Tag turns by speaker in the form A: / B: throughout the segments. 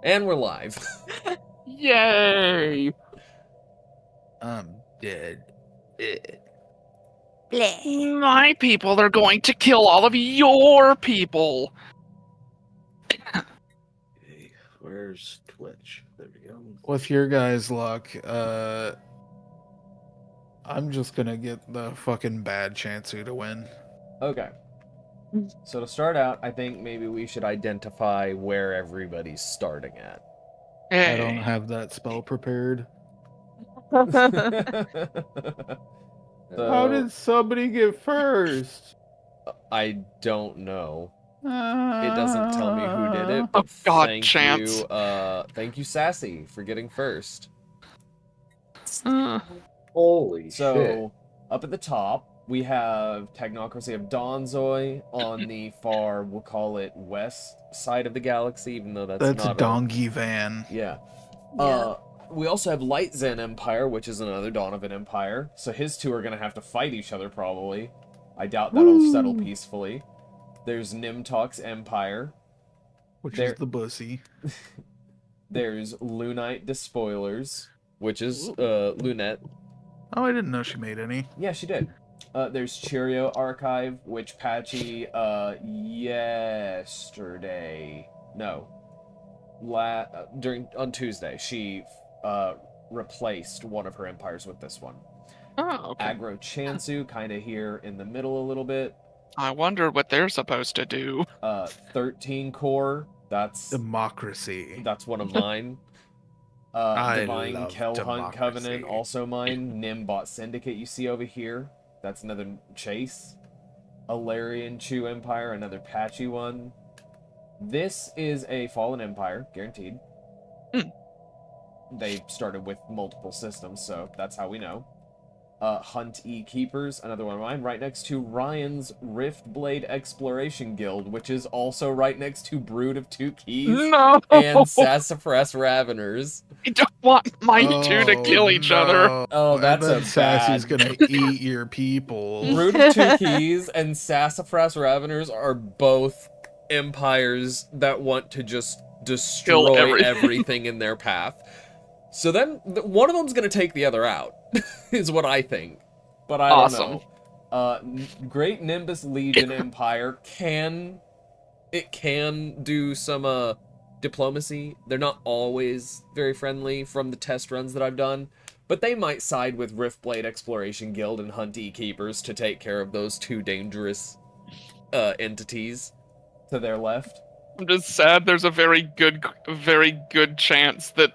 A: And we're live.
B: Yay!
C: I'm dead.
D: Bleh.
B: My people are going to kill all of your people.
A: Okay, where's Twitch? There we go.
C: With your guys' luck, I'm just gonna get the fucking bad Chansu to win.
A: Okay. So to start out, I think maybe we should identify where everybody's starting at.
C: I don't have that spell prepared. How did somebody get first?
A: I don't know. It doesn't tell me who did it,
B: Oh
A: but
B: God,
A: thank
B: Chance.
A: thank you, Sassy, for getting first.
E: Holy
A: So,
E: shit.
A: up at the top, we have Technocracy of Donzoi. On the far, we'll call it west side of the galaxy, even though that's
C: That's
A: not
C: Dongi Van.
A: Yeah.
D: Yeah.
A: We also have Light Zen Empire, which is another Donovan Empire. So his two are going to have to fight each other, probably. I doubt that'll settle peacefully. There's Nimtox Empire.
C: Which is the bussy.
A: There's Lunite Despoilers, which is Lunette.
C: Oh, I didn't know she made any.
A: Yeah, she did. There's Cheerio Archive, which Patchy, yesterday... No. On Tuesday, she replaced one of her empires with this one.
B: Oh, okay.
A: Aggro Chansu, kind of here in the middle a little bit.
B: I wonder what they're supposed to do.
A: 13 core, that's
C: Democracy.
A: one of mine.
C: I
A: Divine
C: love
A: Kel Hunt Covenant,
C: democracy.
A: also mine. Nimbot Syndicate you see over here, that's another Chase. Alarian Chu Empire, another patchy one. This is a Fallen Empire, guaranteed. They started with multiple systems, so that's how we know. Hunt E Keepers, another one of mine, right next to Ryan's Riftblade Exploration Guild, which is also right next to Brood of Two Keys
B: No!
A: and Sassafras Raveners.
B: I don't want my two to kill each other.
A: Oh,
C: And
A: that's
C: then
A: a
C: Sassy's
A: bad...
C: gonna eat your people.
A: Brood of Two Keys and Sassafras Raveners are both empires that want to just destroy everything in their path. So then, one of them's gonna take the other out, is what I think. But I don't know. Great Nimbus Legion Empire can do some diplomacy. They're not always very friendly from the test runs that I've done, but they might side with Riftblade Exploration Guild and Hunt E Keepers to take care of those two dangerous entities to their left.
B: I'm just sad there's a very good chance that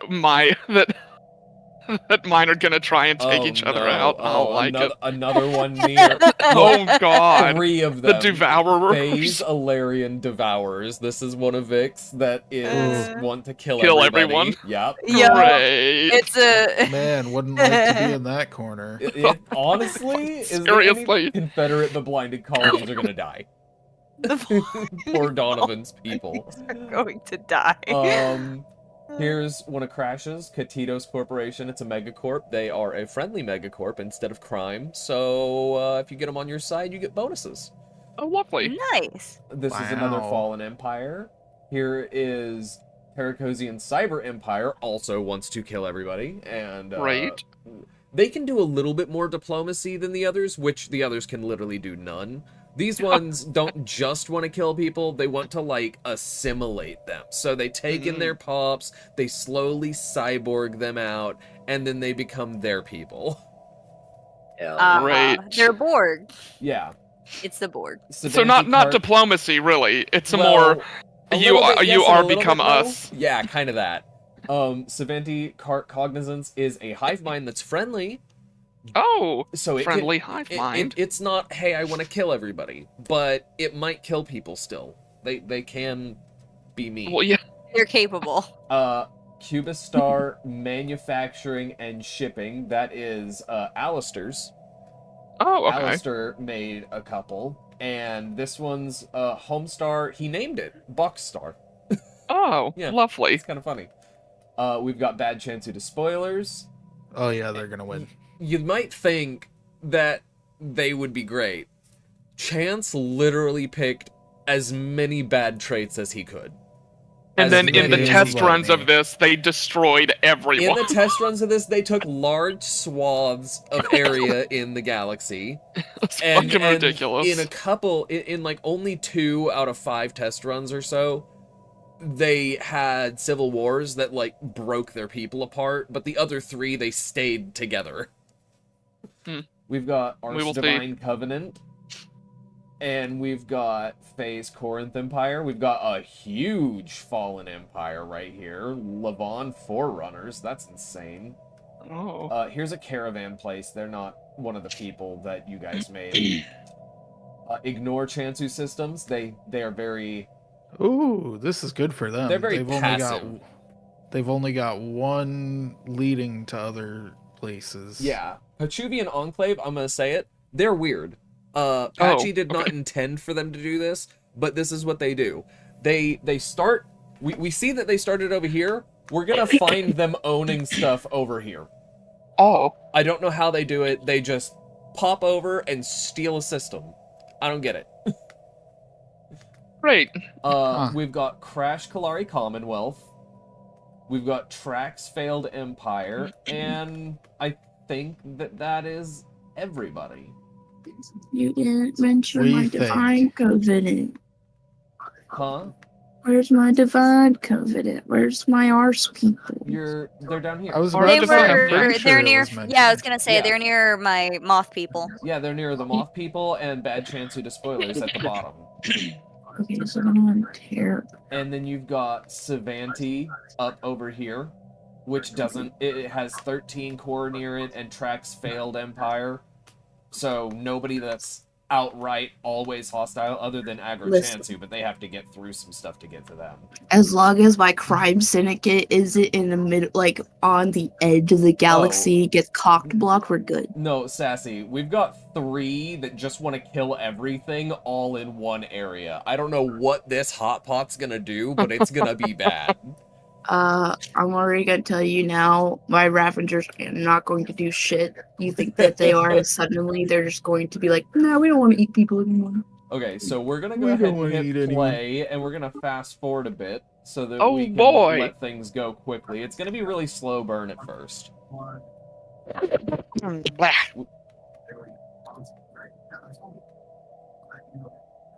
B: that mine are gonna try and take each other out. I don't like it.
A: Another one near.
B: Oh God!
A: 3 of them.
B: The Devourers.
A: Phase Alarian Devourers. This is one of Vic's that is want to kill everybody.
B: Everyone.
A: Yep.
D: Yeah,
B: Great.
D: it's a
C: Man, wouldn't like to be in that corner.
A: It honestly is
B: Seriously.
A: Confederate the blinded colonies are gonna die. Poor Donovan's people.
D: are going to die.
A: Here's one of Crash's, Catitos Corporation. It's a megacorp. They are a friendly megacorp instead of crime. So if you get them on your side, you get bonuses.
B: Oh, lovely.
D: Nice.
A: This is another
C: Wow.
A: Fallen Empire. Here is Paracosian Cyber Empire, also wants to kill everybody. And
B: Right.
A: they can do a little bit more diplomacy than the others, which the others can literally do none. These ones don't just want to kill people, they want to, like, assimilate them. So they take in their pops, they slowly cyborg them out, and then they become their people.
B: Great.
D: They're bored.
A: Yeah.
D: It's the board.
B: So not diplomacy, really. It's
A: Well,
B: more
A: a
B: you
A: little bit yes and a
B: are
A: little
B: become
A: bit no.
B: us.
A: Yeah, kind of that. Saventi Cart Cognizance is a hive mind that's friendly.
B: Oh,
A: So it
B: friendly
A: can,
B: hive mind.
A: it's not, hey, I want to kill everybody, but it might kill people still. They can be mean.
B: Well, yeah.
D: They're capable.
A: Cubistar Manufacturing and Shipping, that is Alistair's.
B: Oh, okay.
A: Alistair made a couple, and this one's Homestar, he named it Buckstar.
B: Oh,
A: Yeah.
B: lovely.
A: It's kind of funny. We've got Bad Chansu to Spoilers.
C: Oh yeah, they're gonna win.
A: You might think that they would be great. Chance literally picked as many bad traits as he could.
B: And
A: as
B: then in the
A: many as
B: test
A: he
B: runs
A: can.
B: of this, they destroyed
A: In
B: everyone.
A: the test runs of this, they took large swaths of area in the galaxy.
B: It's
A: And
B: fucking ridiculous.
A: in a couple, in like only 2 out of 5 test runs or so, they had civil wars that like broke their people apart, but the other 3 they stayed together. We've got Arch Divine Covenant, and we've got Phase Corinth Empire. We've got a huge Fallen Empire right here. Levon Forerunners. That's insane.
B: Oh.
A: Here's a caravan place. They're not one of the people that you guys made. Ignore Chansu Systems. They are very...
C: Ooh, this is good for them.
A: They're very passive.
C: They've only got one leading to other places.
A: Yeah. Pachuvian Enclave, I'm going to say it. They're weird. Patchy did not intend for them to do this, but this is what they do. They start... We see that they started over here. We're going to find them owning stuff over here.
B: Oh.
A: I don't know how they do it. They just pop over and steal a system. I don't get it.
B: Great.
A: We've got Crash Kalari Commonwealth. We've got Trax Failed Empire. And I think that is everybody.
E: You didn't mention my Divine Covenant.
A: Huh?
E: Where's my Divine Covenant? Where's my arse people?
A: They're down here.
C: I was
B: Or
C: about
D: They
C: to say, I'm
D: were.
C: pretty sure
D: They're
C: it
D: near.
C: was mentioned.
D: Yeah, I was gonna say
A: Yeah.
D: they're near my moth people.
A: Yeah, they're near the Moth People and Bad Chance to Spoilers at the bottom.
E: Okay, so I'm terrible.
A: And then you've got Savanti up over here, which doesn't... It has 13 core near it and Trax Failed Empire. So nobody that's outright always hostile other than Agro
E: Listen.
A: Chansu, but they have to get through some stuff to get to them.
E: As long as my crime syndicate isn't in the middle, like on the edge of the galaxy, gets cocked blocked, we're good.
A: No, Sassy, we've got 3 that just want to kill everything all in one area. I don't know what this hot pot's gonna do, but it's gonna be bad.
E: I'm already gonna tell you now, my Ravengers are not going to do shit. You think that they are, and suddenly they're just going to be like, no, we don't want to eat people anymore.
A: Okay, so we're gonna go
C: We
A: ahead
C: don't
A: and
C: wanna
A: hit
C: eat anyone.
A: play, and we're gonna fast forward a bit so that
B: Oh,
A: we can
B: boy.
A: let things go quickly. It's gonna be really slow burn at first.
B: Blah.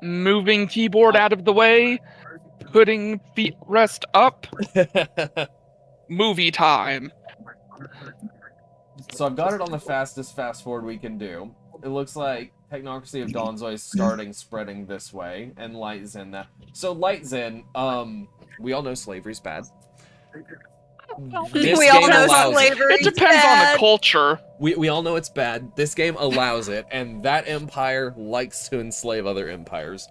B: Moving keyboard out of the way. Putting feet rest up. Movie time.
A: So I've got it on the fastest fast forward we can do. It looks like Technocracy of Donzoi is starting spreading this way, and Light Zen that. So Light Zen, we all know slavery's bad. This
D: We all
A: game
D: know
A: allows it.
D: slavery.
B: It depends on the culture.
A: We all know it's bad. This game allows it, and that empire likes to enslave other empires.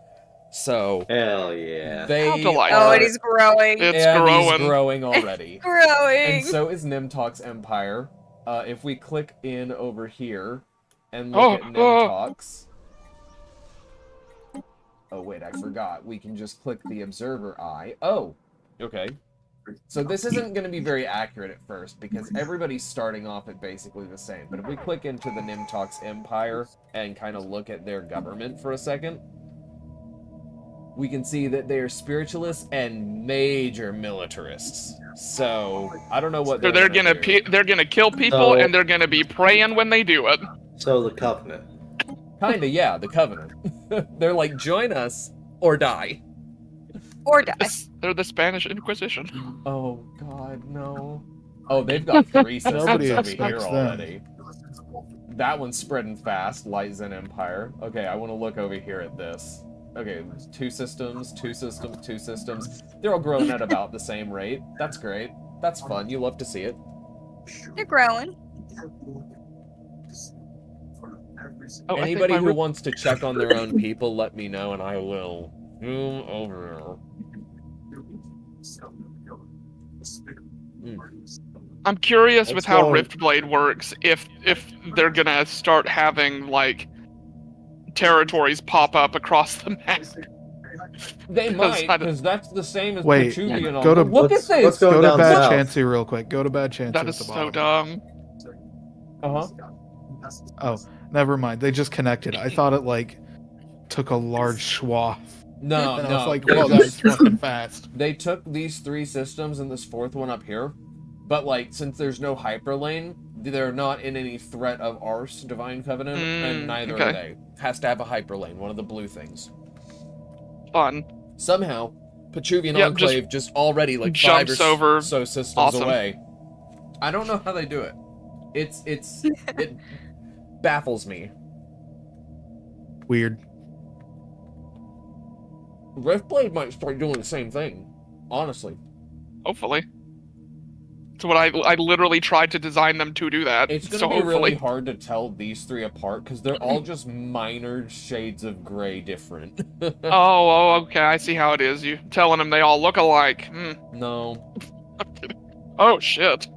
A: So
F: Hell yeah.
A: they
B: How delightful.
D: Oh,
A: are,
D: and he's growing.
B: It's
A: and
B: growing.
A: he's growing already.
D: growing.
A: And so is Nimtok's empire. If we click in over here and look at Nimtok's. Oh wait, I forgot. We can just click the observer eye. Oh, okay. So this isn't going to be very accurate at first because everybody's starting off at basically the same. But if we click into the Nimtok's empire and kind of look at their government for a second, we can see that they are spiritualists and major militarists. So I don't know what
B: So they're gonna
A: do.
B: they're gonna kill people,
F: So-
B: and they're gonna be praying when they do it.
F: So the Covenant.
A: Kinda, yeah, the Covenant. They're like, join us or die.
D: Or die.
B: They're the Spanish Inquisition.
A: Oh God, no. Oh, they've got 3 systems
C: Nobody
A: over here
C: expects them.
A: already. That one's spreading fast, Light Zen Empire. Okay, I want to look over here at this. Okay, 2 systems, 2 systems, 2 systems. They're all growing at about the same rate. That's great. That's fun. You love to see it.
D: They're growing.
B: Oh,
A: Anybody who wants to check on their own people, let me know and I will zoom over.
B: I'm curious
F: Let's
B: with how
F: go.
B: Riftblade works. If they're gonna start having like territories pop up across the map.
A: They might,
B: I don't-
A: because that's the same as
C: Wait,
A: Pachuvian.
C: go to-
A: Look at
F: let's
A: this!
F: go
C: Go to
F: down
C: Bad
F: south.
C: Chansey real quick. Go to Bad Chansey
B: That
C: at
B: is
C: the
B: so
C: bottom.
B: dumb.
A: Uh-huh.
C: Oh, never mind. They just connected. I thought it like took a large swath.
A: No,
C: And I
A: no.
C: was like,
A: they
C: well,
A: just-
C: that's fucking fast.
A: They took these 3 systems and this 4th one up here, but like since there's no hyperlane, they're not in any threat of Ars Divine Covenant, and neither are they. Has to have a hyperlane, one of the blue things.
B: Fun.
A: Somehow, Petruvian
B: Yep,
A: Enclave just already like 5
B: jumps
A: or
B: over.
A: so systems
B: Awesome.
A: away. I don't know how they do it. It baffles me.
C: Weird.
A: Riftblade might start doing the same thing, honestly.
B: Hopefully. So what I literally tried to design them to do that.
A: It's gonna
B: so
A: be
B: hopefully.
A: really hard to tell these 3 apart because they're all just minor shades of gray different.
B: Oh, okay. I see how it is. You telling them they all look alike.
A: No.
B: Oh shit.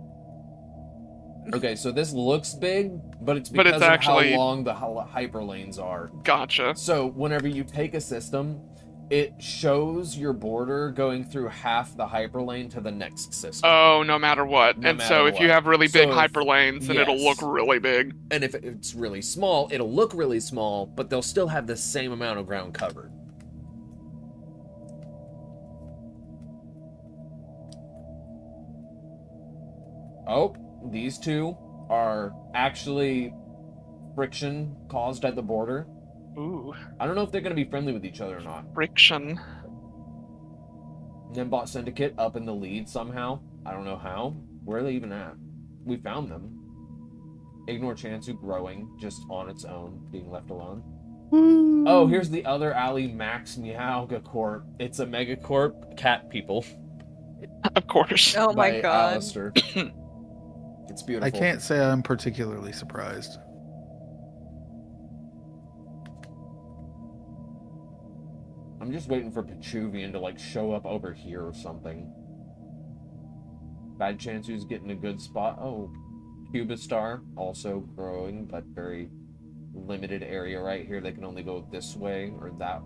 A: Okay, so this looks big, but it's
B: But
A: because
B: it's
A: of
B: actually-
A: how long the hyperlanes are.
B: Gotcha.
A: So whenever you take a system, it shows your border going through half the hyperlane to the next system.
B: Oh, no matter what.
A: No
B: And
A: matter
B: so if you
A: what.
B: have really big
A: So if-
B: hyperlanes, then it'll
A: yes.
B: look really big.
A: And if it's really small, it'll look really small, but they'll still have the same amount of ground covered. Oh, these 2 are actually friction caused at the border.
B: Ooh,
A: I don't know if they're going to be friendly with each other or not.
B: friction.
A: Nimbot Syndicate up in the lead somehow. I don't know how. Where are they even at? We found them. Ignore Chansu growing just on its own, being left alone. Oh, here's the other alley, Max Meowga Corp. It's a megacorp cat people.
B: Of course.
D: Oh my
A: by
D: god.
A: Alistair. It's beautiful.
C: I can't say I'm particularly surprised.
A: I'm just waiting for Petruvian to like show up over here or something. Bad chance who's getting a good spot. Oh, Cubistar also growing, but very limited area right here. They can only go this way or that.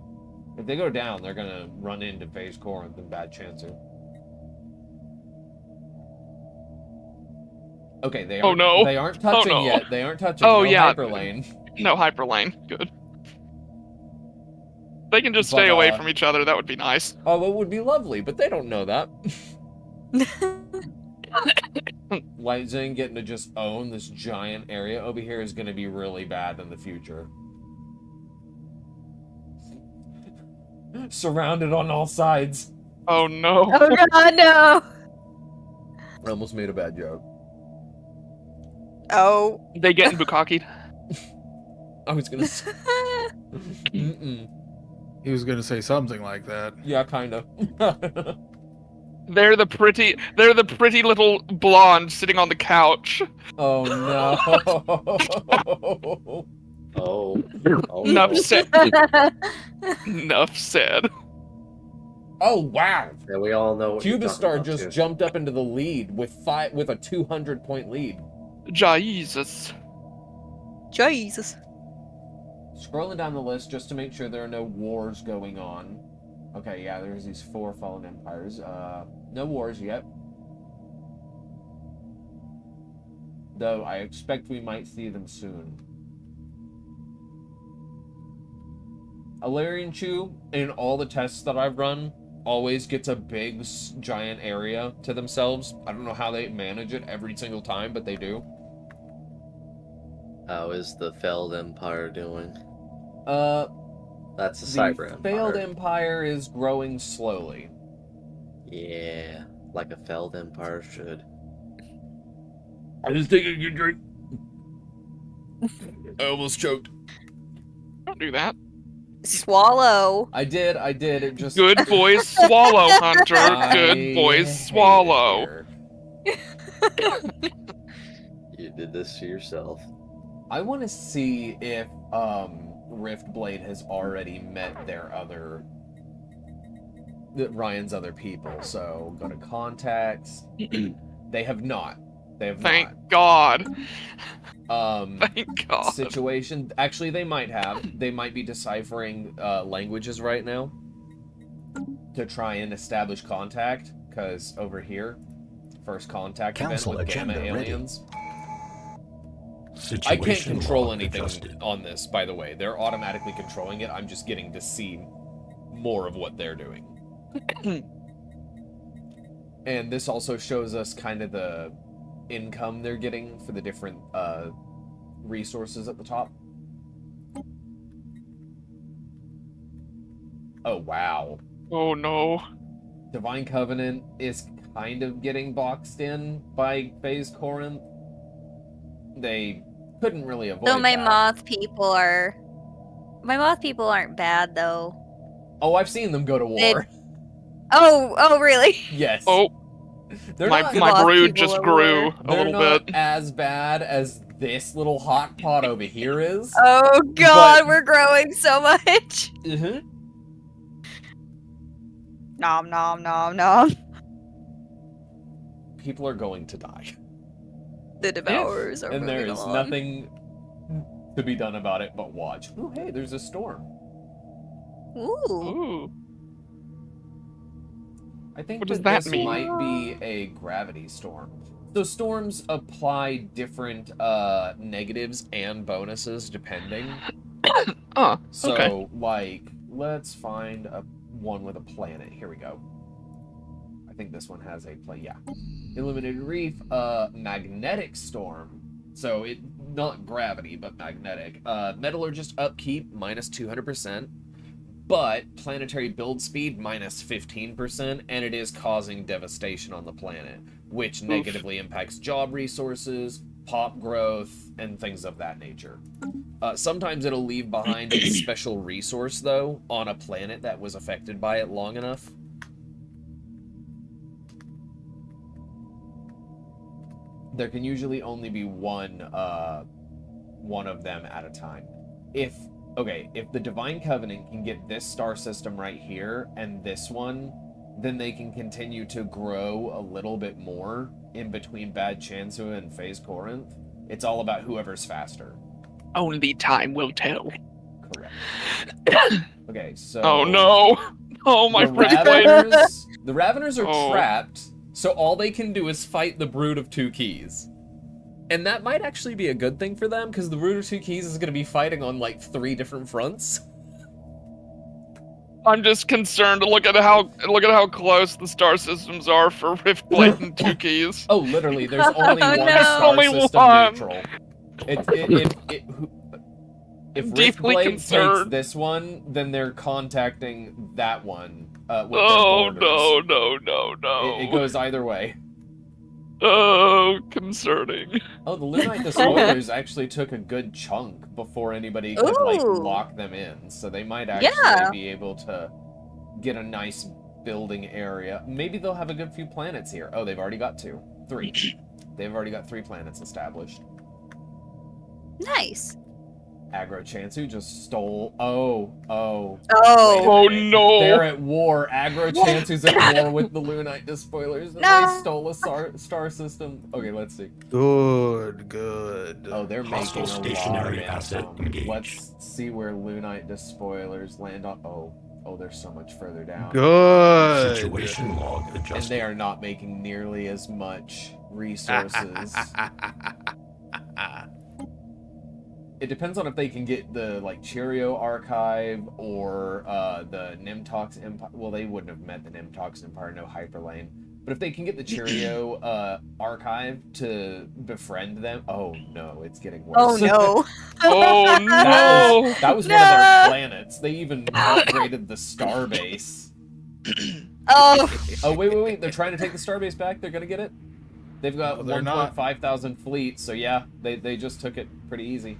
A: If they go down, they're gonna run into Phase Corinth and Bad Chansu. Okay, they aren't,
B: no.
A: they aren't touching
B: no.
A: yet. They aren't touching.
B: Oh,
A: no
B: yeah.
A: hyperlane.
B: No hyperlane. Good. They can just
A: But,
B: stay away from each other. That would be nice.
A: Oh, it would be lovely, but they don't know that. Light Zing getting to just own this giant area over here is going to be really bad in the future. Surrounded on all sides.
B: Oh no.
D: Oh god, no.
A: I almost made a bad joke.
D: Oh.
B: They getting bukakied.
A: I was going to say... Mm-mm.
C: He was gonna say something like that.
A: Yeah, kind of.
B: They're the pretty little blonde sitting on the couch.
A: Oh, no.
F: Oh. Oh,
B: Enough
F: no.
B: said. Enough said.
A: Oh, wow.
F: Yeah, we all know what you're talking
A: Cubistar
F: about,
A: just
F: too.
A: jumped up into the lead with a 200-point lead.
B: Jesus.
D: Jesus.
A: Scrolling down the list just to make sure there are no wars going on. Okay, yeah, there's these 4 fallen empires. No wars yet. Though I expect we might see them soon. Alarian Chew, in all the tests that I've run, always gets a big, giant area to themselves. I don't know how they manage it every single time, but they do.
F: How is the failed empire doing? That's a
A: The
F: cyber empire.
A: failed empire is growing slowly.
F: Yeah, like a failed empire should.
A: I just take a good drink. I almost choked.
B: Don't do that.
D: Swallow.
A: I did. It just...
B: Good boys swallow, Hunter.
A: I
B: Good boys
A: hate
B: swallow.
A: it here.
F: You did this to yourself.
A: I want to see if Riftblade has already met Ryan's other people. So go to contacts. They have not. They have
B: Thank God.
A: not.
B: Thank God.
A: Situation. Actually, they might have. They might be deciphering languages right now to try and establish contact. Because over here, first contact
G: Council
A: event with Gamma
G: agenda ready.
A: aliens. I can't
G: Situation
A: control
G: log
A: anything
G: adjusted.
A: on this, by the way. They're automatically controlling it. I'm just getting to see more of what they're doing. And this also shows us kind of the income they're getting for the different resources at the top. Oh, wow.
B: Oh no.
A: Divine Covenant is kind of getting boxed in by Phase Corinth. They couldn't really avoid
D: So my
A: that.
D: moth people are... My moth people aren't bad, though.
A: Oh, I've seen them go to war.
D: Oh, really?
A: Yes.
B: Oh,
A: They're
B: my
A: not,
B: my
D: Lost
B: brood
D: people
B: just
D: are
B: grew
D: war.
B: a
A: they're
B: little
A: not
B: bit.
A: as bad as this little hot pot over here is.
D: Oh god,
A: But-
D: we're growing so much.
A: Mhm.
D: Nom nom nom nom.
A: People are going to die.
D: The devourers are
A: And there
D: moving
A: is
D: along.
A: nothing to be done about it but watch. Ooh, hey, there's a storm.
D: Ooh.
B: Ooh.
A: I think
B: What does
A: that
B: that
A: this
B: mean?
A: might be a gravity storm. So storms apply different negatives and bonuses depending.
B: Oh,
A: So,
B: okay.
A: like, let's find one with a planet. Here we go. I think this one has a yeah. Illuminated Reef, magnetic storm. So it not gravity, but magnetic. Metallurgist upkeep minus 200%, but planetary build speed minus 15%, and it is causing devastation on the planet, which negatively impacts job resources, pop growth, and things of that nature. Sometimes it'll leave behind a special resource, though, on a planet that was affected by it long enough. There can usually only be one of them at a time. If the Divine Covenant can get this star system right here and this one, then they can continue to grow a little bit more in between Bad Chansua and Phase Corinth. It's all about whoever's faster.
B: Only time will tell.
A: Correct. Okay, so...
B: Oh no! Oh my
A: the
B: pretty plane!
A: Raveners are
B: Oh.
A: trapped, so all they can do is fight the Brood of Two Keys. And that might actually be a good thing for them, because the Brood of Two Keys is going to be fighting on, like, 3 different fronts.
B: I'm just concerned. Look at how close the star systems are for Riftblade and Two Keys.
A: Oh, literally, there's only
D: Oh,
A: one
D: no.
A: star
B: Only
A: system
B: one.
A: neutral. If
B: I'm deeply
A: Riftblade takes
B: concerned.
A: this one, then they're contacting that one with
B: Oh
A: their borders.
B: no!
A: It goes either way.
B: Oh, concerning.
A: Oh, the Lunite Despoilers actually took a good chunk before anybody could, like,
D: Ooh.
A: lock them in. So they might actually
D: Yeah.
A: be able to get a nice building area. Maybe they'll have a good few planets here. Oh, they've already got 3. They've already got 3 planets established.
D: Nice.
A: Aggro Chansu just stole... Oh.
D: Oh.
B: Oh
A: They're
B: no!
A: at war. Aggro Chansu's at war with the Lunite Despoilers. And
D: No.
A: they stole a star system. Okay, let's see.
C: Good.
A: Oh, they're
G: Hostile
A: making a lot of
G: stationary asset
A: income.
G: engaged.
A: Let's see where Lunite Despoilers land on... Oh, they're so much further down.
C: Good.
G: Situation log
A: And
G: adjusted.
A: they are not making nearly as much resources. It depends on if they can get the, like, Cheerio Archive or the Nimtox Empire. Well, they wouldn't have met the Nimtox Empire, no Hyperlane. But if they can get the Cheerio Archive to befriend them... Oh, no, it's getting worse.
D: Oh no.
B: Oh no!
A: That was one of
D: No.
A: their planets. They even upgraded the starbase.
D: Oh.
A: Oh, wait. They're trying to take the starbase back. They're going to get it. They've got
C: No, they're not.
A: 1.5 thousand fleets, so yeah, they just took it pretty easy.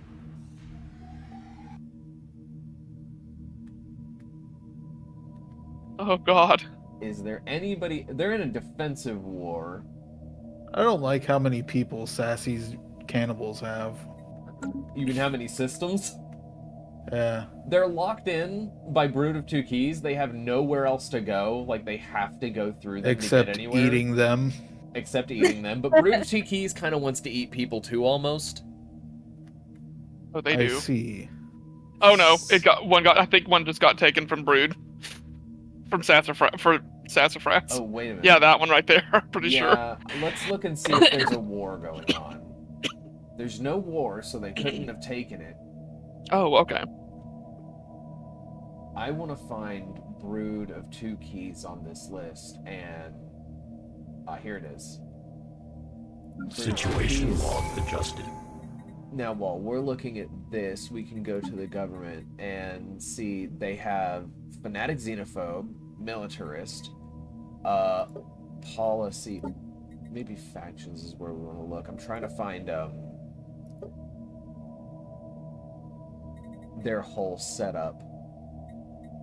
B: Oh god.
A: Is there anybody... They're in a defensive war.
C: I don't like how many people Sassy's cannibals have.
A: Even how many systems?
C: Yeah.
A: They're locked in by Brood of Two Keys. They have nowhere else to go. Like, they have to go through them to
C: Except
A: get anywhere.
C: eating them.
A: Except eating them. But Brood of Two Keys kind of wants to eat people too, almost.
B: Oh, they
C: I
B: do.
C: see.
B: Oh no! I think one just got taken from Brood. From Sassafras.
A: Oh, wait a minute.
B: Yeah, that one right there. I'm pretty sure.
A: Yeah, let's look and see if there's a war going on. There's no war, so they couldn't have taken it.
B: Oh, okay.
A: I want to find brood of 2 keys on this list, and here it is.
G: Situation log adjusted.
A: Now, while we're looking at this, we can go to the government and see they have fanatic xenophobe, militarist, policy, maybe factions is where we want to look. I'm trying to find their whole setup.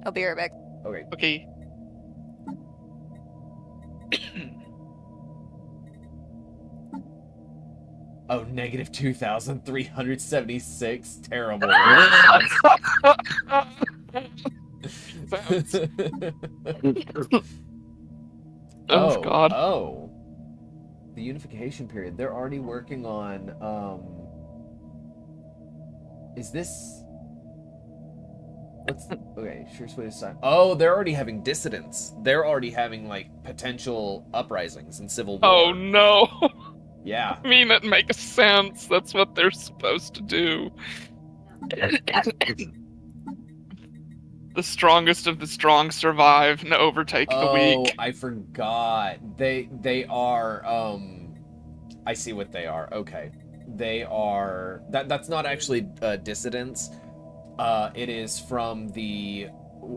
D: I'll be right back.
A: Okay.
B: Okay.
A: Oh, negative 2,376. Terrible.
B: Oh, God.
A: Oh. The unification period. They're already working on, is this... Okay, sure way to sign. Oh, they're already having dissidents. They're already having, like, potential uprisings and civil war.
B: Oh, no.
A: Yeah.
B: I mean, it makes sense. That's what they're supposed to do. The strongest of the strong survive and overtake the weak.
A: I forgot. They are, I see what they are. Okay. They are... That's not actually dissidents. It is from the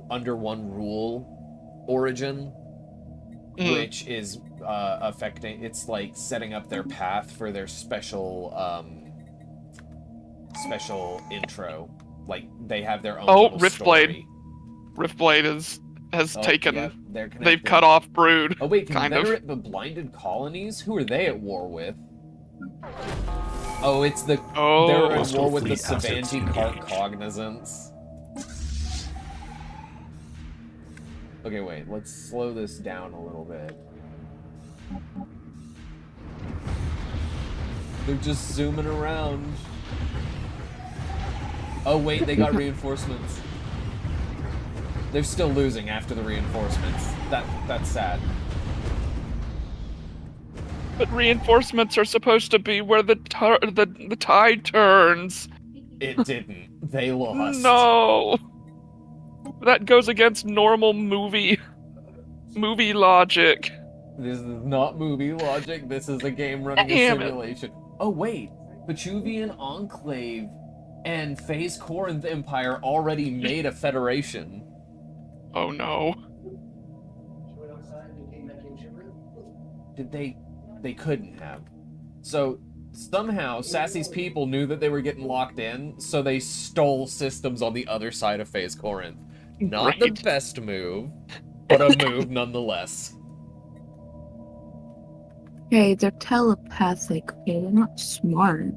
A: Under One Rule origin, which is affecting... It's like setting up their path for their special intro. Like, they have their own little
B: Riftblade.
A: story.
B: Riftblade has taken...
A: Yep,
B: they've cut off Brood.
A: Oh wait,
B: kind of.
A: Confederate but blinded colonies? Who are they at war with? Oh, it's the...
B: Oh.
A: They're at
G: Coastal
A: war with the
G: fleet assets
A: Savanti Cart
G: engaged.
A: Cognizance. Okay, wait, let's slow this down a little bit. They're just zooming around. Oh wait, they got reinforcements. They're still losing after the reinforcements. That's sad.
B: But reinforcements are supposed to be where the tide turns.
A: It didn't. They lost.
B: No. That goes against normal movie logic.
A: This is not movie logic. This is a game running
B: Damn
A: a
B: it.
A: simulation. Oh wait, Pechuvian Enclave and Phase Corinth Empire already made a federation.
B: Oh no.
A: Did they? They couldn't have. So somehow Sassy's people knew that they were getting locked in, so they stole systems on the other side of Phase Corinth. Not the
B: Right.
A: best move, but a move nonetheless.
E: Okay, they're telepathic. Okay, they're not smart.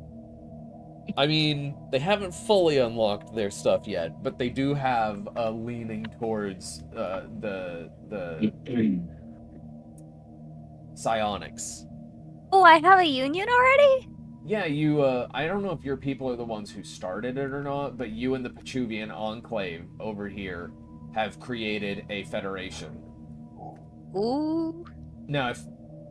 A: I mean, they haven't fully unlocked their stuff yet, but they do have a leaning towards the psionics.
D: Oh, I have a union already?
A: Yeah, I don't know if your people are the ones who started it or not, but you and the Pechuvian Enclave over here have created a federation.
D: Ooh.
A: Now, if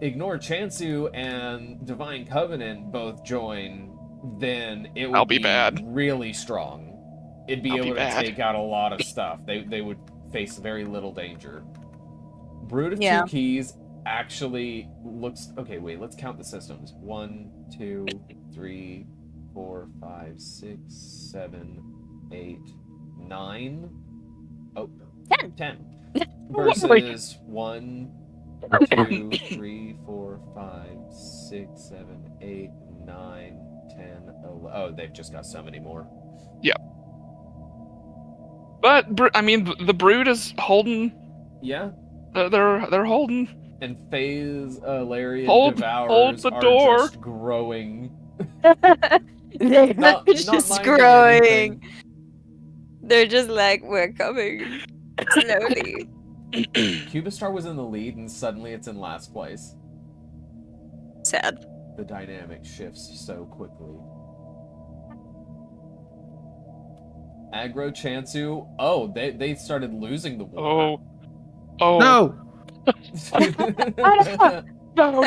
A: Ignore Chansu and Divine Covenant both join, then it would
B: I'll be bad.
A: really strong. It'd be
B: I'll be
A: able to
B: bad.
A: take out a lot of stuff. They would face very little danger. Brood of
D: Yeah.
A: 2 keys actually looks... Okay, wait, let's count the systems. 1, 2, 3, 4, 5, 6, 7, 8, 9. Oh,
D: 10.
A: Versus 1, 2, 3, 4, 5, 6, 7, 8, 9, 10, 11. Oh, they've just got so many more.
B: But I mean, the Brood is holding.
A: Yeah.
B: They're holding.
A: And Phase, Lariat
B: Hold
A: Devourers
B: the
A: are
B: door.
A: just growing.
D: They're
A: Not
D: just
A: minding
D: growing.
A: anything.
D: They're just like, we're coming slowly.
A: Cubistar was in the lead, and suddenly it's in last place.
D: Sad.
A: The dynamic shifts so quickly. Aggro Chansu. Oh, they started losing the war.
B: Oh.
C: No!
A: The
B: No.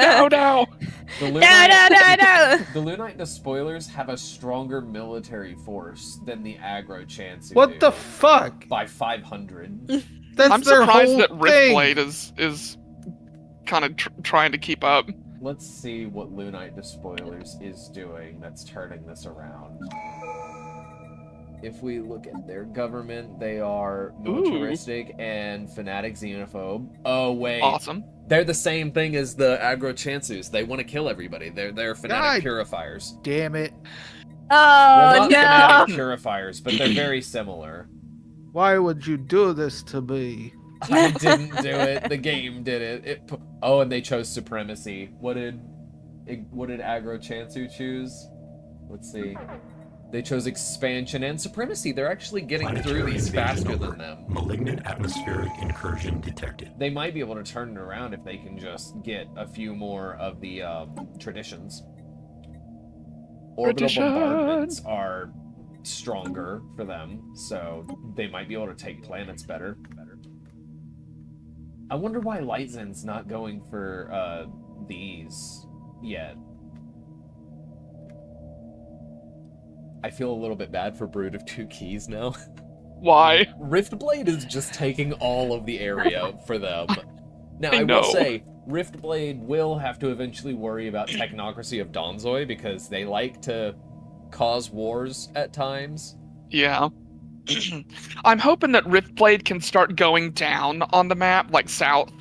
A: Lunite, the Lunite Despoilers have a stronger military force than the Aggro Chansu
C: What
A: do,
C: the fuck?
A: by 500.
C: That's
B: I'm
C: their
B: surprised
C: whole
B: that
C: thing.
B: Riftblade is kind of trying to keep up.
A: Let's see what Lunite Despoilers is doing that's turning this around. If we look at their government, they are militaristic and fanatic xenophobe. Oh, wait.
B: Awesome.
A: They're the same thing as the Agro Chansus. They want to kill everybody. They're fanatic
C: God.
A: purifiers.
C: Damn it.
A: Well,
D: Oh
A: not
D: no!
A: fanatic purifiers, but they're very similar.
C: Why would you do this to me?
A: I didn't do it. The game did it. Oh, and they chose supremacy. What did Agro Chansu choose? Let's see. They chose expansion and supremacy. They're actually getting through
G: Planetary
A: these
G: invasion
A: faster
G: over.
A: than them.
G: Malignant atmospheric incursion detected.
A: They might be able to turn it around if they can just get a few more of the traditions. Orbital bombardments are stronger for them, so they might be able to take planets better. I wonder why Lightzen's not going for these yet. I feel a little bit bad for Brood of Two Keys now.
B: Why?
A: Riftblade is just taking all of the area for them. Now,
B: I
A: I
B: know.
A: will say, Riftblade will have to eventually worry about technocracy of Donzoi because they like to cause wars at times.
B: Yeah. I'm hoping that Riftblade can start going down on the map, like south.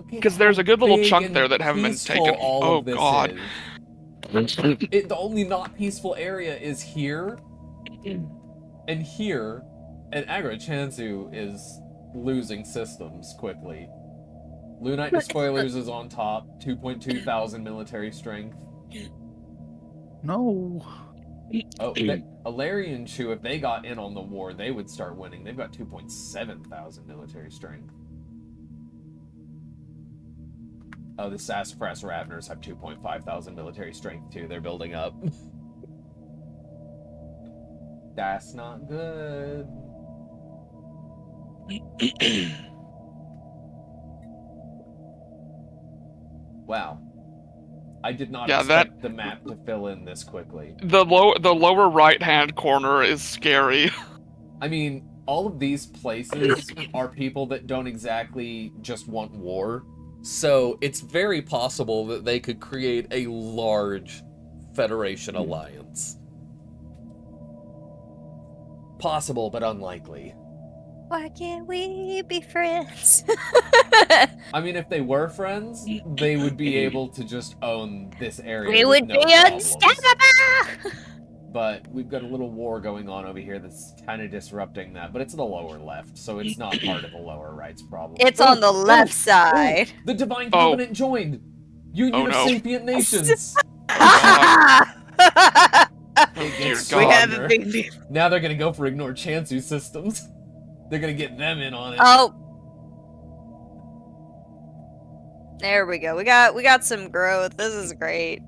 B: Because there's a good little chunk there that haven't been taken. Oh, God.
A: The only not peaceful area is here, and here, and Agro Chansu is losing systems quickly. Lunite Despoilers is on top, 2.2 thousand military strength.
C: No.
A: Oh, Alarian Chu, if they got in on the war, they would start winning. They've got 2.7 thousand military strength. Oh, the Sassafras Ravners have 2.5 thousand military strength too. They're building up. That's not good. Wow. I did not expect the map to fill in this quickly.
B: The lower right-hand corner is scary.
A: I mean, all of these places are people that don't exactly just want war. So it's very possible that they could create a large Federation alliance. Possible, but unlikely.
D: Why can't we be friends?
A: I mean, if they were friends, they would be able to just own this area.
D: We
A: with
D: would
A: no
D: be
A: problems.
D: unstoppable!
A: But we've got a little war going on over here that's kind of disrupting that. But it's in the lower left, so it's not part of the lower right's problem.
D: It's on the left side.
A: The Divine Covenant joined! Union of Sapient Nations!
B: Dear
D: We have a big deal.
A: Now they're gonna go for Ignore Chansu systems. They're gonna get them in on it.
D: Oh. There we go. We got some growth. This is great.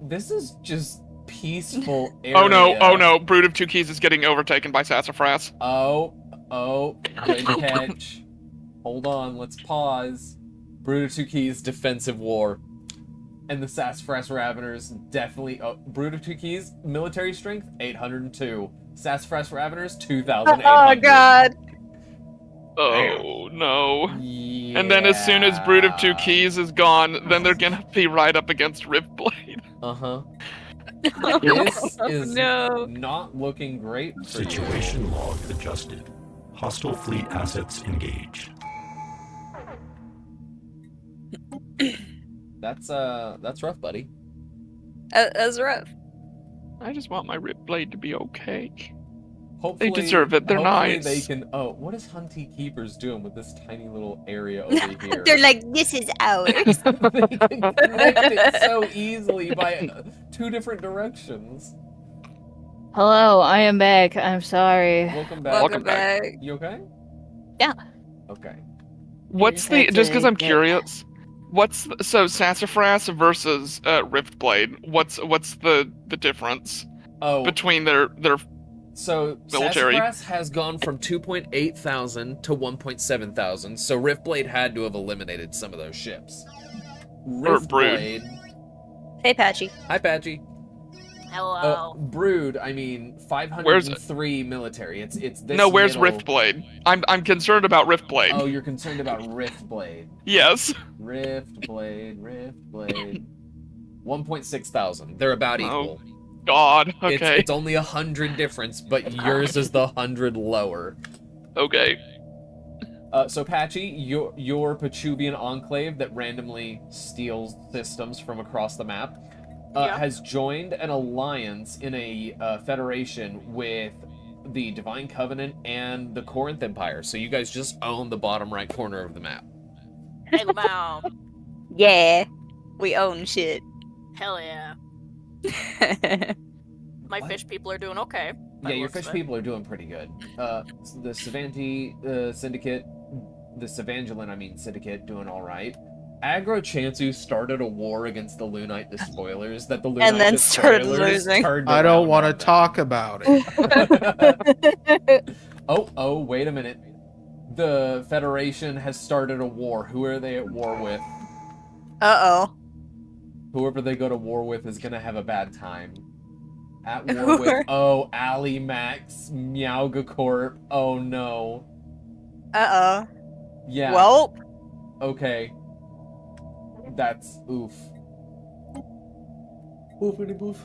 A: This is just peaceful area.
B: Oh no, Brood of Two Keys is getting overtaken by Sassafras.
A: Oh, good catch. Hold on, let's pause. Brood of Two Keys, defensive war. And the Sassafras Raveners definitely... Oh, Brood of Two Keys, military strength, 802. Sassafras Raveners, 2,800.
D: Oh, God.
B: Oh, no.
A: Yeah.
B: And then as soon as Brood of Two Keys is gone, then they're gonna be right up against Riftblade.
A: Uh-huh. This is
D: No.
A: not looking great for
G: Situation log adjusted. Hostile fleet assets engaged.
A: That's rough, buddy.
D: That's rough.
B: I just want my Riftblade to be okay.
A: Hopefully,
B: They deserve it. They're
A: hopefully
B: nice.
A: They can. Oh, what is Hunty Keepers doing with this tiny little area over here?
D: They're like, this is ours.
A: They can connect it so easily by two different directions.
H: Hello, I am back. I'm sorry.
A: Welcome back.
B: Welcome back.
A: You okay?
H: Yeah.
A: Okay.
B: What's the... Just because I'm curious. So Sassafras versus Riftblade, what's the difference between their
A: So
B: military?
A: Sassafras has gone from 2.8 thousand to 1.7 thousand, so Riftblade had to have eliminated some of those ships.
B: Or Brood.
A: Riftblade...
D: Hey, Patchy.
A: Hi, Patchy.
I: Hello.
A: Brood, I mean, 503 military. It's this.
B: No, where's
A: middle...
B: Riftblade? I'm concerned about Riftblade.
A: Oh, you're concerned about Riftblade.
B: Yes.
A: Riftblade. 1.6 thousand. They're about equal.
B: God. Okay.
A: It's only 100 difference, but yours is the 100 lower.
B: Okay.
A: So Patchy, your Pachubian enclave that randomly steals systems from across the map has joined an alliance in a federation with the Divine Covenant and the Corinth Empire. So you guys just own the bottom right corner of the map.
I: Hey, Lamau.
D: Yeah, we own shit.
I: Hell yeah. My fish people are doing okay.
A: Yeah, your fish people are doing pretty good. The Savanti Syndicate, the Savangeline, Syndicate, doing all right. Agro Chansu started a war against the Lunite Despoilers that the Lunite
D: And then started
A: Despoilers
D: losing.
A: turned
C: I don't
A: around
C: want to
A: on them.
C: talk about it.
A: Oh, wait a minute. The Federation has started a war. Who are they at war with?
D: Uh-oh.
A: Whoever they go to war with is gonna have a bad time. At war with, Ali Max, Meowga Corp. Oh no.
D: Uh-oh.
A: Yeah.
D: Well.
A: Okay. That's oof. Oofity boof.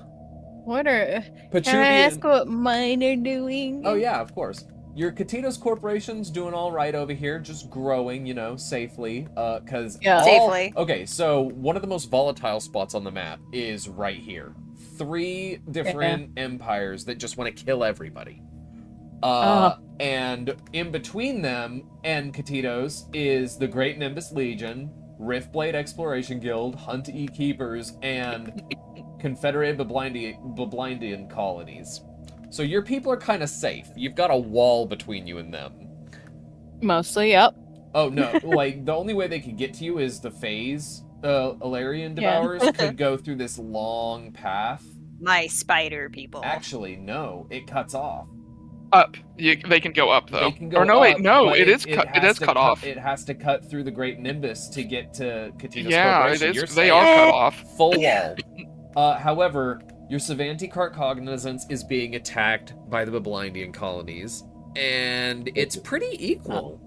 H: What are...
A: Pachubian...
H: Can I ask what mine are doing?
A: Oh yeah, of course. Your Katitos Corporation's doing all right over here, just growing, you know, safely. Cause
D: Safely.
A: Okay, so one of the most volatile spots on the map is right here. 3 different empires that just want to kill everybody. And in between them and Katitos is the Great Nimbus Legion, Riftblade Exploration Guild, Hunt E Keepers, and Confederated Bablindian colonies. So your people are kind of safe. You've got a wall between you and them.
H: Mostly, yep.
A: Oh, no. Like, the only way they could get to you is the phase. Alarian Devourers could go through this long path.
D: My spider people.
A: Actually, no. It cuts off.
B: Up. They can go up, though.
A: They can go
B: or no,
A: up,
B: wait, no.
A: but
B: It is cut off.
A: It has to cut through the Great Nimbus to get to Katitos
B: Yeah,
A: Corporation.
B: it
A: You're
B: is. They
A: safe.
B: are cut off.
A: Full wall. However, your Savanti Cart Cognizance is being attacked by the Bablindian colonies, and it's pretty equal.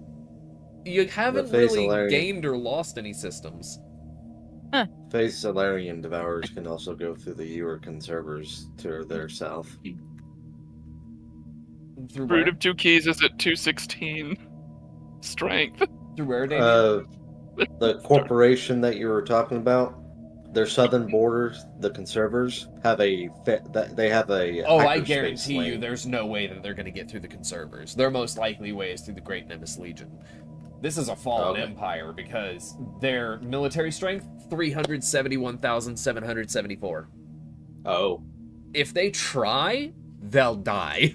A: You haven't really gained or lost any systems.
F: Phase Solarian Devourers can also go through the Urican servers to their south.
A: Through
B: Root
A: where?
B: of 2 keys is at 216 strength.
A: Through where, Damien?
F: The corporation that you were talking about, their southern borders, the conservers have a
A: Oh, I
F: hyperspace
A: guarantee you,
F: lane.
A: there's no way that they're going to get through the conservers. Their most likely way is through the Great Nimbus Legion. This is a fallen empire because their military strength 371,774.
F: Oh.
A: If they try, they'll die.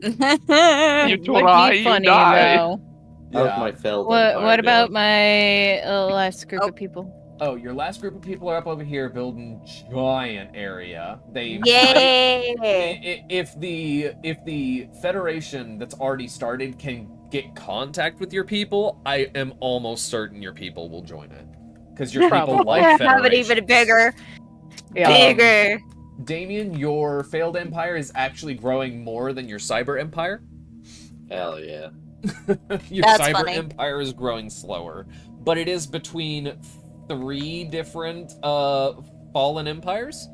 B: You
H: Would
B: try,
H: be
B: you
H: funny,
B: die.
H: though.
F: That was my failed
H: What
F: empire
H: about
F: deal.
H: my last group of people?
A: Oh, your last group of people are up over here building giant area. They
D: Yay!
A: if the Federation that's already started can get contact with your people, I am almost certain your people will join it. Because your people like
D: Have it
A: Federation.
D: even bigger.
H: Yeah.
D: Bigger.
A: Damien, your failed empire is actually growing more than your cyber empire.
F: Hell yeah.
A: Your
D: That's
A: cyber
D: funny.
A: empire is growing slower, but it is between 3 different fallen empires.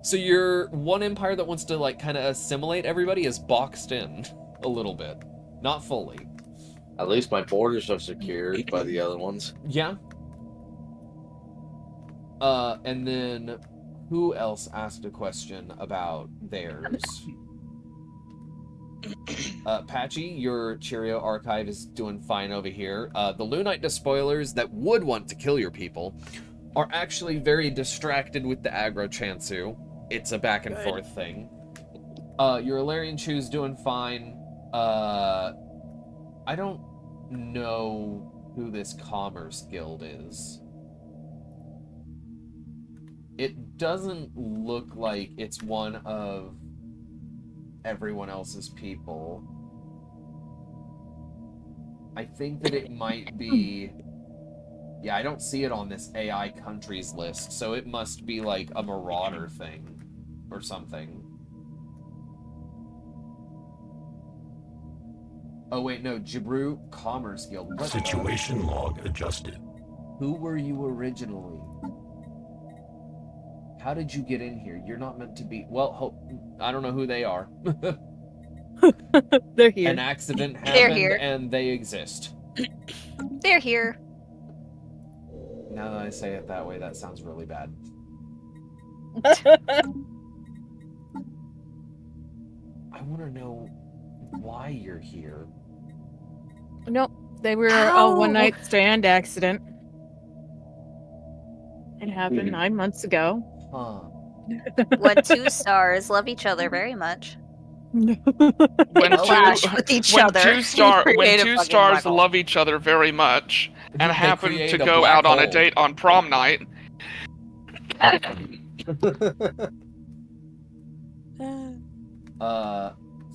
A: So your one empire that wants to like kind of assimilate everybody is boxed in a little bit, not fully.
F: At least my borders are secured by the other ones.
A: Yeah. And then who else asked a question about theirs? Patchy, your Cheerio archive is doing fine over here. The Lunite Despoilers that would want to kill your people are actually very distracted with the aggro Chansu. It's a back and forth thing. Your Ilarian Chew's doing fine. I don't know who this Commerce Guild is. It doesn't look like it's one of everyone else's people. I think that it might be... Yeah, I don't see it on this AI countries list, so it must be like a Marauder thing. or something. Oh wait, no, Jibru Commerce Guild. What?
G: Situation log adjusted.
A: Who were you originally? How did you get in here? You're not meant to be. Well, I don't know who they are.
H: They're here.
A: An accident happened
D: They're here.
A: and they exist.
D: They're here.
A: Now that I say it that way, that sounds really bad. I want to know why you're here.
H: Nope. They were
D: Ow.
H: a one-night stand accident. It happened 9 months ago.
A: Huh.
D: When 2 stars love each other very much.
B: When
D: They clash with each other.
B: When
D: Create a
B: two
D: fucking
B: stars
D: black hole.
B: love each other very much and
A: They
B: happen
A: create
B: to
A: a
B: go
A: black
B: out on a
A: hole.
B: date on prom night.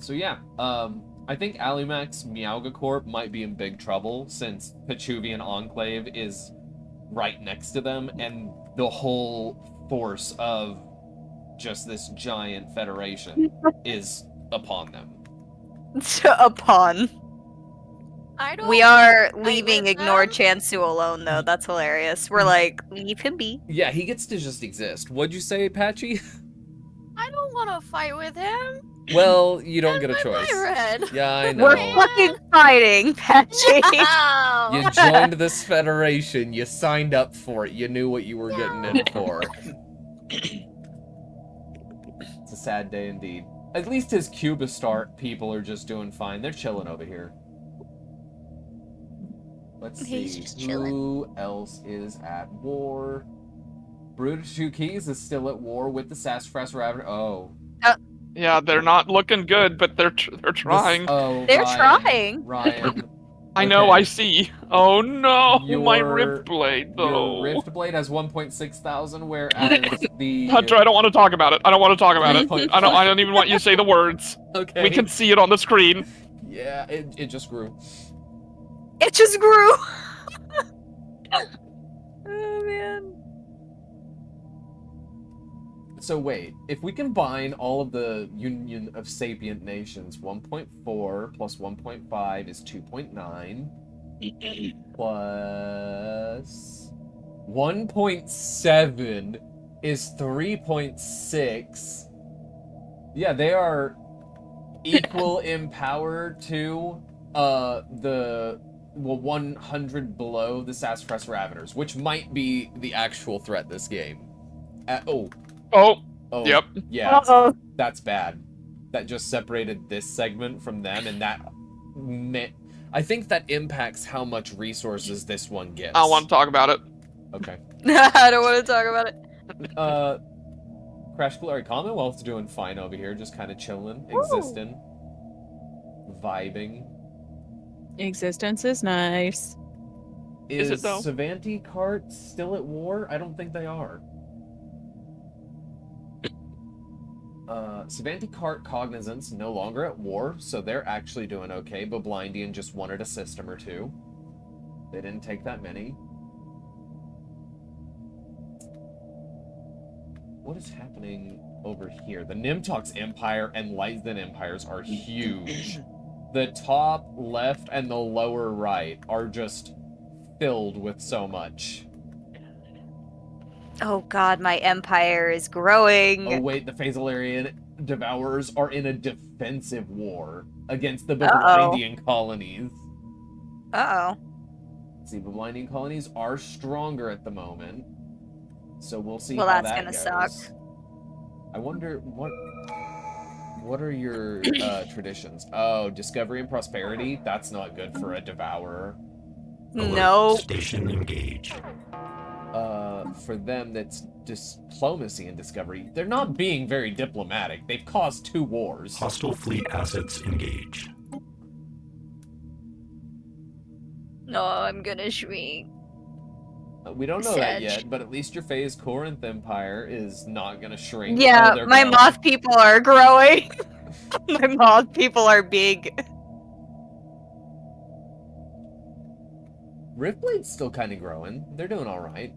A: So yeah, I think Alimax Meowga Corp might be in big trouble since Pechuvian Enclave is right next to them, and the whole force of just this giant federation is upon them.
D: Upon.
I: I don't.
D: We are
I: fight
D: leaving
I: with
D: ignored
I: them.
D: Chansu alone, though. That's hilarious. We're like, leave him be.
A: Yeah, he gets to just exist. What'd you say, Patchy?
I: I don't want to fight with him.
A: Well, you don't get a
I: That's my
A: choice.
I: red.
A: Yeah, I know.
D: We're fucking fighting, Patchy.
I: Wow.
A: You joined this federation. You signed up for it. You knew what you were getting in for. It's a sad day indeed. At least his Cubistar people are just doing fine. They're chilling over here. Let's
D: He's
A: see.
D: just chilling.
A: Who else is at war? Brutus Two Keys is still at war with the Sassafras Ravener. Oh.
B: Yeah, they're not looking good, but they're trying.
D: They're
A: Ryan,
D: trying.
A: Ryan.
B: I know,
A: okay.
B: I see. Oh no, my
A: Your-
B: Rift Blade though.
A: Your Rift Blade has 1.6 thousand, whereas the...
B: Hunter, I don't want to talk about it. I don't want to talk about it.
A: 3.5.
B: I don't even want you to say the words.
A: Okay.
B: We can see it on the screen.
A: Yeah, it just grew.
D: It just grew. Oh, man.
A: So wait, if we combine all of the Union of Sapient Nations, 1.4 plus 1.5 is 2.9, plus 1.7 is 3.6. Yeah, they are equal in power to the 100 below the Sassafras Raveners, which might be the actual threat this game.
B: Oh,
A: Oh,
B: yep.
A: Yeah,
D: Uh-oh.
A: that's bad. That just separated this segment from them, and that... I think that impacts how much resources this one gets.
B: I don't want to talk about it.
A: Okay.
D: I don't want to talk about it.
A: Crash Glory Commonwealth's doing fine over here, just kind of chilling, existing, vibing.
H: Existence is nice.
B: Is it though?
A: Savanti Cart still at war? I don't think they are. Savanti Cart Cognizance no longer at war, so they're actually doing okay, but Blindian just wanted a system or two. They didn't take that many. What is happening over here? The Nimtox Empire and Lythan Empires are huge. The top left and the lower right are just filled with so much.
D: Oh god, my empire is growing.
A: Oh wait, the Phasalarian Devourers are in a defensive war against the
D: Uh-oh.
A: Bablindian colonies.
D: Uh-oh.
A: See, Bablindian colonies are stronger at the moment, so we'll see
D: Well,
A: how
D: that's
A: that
D: gonna
A: goes.
D: suck.
A: I wonder what are your traditions? Oh, discovery and prosperity. That's not good for a devourer.
D: No.
G: Station engaged.
A: For them, that's diplomacy and discovery. They're not being very diplomatic. They've caused 2 wars.
G: Hostile fleet assets engaged.
D: No, I'm gonna shriek.
A: We don't know that
D: Sedge.
A: yet, but at least your Phase Corinth Empire is not gonna shrink. Oh,
D: Yeah,
A: they're
D: my
A: growing.
D: moth people are growing. My moth people are big.
A: Riftblade's still kind of growing. They're doing all right.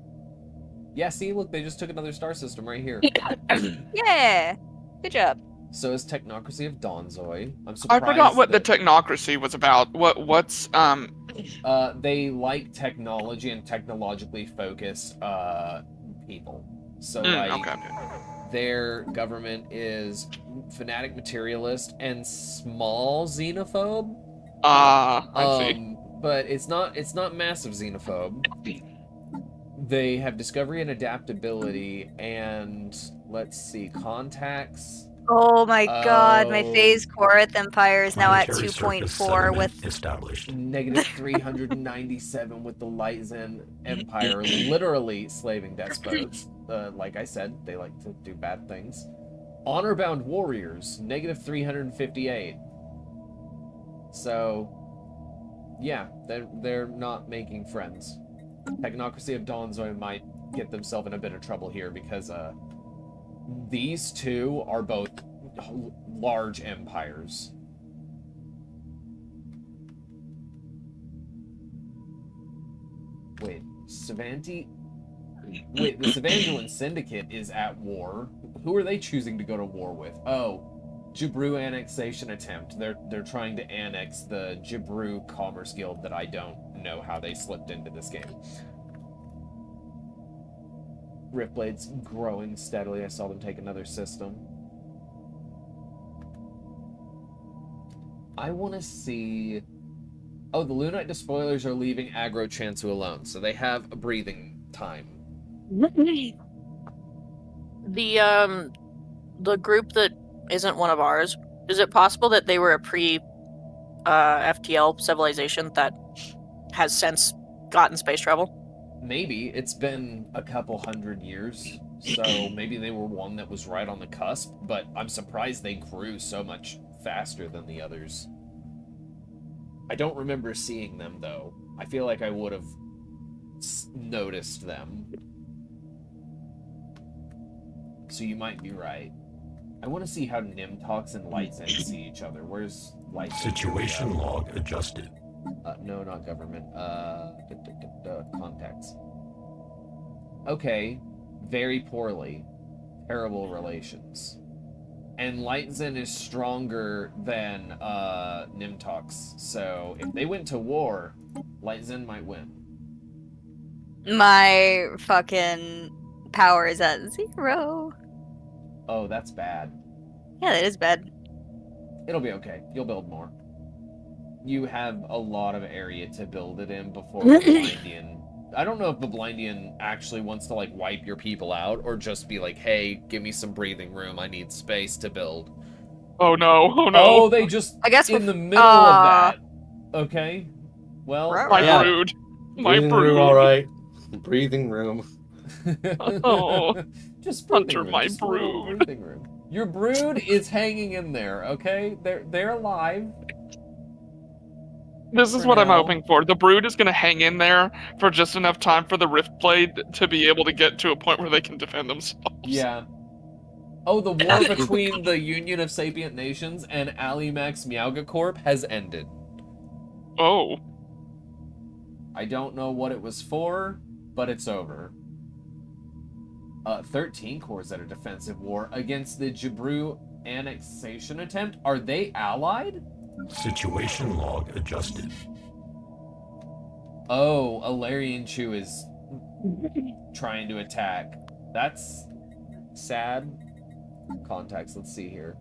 A: Yeah, see, look, they just took another star system right here.
D: Yeah. Good job.
A: So is Technocracy of Donzoi. I'm
B: I
A: surprised.
B: forgot what the
A: that,
B: technocracy was about. What's
A: they like technology and technologically focused people. So
B: okay.
A: their government is fanatic materialist and small xenophobe.
B: I see.
A: But it's not massive xenophobe. They have discovery and adaptability and let's see, contacts.
D: Oh my god, my
A: Oh.
D: phase Korath Empire is now at
G: Planetary surface
D: 2.4
G: settlement
D: with
G: established.
A: Negative 397 with the Light Zen Empire literally slaving despots. Like I said, they like to do bad things. Honor-bound warriors, negative 358. So, yeah, they're not making friends. Technocracy of Donzoi might get themselves in a bit of trouble here because these two are both large empires. Wait, Savanti? Wait, the Savangelan Syndicate is at war. Who are they choosing to go to war with? Oh, Jibru annexation attempt. They're trying to annex the Jibru Commerce Guild that I don't know how they slipped into this game. Riftblade's growing steadily. I saw them take another system. I want to see... Oh, the Lunite Despoilers are leaving Aggro Chansu alone, so they have a breathing time.
J: The group that isn't one of ours, is it possible that they were a FTL civilization that has since gotten space travel?
A: Maybe. It's been a couple hundred years, so maybe they were one that was right on the cusp, but I'm surprised they grew so much faster than the others. I don't remember seeing them, though. I feel like I would have noticed them. So you might be right. I want to see how Nimtox and Lightzen see each other. Where's Lightzen?
G: Situation log adjusted.
A: No, not government. Contacts. Okay. Very poorly. Terrible relations. And Lightzen is stronger than Nimtox. So if they went to war, Lightzen might win.
D: my fucking power is at 0.
A: Oh, that's bad.
D: Yeah, that is bad.
A: It'll be okay. You'll build more. You have a lot of area to build it in before the Blindian. I don't know if the Blindian actually wants to, like, wipe your people out or just be like, hey, give me some breathing room. I need space to build.
B: Oh no, oh no.
A: Oh, they just,
D: I guess
A: in the middle of that. Okay. Well,
B: My
F: Yeah.
B: brood. My
F: Breathing
B: brood.
F: room, all right. Breathing room.
B: Oh,
A: just breathing
B: Hunter,
A: room,
B: my
A: just a little
B: brood.
A: breathing room. Your brood is hanging in there, okay? They're alive.
B: This is
A: For
B: what I'm
A: now.
B: hoping for. The brood is going to hang in there for just enough time for the Riftblade to be able to get to a point where they can defend themselves.
A: Yeah. Oh, the war between the Union of Sapient Nations and Alimax Meowga Corp has ended.
B: Oh.
A: I don't know what it was for, but it's over. 13 cores at a defensive war against the Jibru annexation attempt. Are they allied?
G: Situation log adjusted.
A: Oh, Alarian Chu is trying to attack. That's sad. Contacts, let's see here.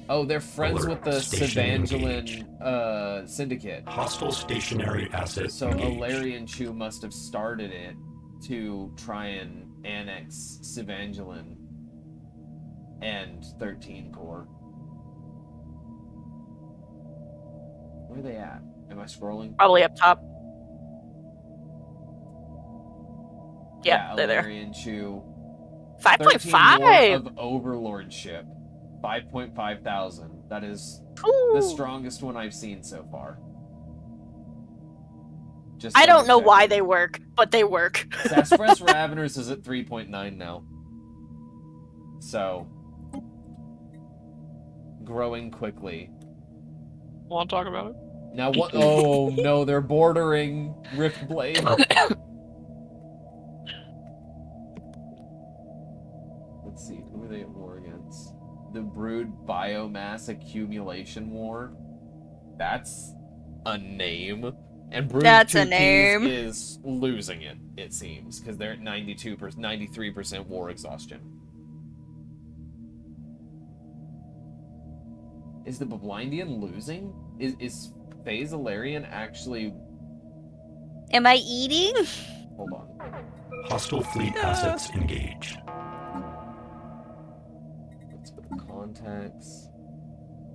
A: Oh, they're friends
G: Alert.
A: with the
G: Station
A: Savangelan Syndicate.
G: Hostile stationary asset
A: So
G: engaged.
A: Alarian Chu must have started it to try and annex Savangelan and 13 core. Where are they at? Am I scrolling?
J: Probably up top. Yeah, they're there.
A: Alarian Chu.
J: 5.5!
A: 13 more of Overlordship. 5.5 thousand. That is the strongest one I've seen so far. Just
J: I don't know
A: double
J: why
A: checking.
J: they work, but they work.
A: Sassafras Raveners is at 3.9 now. So, growing quickly.
B: Want to talk about it?
A: Now what? Oh no, they're bordering Riftblade. Let's see, who are they at war against? The Brood Biomass Accumulation War. That's a name. And Brood
D: That's
A: Two
D: a name.
A: Keys is losing it, it seems, because they're at 93% war exhaustion. Is the Biblindian losing? Is Phase Alarian actually...
D: Am I eating?
A: Hold on.
G: Hostile fleet assets engaged.
A: Let's put the contacts.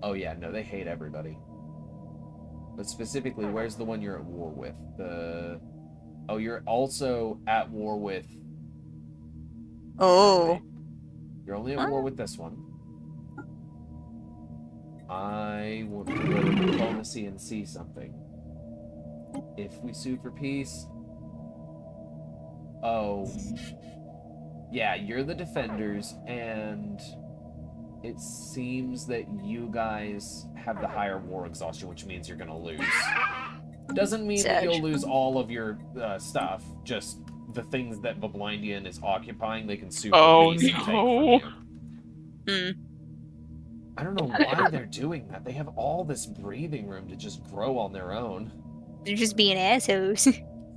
A: Oh yeah, no, they hate everybody. But specifically, where's the one you're at war with? Oh, you're also at war with...
D: Oh.
A: Wait. You're only at war with this one. I want to go to diplomacy and see something. If we sue for peace... Oh. Yeah, you're the defenders, and it seems that you guys have the higher war exhaustion, which means you're gonna lose. Doesn't mean that you'll lose all of your stuff, just the things that Biblindian is occupying, they can sue for peace and take from you. I don't know why they're doing that. They have all this breathing room to just grow on their own.
D: They're just being assholes.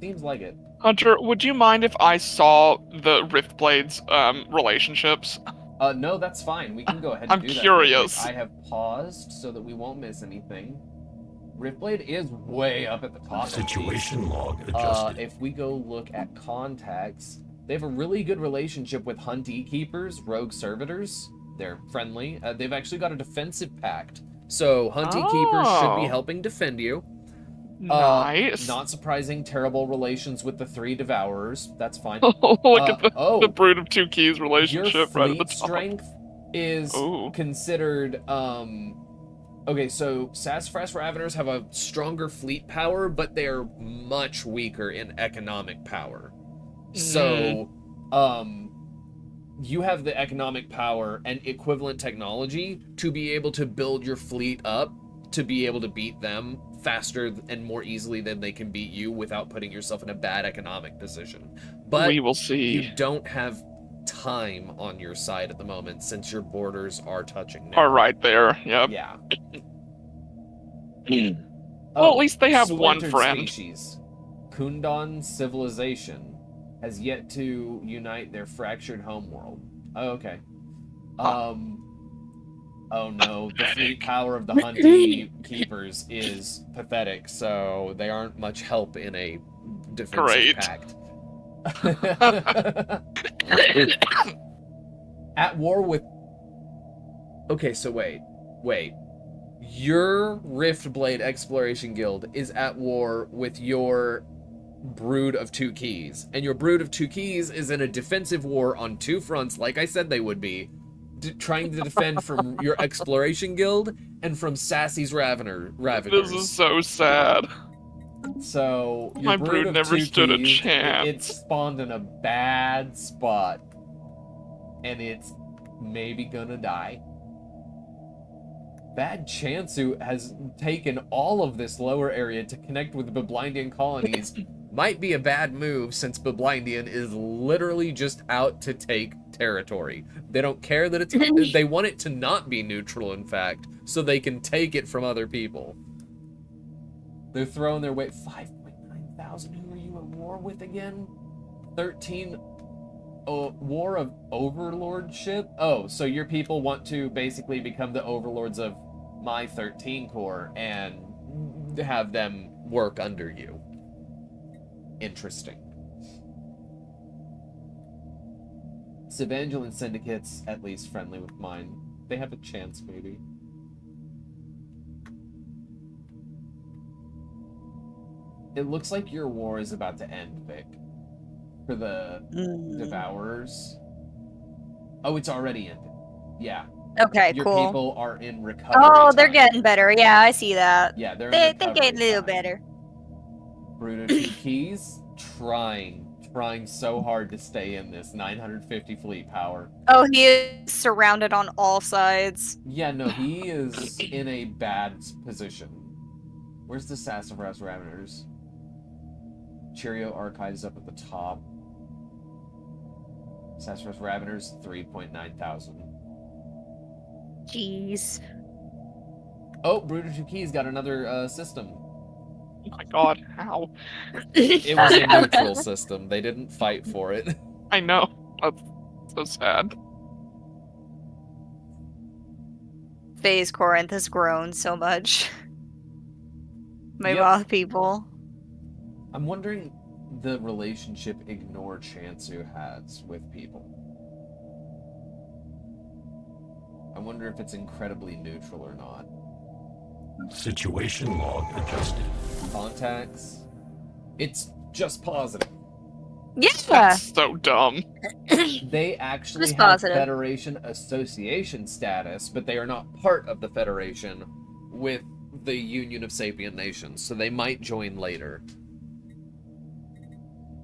A: Seems like it.
B: Hunter, would you mind if I saw the Riftblade's relationships?
A: No, that's fine. We can go ahead and
B: I'm
A: do that.
B: curious.
A: I have paused so that we won't miss anything. Riftblade is way up at the top.
G: Situation log adjusted.
A: If we go look at contacts, they have a really good relationship with Huntee Keepers, rogue servitors. They're friendly. They've actually got a defensive pact. So Huntee Keepers should be helping defend you.
B: Nice.
A: Not surprising, terrible relations with the 3 Devourers. That's fine.
B: Look at the Brood of Two Keys relationship
A: your
B: right at the
A: fleet
B: top.
A: strength is considered... Okay, so Sassafras Raveners have a stronger fleet power, but they're much weaker in economic power. So, you have the economic power and equivalent technology to be able to build your fleet up to be able to beat them faster and more easily than they can beat you without putting yourself in a bad economic position. But
B: we will see.
A: You don't have time on your side at the moment since your borders are touching now.
B: Are right there, yep.
A: Yeah.
B: Well, at least they have one
A: splintered
B: friend.
A: Species. Kundan civilization has yet to unite their fractured homeworld. Oh, okay. Oh no, the fleet power of the Huntee Keepers is pathetic, so they aren't much help in a defensive pact. At war with... Okay, so wait. Your Riftblade Exploration Guild is at war with your Brood of Two Keys, and your Brood of Two Keys is in a defensive war on 2 fronts, like I said they would be, trying to defend from your Exploration Guild and from Sassy's Raveners.
B: This is so sad.
A: So, your
B: My
A: Brood
B: brood
A: of
B: never
A: Two
B: stood a
A: Keys,
B: chance.
A: It spawned in a bad spot, and it's maybe gonna die. Bad Chansu has taken all of this lower area to connect with the Biblindian colonies. Might be a bad move since Biblindian is literally just out to take territory. They don't care that it's... They want it to not be neutral, in fact, so they can take it from other people. They're throwing their weight... 5.9 thousand? Who are you at war with again? 13... War of Overlordship? Oh, so your people want to basically become the overlords of my 13 Corps and have them work under you. Interesting. Civangelan Syndicate's at least friendly with mine. They have a chance, maybe. It looks like your war is about to end, Vic. For the Devourers. Oh, it's already ended. Yeah.
D: Okay,
A: Your
D: cool.
A: people are in recovery.
D: Oh, they're
A: time.
D: getting better. Yeah, I see that.
A: Yeah, they're
D: They
A: in
D: get
A: recovery
D: a little
A: time.
D: better.
A: Brood of Two Keys, trying so hard to stay in this 950 fleet power.
D: Oh, he is surrounded on all sides.
A: Yeah, no, he is in a bad position. Where's the Sassafras Raveners? Cheerio Archives up at the top. Sassafras Raveners, 3.9 thousand.
D: Jeez.
A: Oh, Brood of Two Keys got another system.
B: Oh my god, how?
A: It was a neutral system. They didn't fight for it.
B: I know. That's so sad.
D: Phase Corinth has grown so much. My
A: Yep.
D: Voth people.
A: I'm wondering the relationship Ignore Chansu has with people. I wonder if it's incredibly neutral or not.
G: Situation log adjusted.
A: Contacts. It's just positive.
D: Yeah.
B: That's so dumb.
A: They actually
D: Just
A: have
D: positive.
A: Federation Association status, but they are not part of the Federation with the Union of Sapient Nations, so they might join later.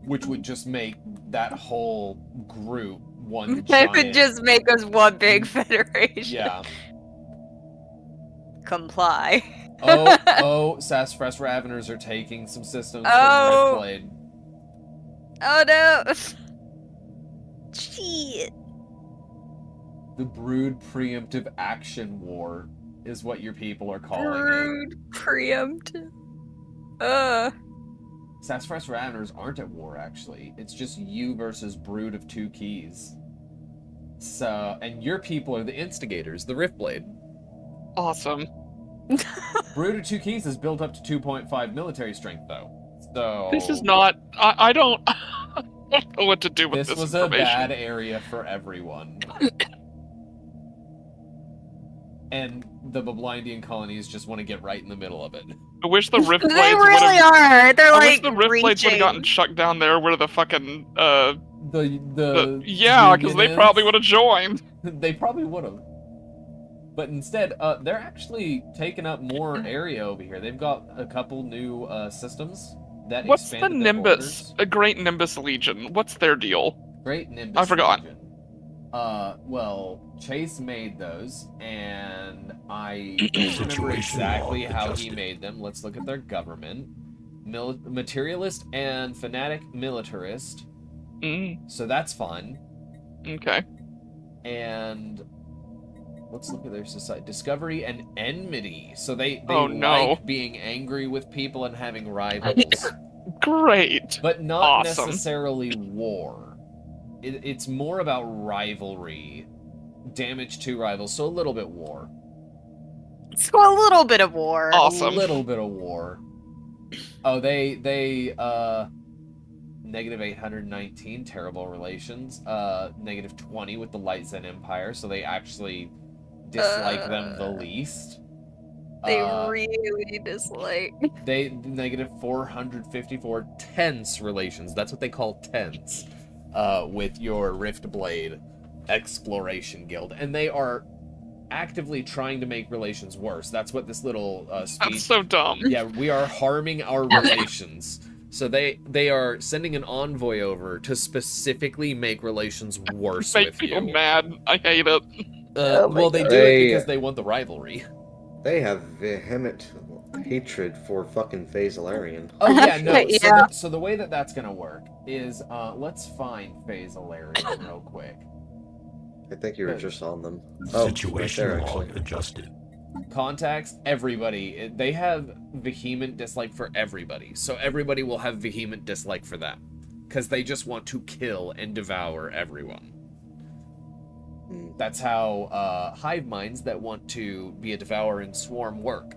A: Which would just make that whole group one
D: That
A: giant...
D: could just make us one big federation.
A: Yeah.
D: Comply.
A: Sassafras Raveners are taking some systems
D: Oh.
A: from Riftblade.
D: Oh no. Shit.
A: The Brood Preemptive Action War is what your people are calling it.
D: Brood preempt.
A: Sassafras Raveners aren't at war, actually. It's just you versus Brood of Two Keys. So, and your people are the instigators, the Riftblade.
B: Awesome.
A: Brood of Two Keys is built up to 2.5 military strength, though. So
B: This is not. I don't. I don't know what to do with
A: this
B: this
A: was a
B: information.
A: bad area for everyone. And the Bablindian colonies just want to get right in the middle of it.
B: I wish the Rift Blades
D: They
B: would
D: really
B: have.
D: are. They're
B: I
D: like
B: wish the Rift Blades would
D: reaching.
B: have gotten chucked down there where the fucking
A: Yeah,
B: because they probably would have joined.
A: They probably would have. But instead, they're actually taking up more area over here. They've got a couple new systems that
B: What's the
A: expanded their
B: Nimbus?
A: borders.
B: A Great Nimbus Legion. What's their deal?
A: Great Nimbus
B: I forgot.
A: Legion. Well, Chase made those, and I don't remember
G: Situation
A: exactly
G: log
A: how he
G: adjusted.
A: made them. Let's look at their government. Materialist and fanatic militarist.
B: Mm,
A: So that's fun.
B: okay.
A: And let's look at their society. Discovery and enmity. So they
B: Oh, no.
A: like being angry with people and having rivals.
B: Great.
A: But not
B: Awesome.
A: necessarily war. It's more about rivalry. Damage to rivals, so a little bit war.
D: So a little bit of war.
B: Awesome.
A: A little bit of war. Oh, they negative 819, terrible relations. Negative 20 with the Light Zen Empire, so they actually dislike them the least.
D: They really dislike.
A: They negative 454 tense relations. That's what they call tense. With your Riftblade Exploration Guild, and they are actively trying to make relations worse. That's what this little speech.
B: That's so dumb.
A: Yeah, we are harming our relations. So they are sending an envoy over to specifically make relations worse
B: Make
A: with
B: people
A: you.
B: mad. I hate it.
A: Well, they do it because they want the rivalry.
F: They have vehement hatred for fucking Phasalarian.
A: Oh yeah, no.
D: Yeah.
A: So the way that that's gonna work is let's find Phasalarian real quick.
F: I think you were just on them. Oh,
G: Situation
F: right there,
G: log
F: actually.
G: adjusted.
A: Contacts, everybody. They have vehement dislike for everybody. So everybody will have vehement dislike for them. Because they just want to kill and devour everyone. That's how hive minds that want to be a devourer and swarm work.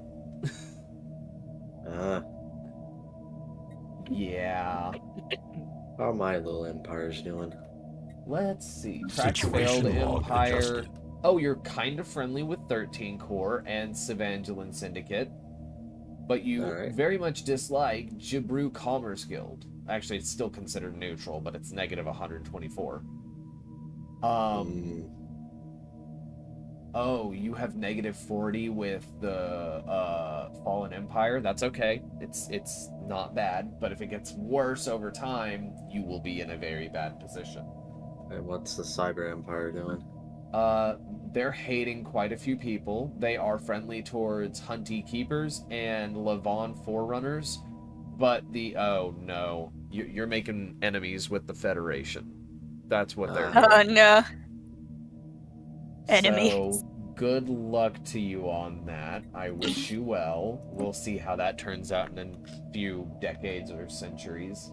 A: Yeah.
F: How are my little empires doing?
A: Let's see. Trax
G: Situation
A: Failed
G: log
A: Empire.
G: adjusted.
A: Oh, you're kind of friendly with 13 Core and Savangeline Syndicate. But you
F: Alright.
A: very much dislike Jibru Commerce Guild. Actually, it's still considered neutral, but it's negative 124. Oh, you have negative 40 with the Fallen Empire. That's okay. It's not bad, but if it gets worse over time, you will be in a very bad position.
F: And what's the Cyber Empire doing?
A: They're hating quite a few people. They are friendly towards Hunty Keepers and Levon Forerunners, but oh no, you're making enemies with the Federation. That's what they're
D: Oh
A: doing.
D: no. Enemy.
A: So, good luck to you on that. I wish you well. We'll see how that turns out in a few decades or centuries.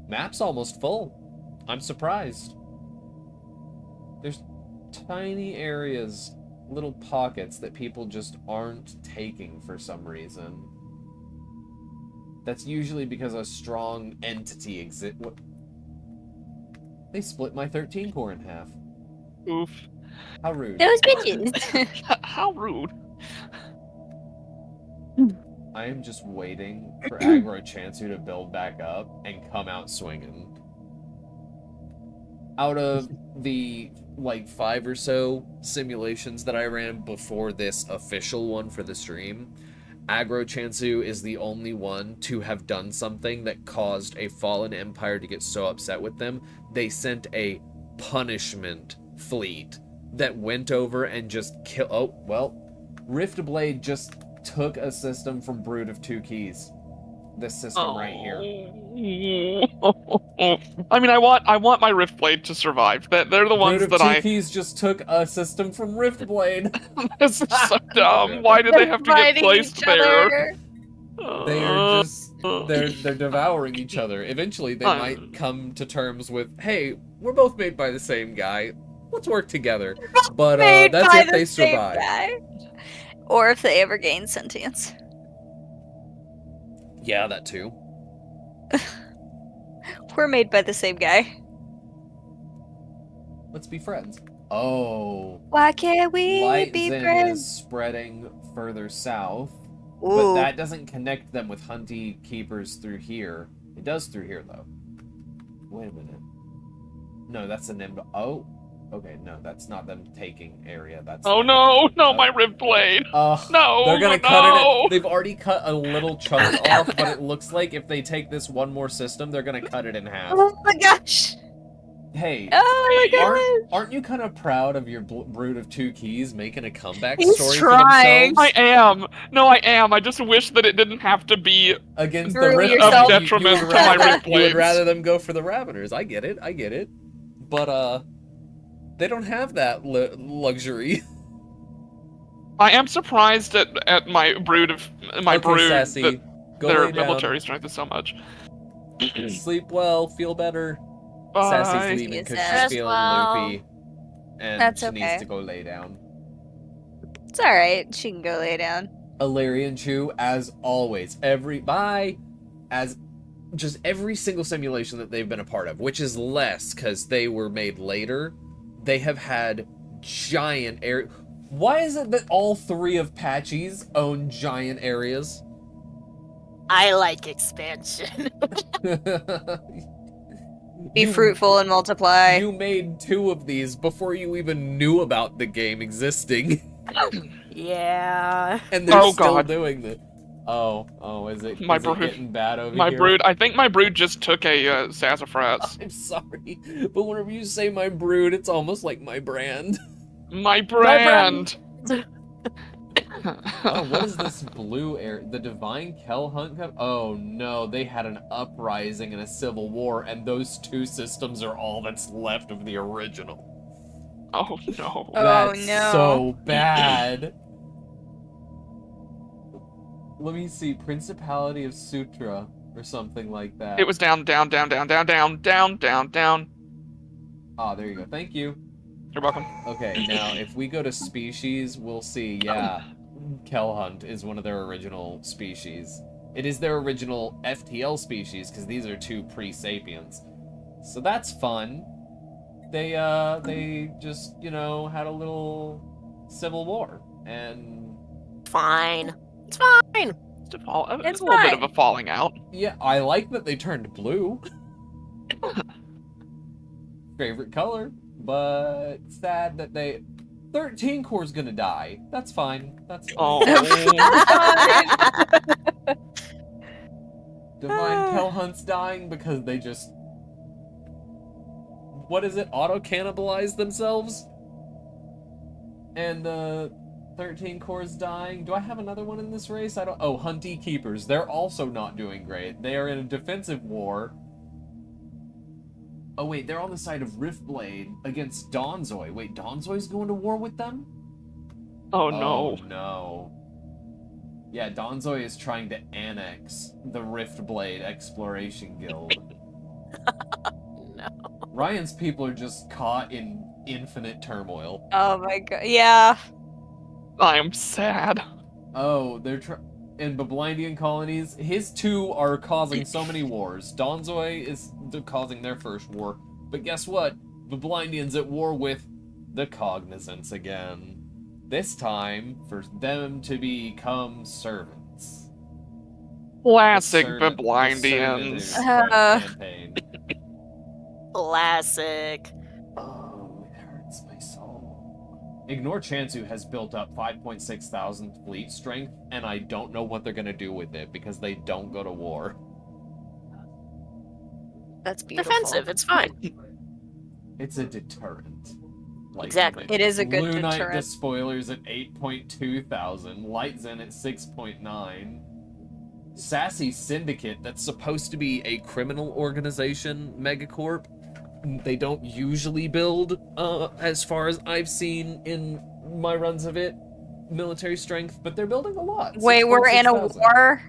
A: Map's almost full. I'm surprised. There's tiny areas, little pockets that people just aren't taking for some reason. That's usually because a strong entity exists. They split my 13 core in half.
B: Oof.
A: How rude.
D: Those bitches.
B: How rude.
A: I am just waiting for Aggro Chansu to build back up and come out swinging. Out of the, 5 or so simulations that I ran before this official one for the stream, Aggro Chansu is the only one to have done something that caused a fallen empire to get so upset with them, they sent a punishment fleet that went over and just killed. Oh, well, Riftblade just took a system from Brood of Two Keys. This system right here.
B: I mean, I want my Riftblade to survive. They're the ones
A: Brood of
B: that
A: Two
B: I.
A: Keys just took a system from Riftblade.
B: This is so dumb. Why did they have to get
D: Fighting
B: placed
D: each
B: there?
D: other.
A: They are just they're devouring each other. Eventually they might come to terms with, hey, we're both made by the same guy. Let's work together. But that's if they survive.
D: Or if they ever gain sentience.
A: Yeah, that too.
D: We're made by the same guy.
A: Let's be friends. Oh.
D: Why can't we
A: Light
D: be
A: Zen
D: friends?
A: is spreading further south.
D: Ooh.
A: But that doesn't connect them with Hunty Keepers through here. It does through here, though. Wait a minute. No, that's an Nimb. Oh. Okay, no, that's not them taking area. That's
B: Oh
A: them.
B: no, my Riftblade. No,
A: they're gonna
B: no.
A: cut it. They've already cut a little chunk off, but it looks like if they take this one more system, they're gonna cut it in half.
D: Oh my gosh.
A: Hey,
D: Oh my gosh.
A: aren't you kind of proud of your Brood of Two Keys making a comeback
D: He's
A: story
D: trying.
A: for themselves?
B: I am. No, I am. I just wish that it didn't have to be
A: Against
D: Through
A: the Rift.
D: yourself.
A: You
B: detriment
A: would
B: to my
A: rather, you would
B: Riftblades.
A: rather them go for the Raveners. I get it. But they don't have that luxury.
B: I am surprised at my brood
A: Okay,
B: brood
A: Sassy,
B: that
A: go
B: their
A: lay down.
B: military strength is so much.
A: Sleep well, feel better.
B: Bye.
A: Sassy's leaving because she's
I: Rest
A: feeling
I: well.
A: loopy. And
D: That's
A: she
D: okay.
A: needs to go lay down.
D: It's alright. She can go lay down.
A: Illyrian Chew, as always, as just every single simulation that they've been a part of, which is less because they were made later, they have had giant area. Why is it that all 3 of Patchy's own giant areas?
I: I like expansion.
D: Be fruitful and multiply.
A: You made 2 of these before you even knew about the game existing.
I: Yeah.
A: And they're
B: Oh,
A: still
B: God.
A: doing it. Oh, is it,
B: My
A: is it
B: brood-
A: getting bad over
B: My
A: here?
B: brood. I think my brood just took a sassafras.
A: I'm sorry, but whenever you say my brood, it's almost like my brand.
B: My brand.
A: Oh, what is this blue area? The Divine Kel Hunt? Oh no, they had an uprising and a civil war, and those 2 systems are all that's left of the original.
B: Oh no.
D: Oh,
A: That's
D: no.
A: so bad. Let me see, Principality of Sutra, or something like that.
B: It was down. Ah,
A: there you go, thank you.
B: You're welcome.
A: Okay, now if we go to species, we'll see, yeah, Kelhunt is one of their original species. It is their original FTL species, because these are 2 pre-sapiens. So that's fun. They just, had a little civil war, and...
I: Fine. It's fine.
B: It's a
I: It's
B: little bit
I: fine.
B: of a falling out.
A: Yeah, I like that they turned blue. Favorite color, but sad that 13 core's gonna die. That's fine. That's fine.
B: Oh.
A: Divine Kelhunt's dying because they just... What is it? Auto-cannibalize themselves? And, 13 cores dying. Do I have another one in this race? I don't. Oh, Hunty Keepers. They're also not doing great. They are in a defensive war. Oh wait, they're on the side of Riftblade against Donzoi. Wait, Donzoi's going to war with them?
B: Oh no.
A: Oh no. Yeah, Donzoi is trying to annex the Riftblade Exploration Guild.
I: No.
A: Ryan's people are just caught in infinite turmoil.
D: Oh my god. Yeah.
B: I am sad.
A: Oh, they're in Bablindian colonies. His two are causing so many wars. Donzoi is causing their first war. But guess what? Bablindian's at war with the Cognizants again. This time, for them to become servants.
B: Classic
A: The
B: Bablindians.
A: campaign.
I: Classic.
A: Oh, it hurts my soul. Ignore Chansu has built up 5.6 thousand fleet strength, and I don't know what they're gonna do with it because they don't go to war.
D: That's beautiful.
I: Defensive, it's fine.
A: It's a deterrent. Like,
I: Exactly.
D: It is a good
A: Lunite
D: deterrent.
A: Despoilers at 8.2 thousand, Light Zen at 6.9. Sassy Syndicate, that's supposed to be a criminal organization, Megacorp. They don't usually build, as far as I've seen in my runs of it, military strength, but they're building a lot.
D: Wait, we're in a
A: 6,000.
D: war?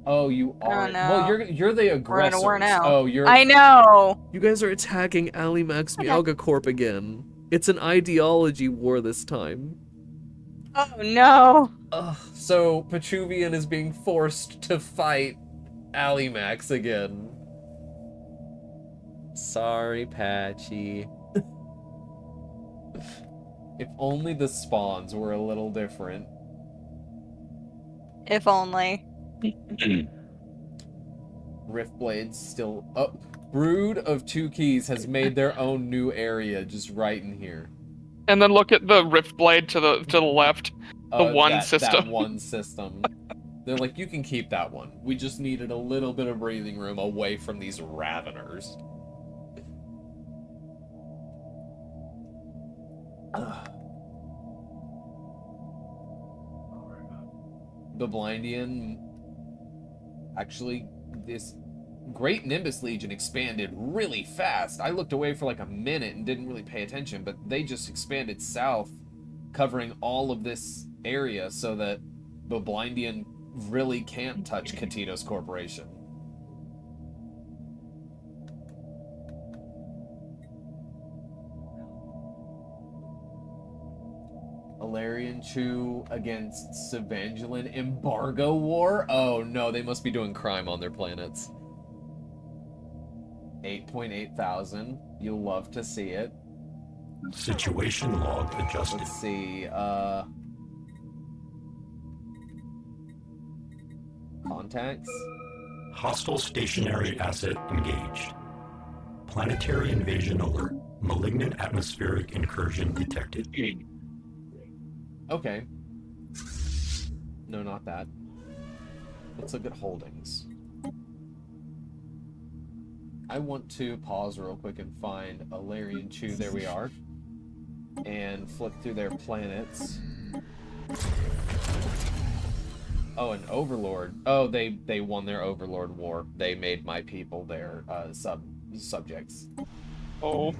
A: Oh, you are.
D: no.
A: Well, you're the aggressors.
D: We're in a war now.
A: Oh, you're.
D: I know.
A: You guys are attacking Alimax Mialga Corp again. It's an ideology war this time.
D: Oh no.
A: So Petruvian is being forced to fight Alimax again. Sorry, Patchy. If only the spawns were a little different.
D: If only.
A: Riftblade's still up. Brood of Two Keys has made their own new area just right in here.
B: And then look at the Riftblade to the left. The one system.
A: That one system. They're like, you can keep that one. We just needed a little bit of breathing room away from these Raveners. The Blindian, actually, this Great Nimbus Legion expanded really fast. I looked away for like a minute and didn't really pay attention, but they just expanded south, covering all of this area so that the Blindian really can't touch Katitos Corporation. Alarian Chu against Savangelan Embargo War? Oh no, they must be doing crime on their planets. 8.8 thousand. You'll love to see it.
G: Situation log adjusted.
A: Let's see, contacts?
G: Hostile stationary asset engaged. Planetary invasion alert. Malignant atmospheric incursion detected.
A: Okay. No, not that. Let's look at holdings. I want to pause real quick and find Alarian Chu. There we are. And flip through their planets. Oh, an Overlord. Oh, they won their Overlord war. They made my people their subjects.
B: Oh.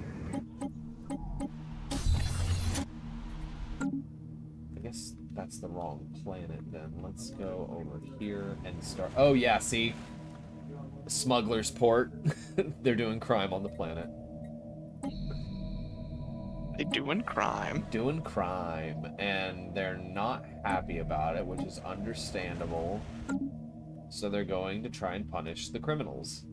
A: I guess that's the wrong planet then. Let's go over here and start. Oh yeah, see? Smuggler's Port. They're doing crime on the planet.
B: They doing crime.
A: Doing crime, and they're not happy about it, which is understandable. So they're going to try and punish the criminals.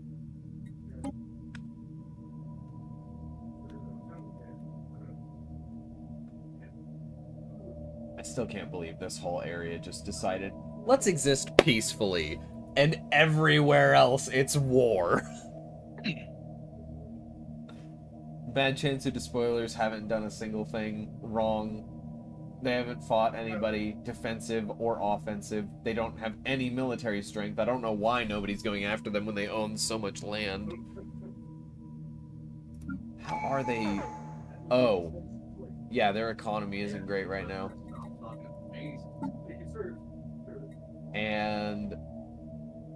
A: I still can't believe this whole area just decided, let's exist peacefully, and everywhere else it's war. Bad chance the Despoilers haven't done a single thing wrong. They haven't fought anybody defensive or offensive. They don't have any military strength. I don't know why nobody's going after them when they own so much land. How are they? Oh. Yeah, their economy isn't great right now. and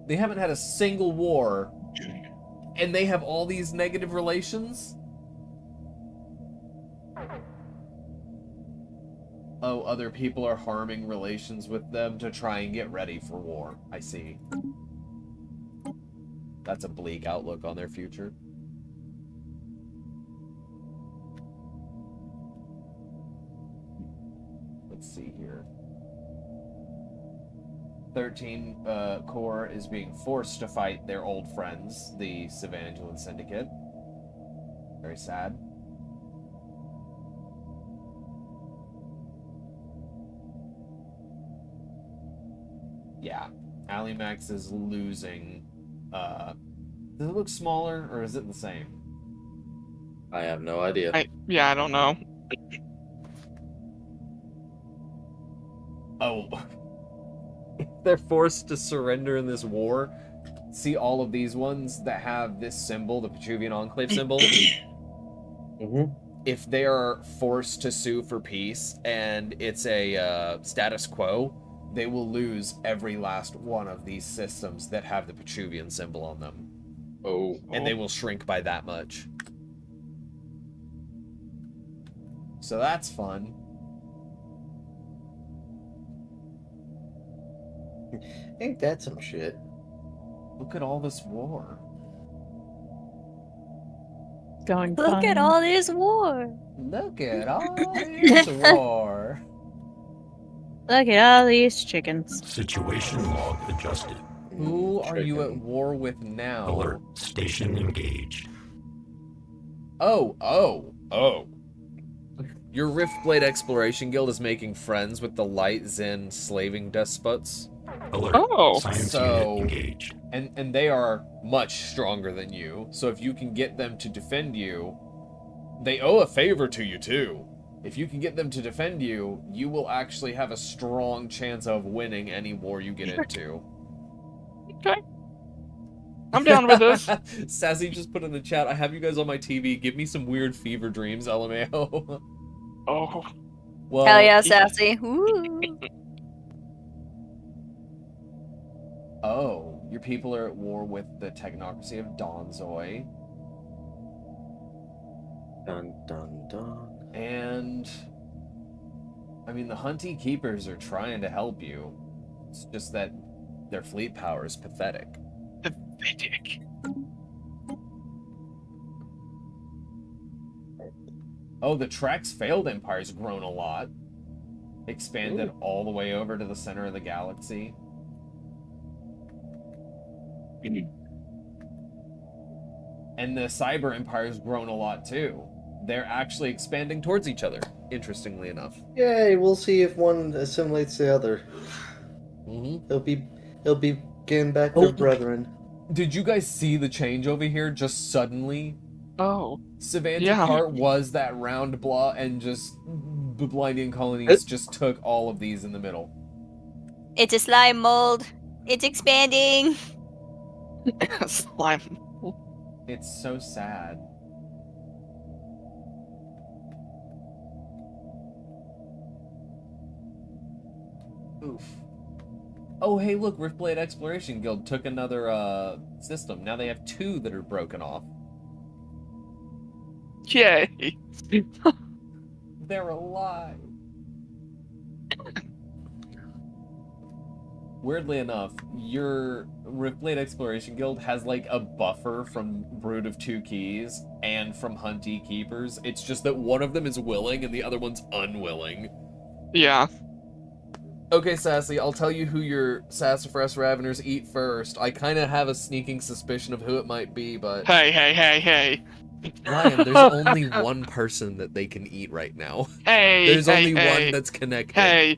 A: they haven't had a single war, and they have all these negative relations? Oh, other people are harming relations with them to try and get ready for war. I see. That's a bleak outlook on their future. Let's see here. 13 Corps is being forced to fight their old friends, the Savangelan Syndicate. Very sad. Yeah, Alimax is losing. Does it look smaller, or is it the same?
F: I have no idea.
B: I don't know.
A: Oh. If they're forced to surrender in this war, see all of these ones that have this symbol, the Petruvian Enclave symbol? If they are forced to sue for peace, and it's a status quo, they will lose every last one of these systems that have the Petruvian symbol on them. And they will shrink by that much. So that's fun.
F: Ain't that some shit?
A: Look at all this war.
H: Going
D: Look
H: fine.
D: at all this war.
A: Look at all this war.
H: Look at all these chickens.
G: Situation log adjusted.
A: Who are you at war with now?
G: Alert. Station engaged.
A: Oh. Your Riftblade Exploration Guild is making friends with the Light Zen slaving despots.
G: Alert.
B: Oh.
G: Science
A: So-
G: unit engaged.
A: And they are much stronger than you. So if you can get them to defend you, they owe a favor to you too. If you can get them to defend you, you will actually have a strong chance of winning any war you get into.
B: Okay. I'm down with this.
A: Sassy just put in the chat, I have you guys on my TV. Give me some weird fever dreams, LMAO.
B: Oh.
A: Well,
D: Hell yeah, Sassy. Woo.
A: Oh, your people are at war with the technocracy of Donzoi.
F: Dun dun dun.
A: And I mean, the Hunty Keepers are trying to help you. It's just that their fleet power is pathetic.
B: Pathetic.
A: Oh, the Trex failed empire's grown a lot. Expanded all the way over to the center of the galaxy. And the Cyber empire's grown a lot too. They're actually expanding towards each other, interestingly enough.
F: Yay, we'll see if one assimilates the other.
A: Mm-hmm.
F: He'll be getting back their brethren.
A: Did you guys see the change over here just suddenly?
B: Oh.
A: Savantikart was that round blah, and just the Blindian colonies just took all of these in the middle.
D: It's a slime mold. It's expanding.
B: Slime.
A: It's so sad. Oof. Oh, hey, look, Riftblade Exploration Guild took another system. Now they have 2 that are broken off.
B: Yay.
A: They're alive. Weirdly enough, your Riftblade Exploration Guild has like a buffer from Brood of Two Keys and from Hunty Keepers. It's just that one of them is willing and the other one's unwilling.
B: Yeah.
A: Okay, Sassy, I'll tell you who your Sassafras Raveners eat first. I kind of have a sneaking suspicion of who it might be, but...
B: Hey.
A: Ryan, there's only one person that they can eat right now.
B: Hey.
A: There's only one that's connected.
B: Hey.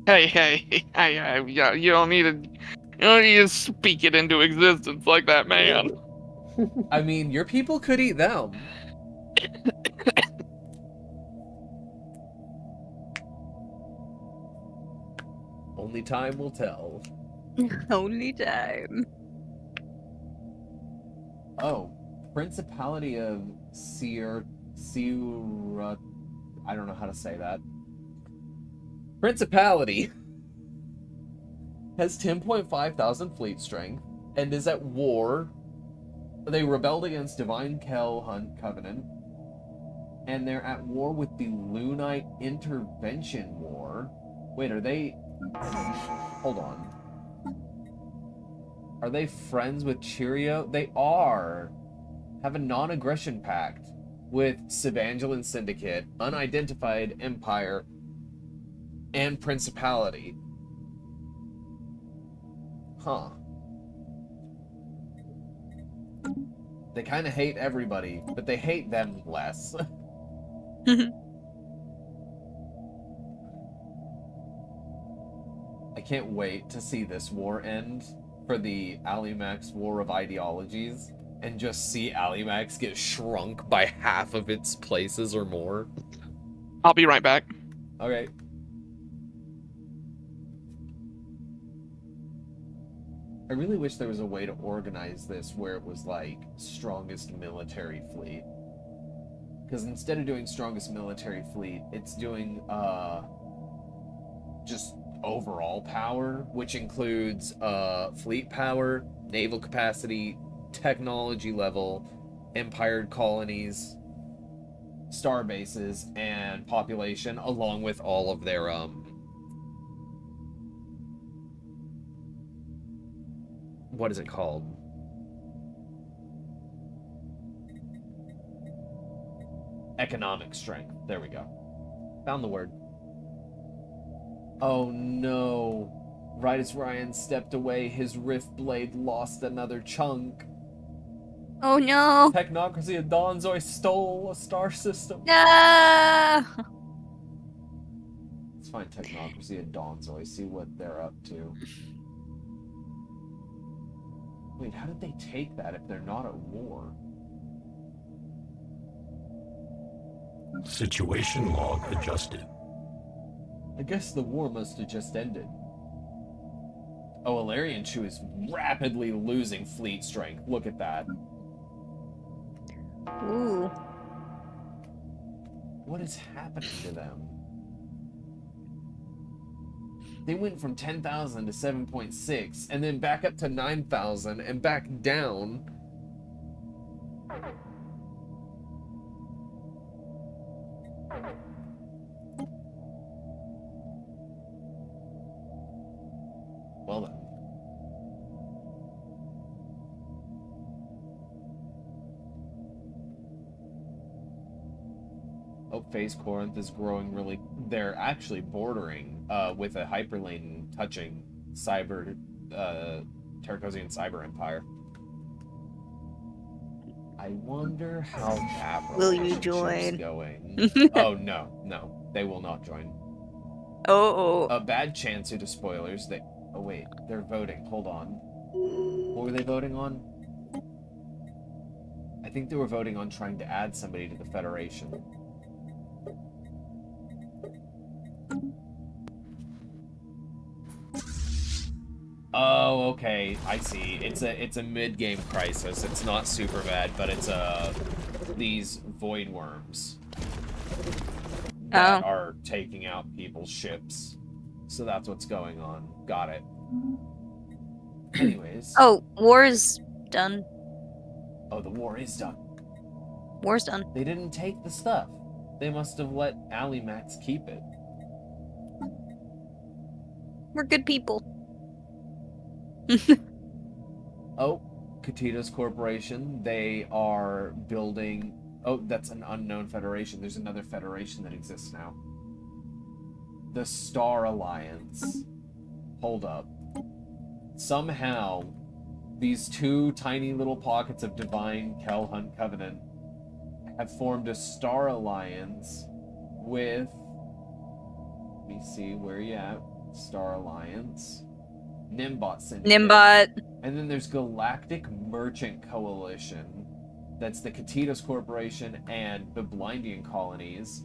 B: Yeah, you don't need to speak it into existence like that, man.
A: I mean, your people could eat them. Only time will tell.
D: Only time.
A: Oh, Principality of Seura... I don't know how to say that. Principality has 10.5 thousand fleet strength, and is at war. They rebelled against Divine Kel Hunt Covenant, and they're at war with the Lunite Intervention War. Wait, are they... Hold on. Are they friends with Cheerio? They are. Have a non-aggression pact with Sivangelan Syndicate, Unidentified Empire, and Principality. Huh. They kind of hate everybody, but they hate them less. I can't wait to see this war end for the Alimax War of Ideologies and just see Alimax get shrunk by half of its places or more.
B: I'll be right back.
A: Okay. I really wish there was a way to organize this where it was like strongest military fleet. Because instead of doing strongest military fleet, it's doing just overall power, which includes fleet power, naval capacity, technology level, empired colonies, star bases, and population, along with all of their what is it called? Economic strength. There we go. Found the word. Oh no. Right as Ryan stepped away, his rift blade lost another chunk.
D: Oh no!
A: Technocracy of Donzoi stole a star system.
D: No!
A: Let's find Technocracy of Donzoi, see what they're up to. Wait, how did they take that if they're not at war?
G: Situation log adjusted.
A: I guess the war must have just ended. Oh, Alarian Chu is rapidly losing fleet strength. Look at that.
D: Ooh.
A: What is happening to them? They went from 10,000 to 7.6, and then back up to 9,000, and back down. Well then. Oh, Phase Corinth is growing really... They're actually bordering with a hyperlane touching cyber... Terracosian Cyber Empire. I wonder how that
D: Will you
A: relationship's
D: join?
A: going. Oh, no. They will not join.
D: Oh.
A: A bad chance due to spoilers. They... Oh, wait. They're voting. Hold on. What were they voting on? I think they were voting on trying to add somebody to the Federation. Oh, okay. I see. It's a mid-game crisis. It's not super bad, but it's these void worms that are taking out people's ships. So that's what's going on. Got it. Anyways.
D: Oh, war's done.
A: Oh, the war is done.
D: War's done.
A: They didn't take the stuff. They must have let Alimax keep it.
D: We're good people.
A: Oh, Katitas Corporation. They are building... Oh, that's an unknown federation. There's another federation that exists now. The Star Alliance. Hold up. Somehow, these two tiny little pockets of Divine Kel Hunt Covenant have formed a Star Alliance with... Let me see, where are you at? Star Alliance. Nimbot Syndicate.
D: Nimbot.
A: And then there's Galactic Merchant Coalition. That's the Katitas Corporation and the Blindian colonies.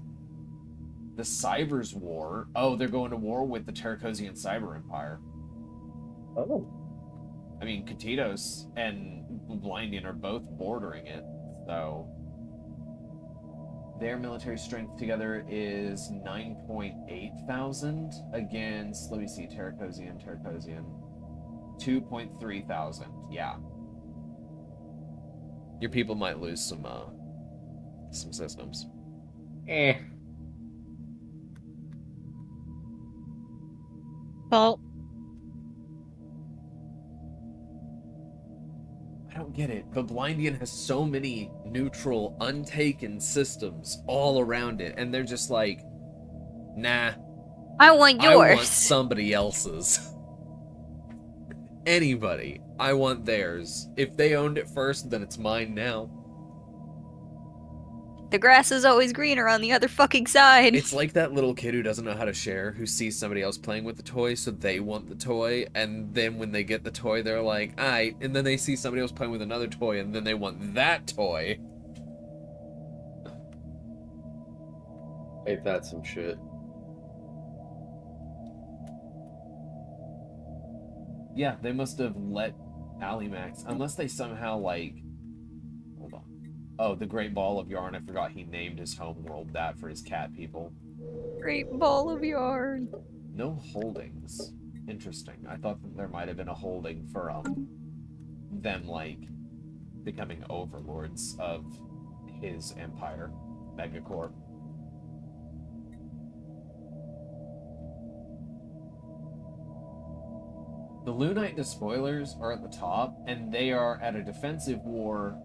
A: The Cybers War. Oh, they're going to war with the Terracosian Cyber Empire.
F: Oh.
A: I mean, Katitos and Blindian are both bordering it, so... Their military strength together is 9,800 against, let me see, Terracosian, 2,300. Yeah. Your people might lose some systems.
H: Well,
A: I don't get it. The Blindian has so many neutral, untaken systems all around it, and they're just like, nah.
D: I want yours.
A: I want somebody else's. Anybody. I want theirs. If they owned it first, then it's mine now.
D: The grass is always greener on the other fucking side.
A: It's like that little kid who doesn't know how to share, who sees somebody else playing with the toy, so they want the toy, and then when they get the toy, they're like, aight, and then they see somebody else playing with another toy, and then they want that toy.
F: Ain't that some shit?
A: Yeah, they must have let Alimax, unless they somehow, like... Hold on. Oh, the Great Ball of Yarn, I forgot he named his homeworld that for his cat people.
D: Great ball of yarn.
A: No holdings. Interesting. I thought that there might have been a holding for, them, like, becoming overlords of his empire, Megacorp. The Lunite Despoilers are at the top, and they are at a defensive war.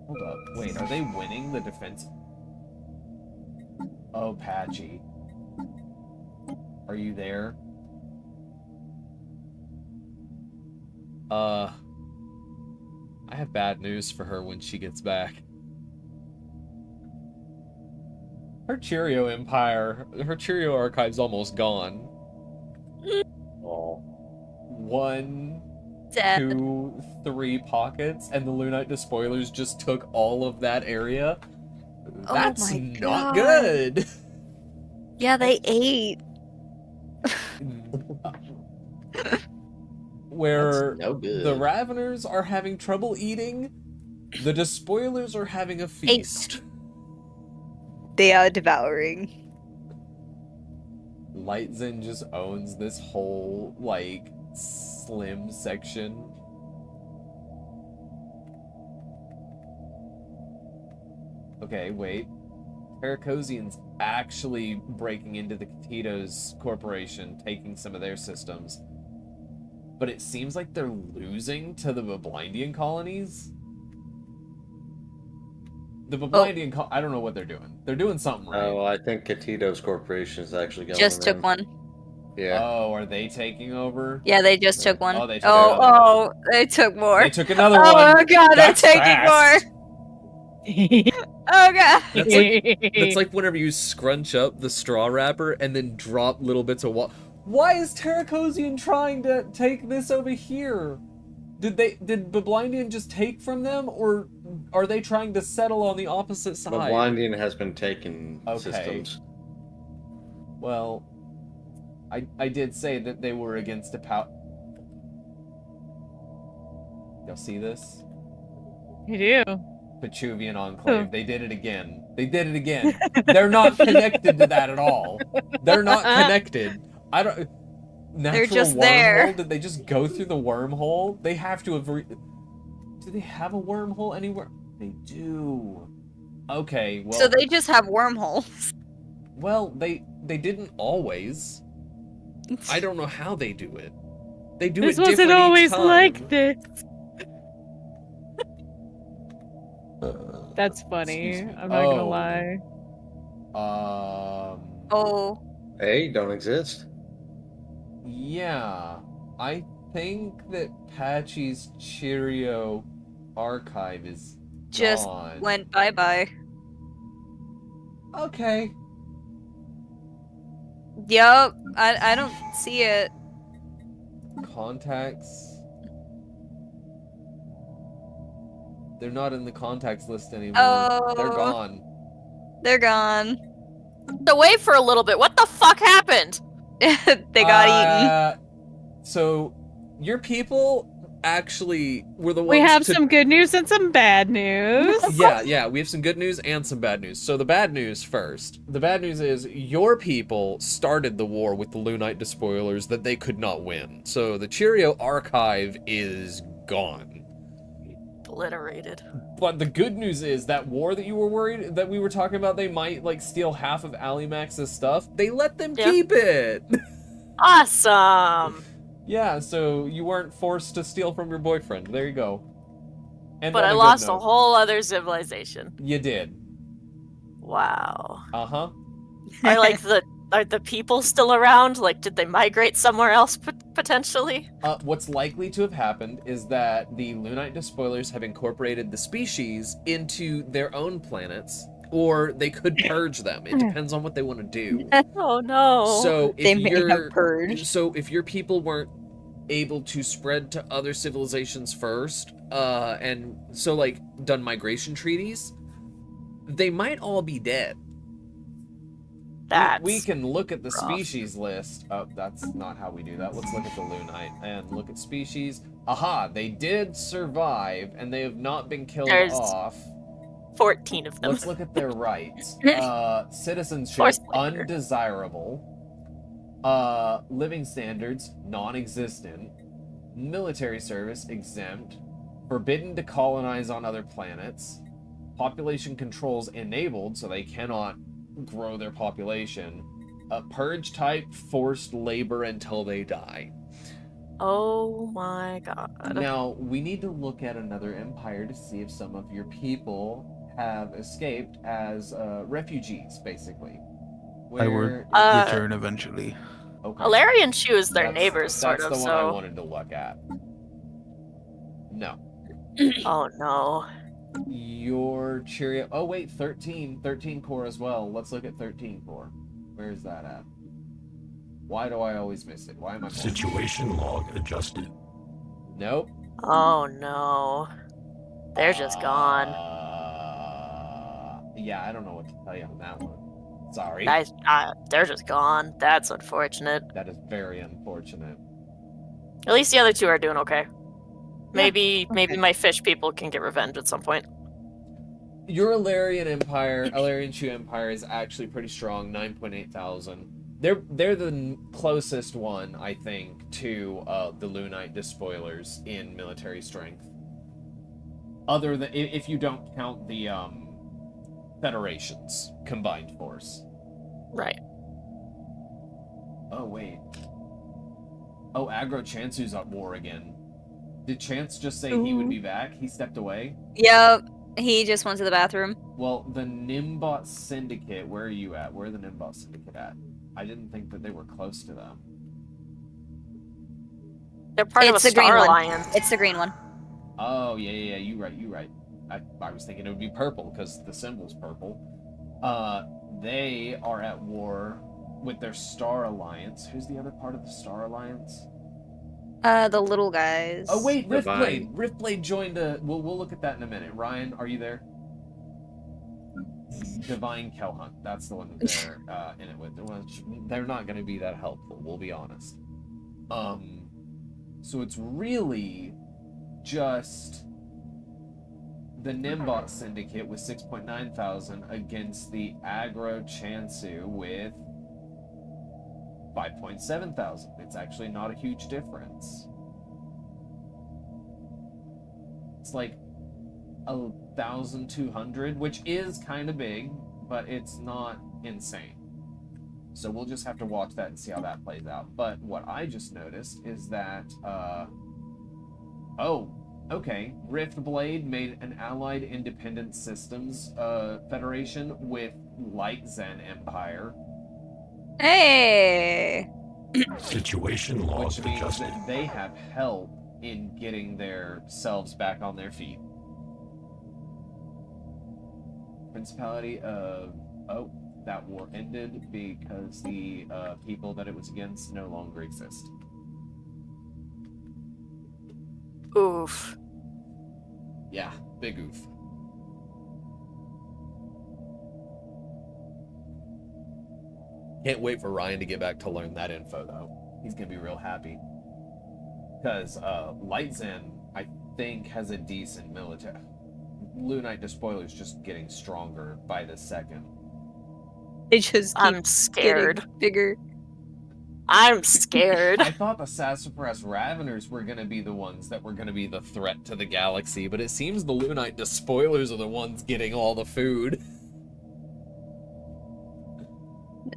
A: Hold up. Wait, are they winning the defense? Oh, Patchy. Are you there? I have bad news for her when she gets back. Her Cheerio Empire, her Cheerio Archive's almost gone.
F: Oh.
D: 1,
A: 2, 3 pockets, and the Lunite Despoilers just took all of that area. That's
D: my
A: not
D: God.
A: good.
D: Yeah, they ate.
A: Where
F: That's no good.
A: the Raveners are having trouble eating, the Despoilers are having a feast.
D: They are devouring.
A: Lightzin just owns this whole, like, slim section. Okay, wait. Terracosian's actually breaking into the Katitos Corporation, taking some of their systems. But it seems like they're losing to the Blindian colonies. The Blindian I don't know what they're doing. They're doing something right.
F: Oh, well, I think Katitos Corporation is actually going
D: Just took
F: in.
D: one.
F: Yeah.
A: Oh, are they taking over?
D: Yeah, they just took one.
A: Oh, they took another one.
D: Oh, they took more.
A: They took another one.
D: Oh god,
A: That's
D: they're taking
A: fast.
D: more. Oh god.
A: That's like whenever you scrunch up the straw wrapper and then drop little bits of water. Why is Terracosian trying to take this over here? Did Blindian just take from them, or are they trying to settle on the opposite side?
F: The Blindian has been taking
A: Okay.
F: systems.
A: Well, I did say that they were against a Y'all see this?
H: You do.
A: Petuvian Enclave. They did it again. They did it again. They're not connected to that at all. They're not connected. I don't... Natural
D: They're just
A: wormhole?
D: there.
A: Did they just go through the wormhole? They have to have... Do they have a wormhole anywhere? They do. Okay, well...
D: So they just have wormholes.
A: Well, they didn't always. I don't know how they do it. They do
H: This
A: it different
H: wasn't always
A: each time.
H: like this. That's funny.
A: Excuse me.
H: I'm not gonna lie.
D: Oh.
F: Hey, don't exist.
A: Yeah. I think that Patchy's Cheerio archive is
D: Just
A: gone.
D: went bye-bye.
A: Okay.
D: Yup. I don't see it.
A: Contacts. They're not in the contacts list anymore.
D: Oh.
A: They're gone.
D: They're gone.
J: Away for a little bit. What the fuck happened?
D: They got eaten.
A: So, your people actually were the ones
H: We have
A: to...
H: some good news and some bad news.
A: Yeah, we have some good news and some bad news. So the bad news first. The bad news is your people started the war with the Lunite Despoilers that they could not win. So the Cheerio archive is gone.
J: Obliterated.
A: But the good news is that war that you were worried that we were talking about, they might like steal half of Alimax's stuff. They let them keep it.
J: Awesome.
A: Yeah, so you weren't forced to steal from your boyfriend. There you go. And
J: But I lost a whole other civilization.
A: You did.
J: Wow.
A: Uh-huh.
J: Are the people still around? Like, did they migrate somewhere else potentially?
A: What's likely to have happened is that the Lunite Despoilers have incorporated the species into their own planets, or they could purge them. It depends on what they want to do.
J: Oh no.
A: So
D: They may have purged.
A: So if your people weren't able to spread to other civilizations first, and so like done migration treaties, they might all be dead. We can look at the species list. Oh, that's not how we do that. Let's look at the Lunite and look at species. Aha, they did survive, and they have not been killed off.
J: 14 of them.
A: Let's look at their rights. Citizenship, undesirable. Living standards, non-existent. Military service, exempt. Forbidden to colonize on other planets. Population controls enabled, so they cannot grow their population. Purge type, forced labor until they die.
J: Oh my god.
A: Now, we need to look at another empire to see if some of your people have escaped as refugees, basically.
C: I will return eventually.
A: Okay.
J: Alarian Shu is their neighbors, sort of,
A: That's the
J: so...
A: one I wanted to look at. No.
J: Oh no.
A: Your Cheerio... Oh wait, 13 core as well. Let's look at 13 core. Where is that at? Why do I always miss it? Why am I...
G: Situation log adjusted.
A: Nope.
J: Oh no. They're just gone.
A: Yeah, I don't know what to tell you on that one. Sorry.
J: Guys, they're just gone. That's unfortunate.
A: That is very unfortunate.
J: At least the other two are doing okay. Maybe my fish people can get revenge at some point.
A: Your Alarian Shu Empire is actually pretty strong, 9.8 thousand. They're the closest one, I think, to the Lunite Despoilers in military strength. Other than if you don't count the Federation's combined force.
J: Right.
A: Oh wait. Oh, Aggro Chansu's at war again. Did Chance just say he would be back? He stepped away?
D: Yep. He just went to the bathroom.
A: Well, the Nimbot Syndicate, where are you at? Where are the Nimbot Syndicate at? I didn't think that they were close to them.
J: They're part of a Star Alliance.
D: It's the green one.
A: Oh, yeah, you right. I was thinking it would be purple, because the symbol's purple. They are at war with their Star Alliance. Who's the other part of the Star Alliance?
D: The little guys.
A: Oh wait, Riftblade. Riftblade joined a... We'll look at that in a minute. Ryan, are you there? Divine Kelhunt. That's the one that they're in it with. They're not going to be that helpful, we'll be honest. So it's really just the Nimbot Syndicate with 6.9 thousand against the Aggro Chansu with 5.7 thousand. It's actually not a huge difference. It's like 1,200, which is kind of big, but it's not insane. So we'll just have to watch that and see how that plays out. But what I just noticed is that, oh, okay, Riftblade made an Allied Independent Systems Federation with Light Zen Empire.
D: Hey!
G: Situation log
A: Which means
G: adjusted.
A: that they have help in getting their selves back on their feet. Principality of... Oh, that war ended because the people that it was against no longer exist.
J: Oof.
A: Yeah, big oof. Can't wait for Ryan to get back to learn that info, though. He's gonna be real happy. Because Lightzan, I think, has a decent military. Lunite Despoiler's just getting stronger by the second.
D: They just keep
J: I'm scared.
D: getting bigger.
J: I'm scared.
A: I thought the Sassafras Raveners were going to be the ones that were going to be the threat to the galaxy, but it seems the Lunite Despoilers are the ones getting all the food.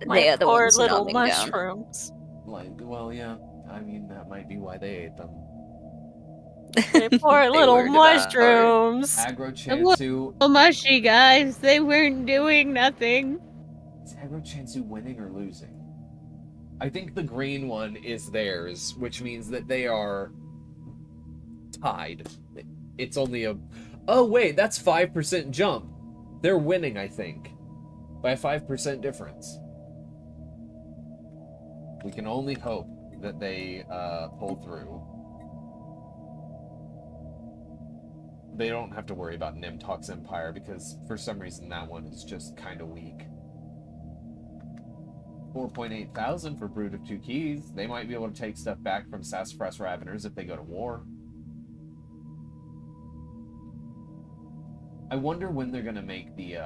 J: My
D: They are the
J: poor
D: ones
J: little
D: numbing down.
J: mushrooms.
A: Like, well, yeah. I mean, that might be why they ate them.
J: My poor
D: They
J: little
D: were devoured.
J: mushrooms.
A: Agro Chansu.
H: Oh, mushy guys, they weren't doing nothing.
A: Is Agro Chansu winning or losing? I think the green one is theirs, which means that they are tied. It's only a... Oh, wait, that's 5% jump. They're winning, I think, by a 5% difference. We can only hope that they pull through. They don't have to worry about Nimtox Empire because for some reason that one is just kind of weak. 4.8 thousand for Brood of Two Keys. They might be able to take stuff back from Sassafras Raveners if they go to war. I wonder when they're gonna make the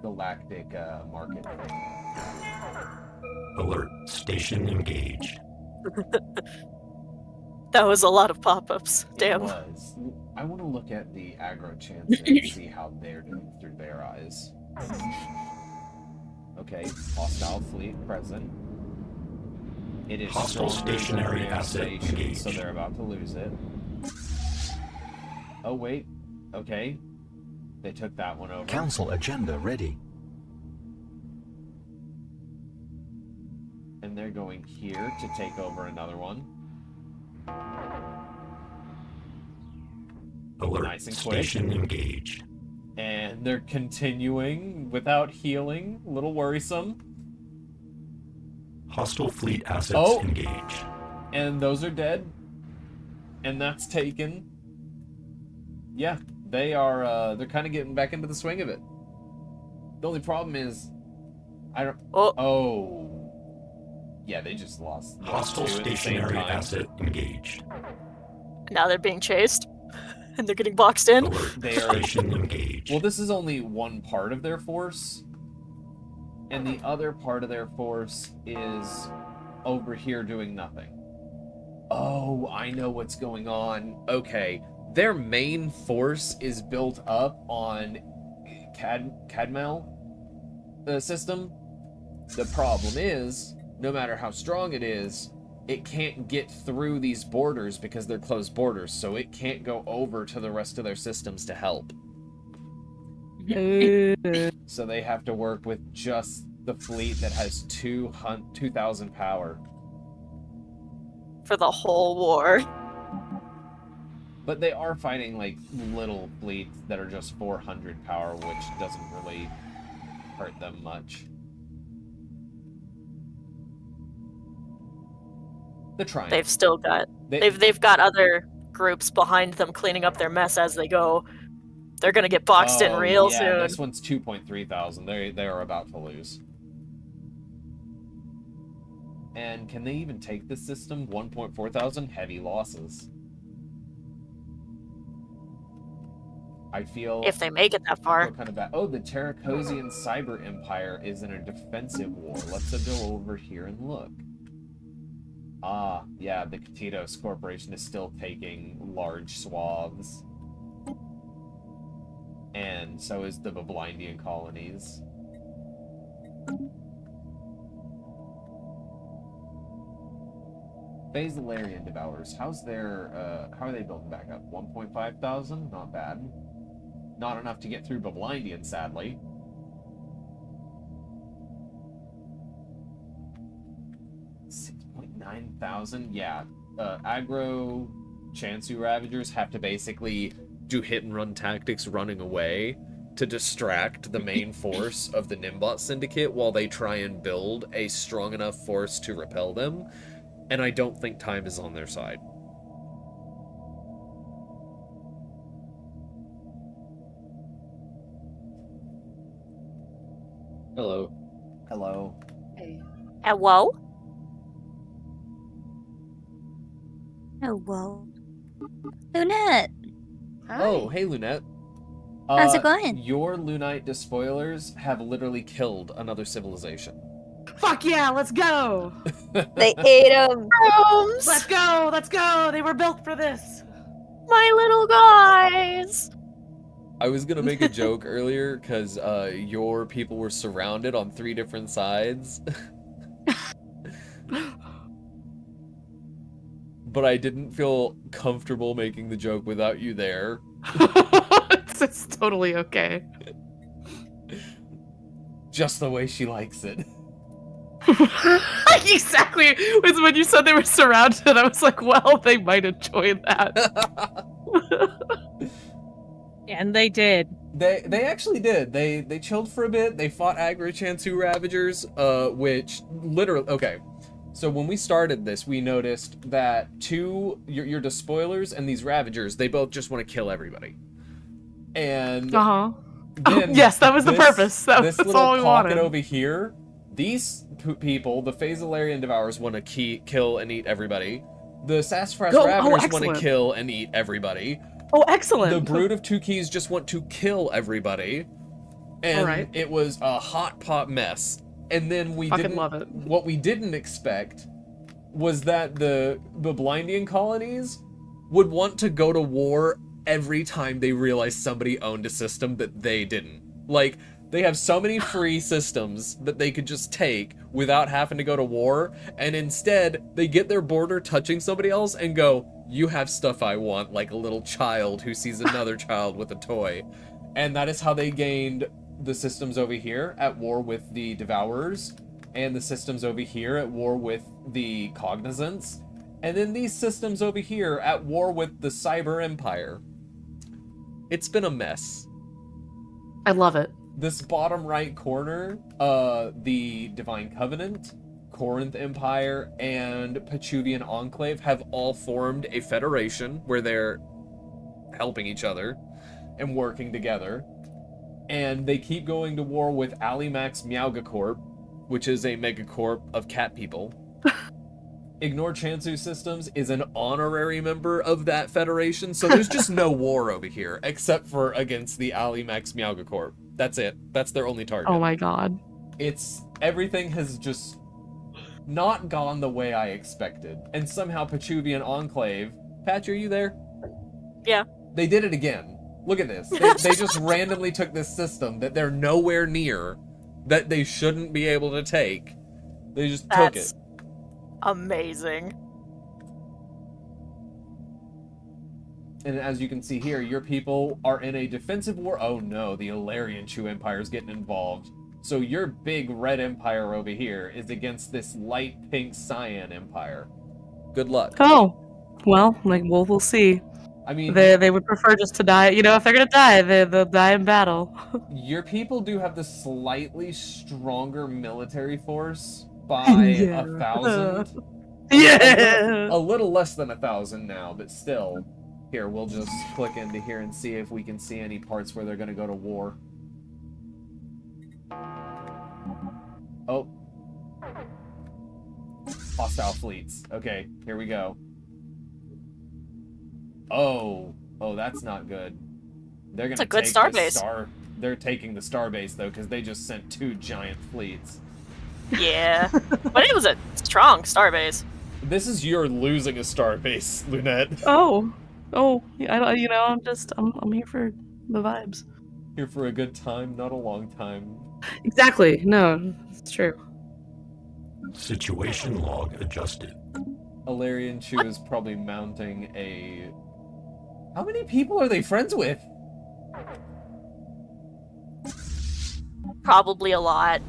A: galactic market thing.
G: Alert. Station engaged.
J: That was a lot of pop-ups. Damn.
A: It was. I want to look at the aggro chance and see how they're doing through their eyes. Okay, hostile fleet present. It is
G: Hostile
A: stronger
G: stationary
A: than their
G: asset
A: station,
G: engaged.
A: so they're about to lose it. Oh wait, okay. They took that one over.
K: Council agenda ready.
A: And they're going here to take over another one.
G: Alert.
A: Nice and quick.
G: Station engaged.
A: And they're continuing without healing. A little worrisome.
G: Hostile fleet assets
A: Oh.
G: engaged.
A: And those are dead. And that's taken. Yeah, they are, they're kind of getting back into the swing of it. The only problem is, I don't... Oh. Yeah, they just lost.
G: Hostile
A: two at the same
G: stationary
A: time.
G: asset engaged.
J: Now they're being chased. And they're getting boxed in.
G: Alert.
A: They are...
G: Station engaged.
A: Well, this is only one part of their force. And the other part of their force is over here doing nothing. Oh, I know what's going on. Okay. Their main force is built up on Cadmel system. The problem is, no matter how strong it is, it can't get through these borders because they're closed borders, so it can't go over to the rest of their systems to help. So they have to work with just the fleet that has 2,000 power.
J: For the whole war.
A: But they are fighting, like, little fleets that are just 400 power, which doesn't really hurt them much. They're trying.
J: They've still got they've got other groups behind them cleaning up their mess as they go. They're gonna get boxed in real soon.
A: This one's 2.3 thousand. They are about to lose. And can they even take this system? 1.4 thousand? Heavy losses. I feel...
J: If they make it that far.
A: Kind of bad. Oh, the Terracosian Cyber Empire is in a defensive war. Let's go over here and look. Ah, yeah, the Katitos Corporation is still taking large swaths. And so is the Bablindian colonies. Basilarian Devourers. How's their, how are they building back up? 1.5 thousand? Not bad. Not enough to get through Bablindian, sadly. 6.9 thousand? Yeah. Aggro Chansu Ravagers have to basically do hit-and-run tactics running away to distract the main force of the Nimbot Syndicate while they try and build a strong enough force to repel them. And I don't think time is on their side.
F: Hello.
A: Hello.
J: Hello?
D: Oh, whoa. Lunette!
A: Oh, hey, Lunette.
D: How's it going?
A: Your Lunite despoilers have literally killed another civilization.
I: Fuck yeah, let's go!
D: They ate them!
I: Let's go, let's go! They were built for this!
J: My little guys!
A: I was gonna make a joke earlier, because your people were surrounded on 3 different sides. But I didn't feel comfortable making the joke without you there.
I: It's totally okay.
A: Just the way she likes it.
I: Exactly. When you said they were surrounded, I was like, well, they might enjoy that.
H: And they did.
A: They actually did. They chilled for a bit. They fought Agro-Chansu Ravagers, which literally... Okay, so when we started this, we noticed that your despoilers and these Ravagers, they both just want to kill everybody. And then
I: yes, that was the purpose. That's
A: little
I: all we
A: pocket
I: wanted.
A: over here, these people, the Phasalarian Devourers, want to kill and eat everybody. The Sassafras Ravagers want to kill and eat everybody.
I: Oh, excellent.
A: The Brood of Two Keys just want to kill everybody. And it was a hot pot mess. And then what we didn't expect was that the Blindian colonies would want to go to war every time they realized somebody owned a system that they didn't. Like, they have so many free systems that they could just take without having to go to war, and instead, they get their border touching somebody else and go, you have stuff I want, like a little child who sees another child with a toy. And that is how they gained the systems over here at war with the Devourers, and the systems over here at war with the Cognizants, and then these systems over here at war with the Cyber Empire. It's been a mess.
I: I love it.
A: This bottom right corner, the Divine Covenant, Corinth Empire, and Pachuvian Enclave have all formed a federation where they're helping each other and working together. And they keep going to war with Alimax Meowgacorp, which is a megacorp of cat people. Ignore Chansu Systems is an honorary member of that federation, so there's just no war over here, except for against the Alimax Meowgacorp. That's it. That's their only target.
I: Oh my god.
A: Everything has just not gone the way I expected. And somehow Pachuvian Enclave... Patch, are you there?
J: Yeah.
A: They did it again. Look at this. They just randomly took this system that they're nowhere near, that they shouldn't be able to take. They just took it.
J: Amazing.
A: And as you can see here, your people are in a defensive war. Oh no, the Ilarian Chu Empire is getting involved. So your big red empire over here is against this light pink cyan empire. Good luck.
I: Oh, well, we'll see.
A: I mean,
I: they would prefer just to die. You know, if they're gonna die, they'll die in battle.
A: Your people do have the slightly stronger military force by 1,000.
I: Yeah.
A: A little less than 1,000 now, but still. Here, we'll just click into here and see if we can see any parts where they're gonna go to war. Oh. Hostile fleets. Okay, here we go. Oh, that's not good. They're gonna
J: take a good starbase.
A: They're taking the starbase though, because they just sent 2 giant fleets.
J: Yeah, but it was a strong starbase.
A: This is your losing a starbase, Lunette.
I: Oh, yeah, I'm here for the vibes.
A: Here for a good time, not a long time.
I: Exactly. No, it's true.
G: Situation log adjusted.
A: Ilarian Chu is probably mounting a... How many people are they friends with?
J: Probably a lot.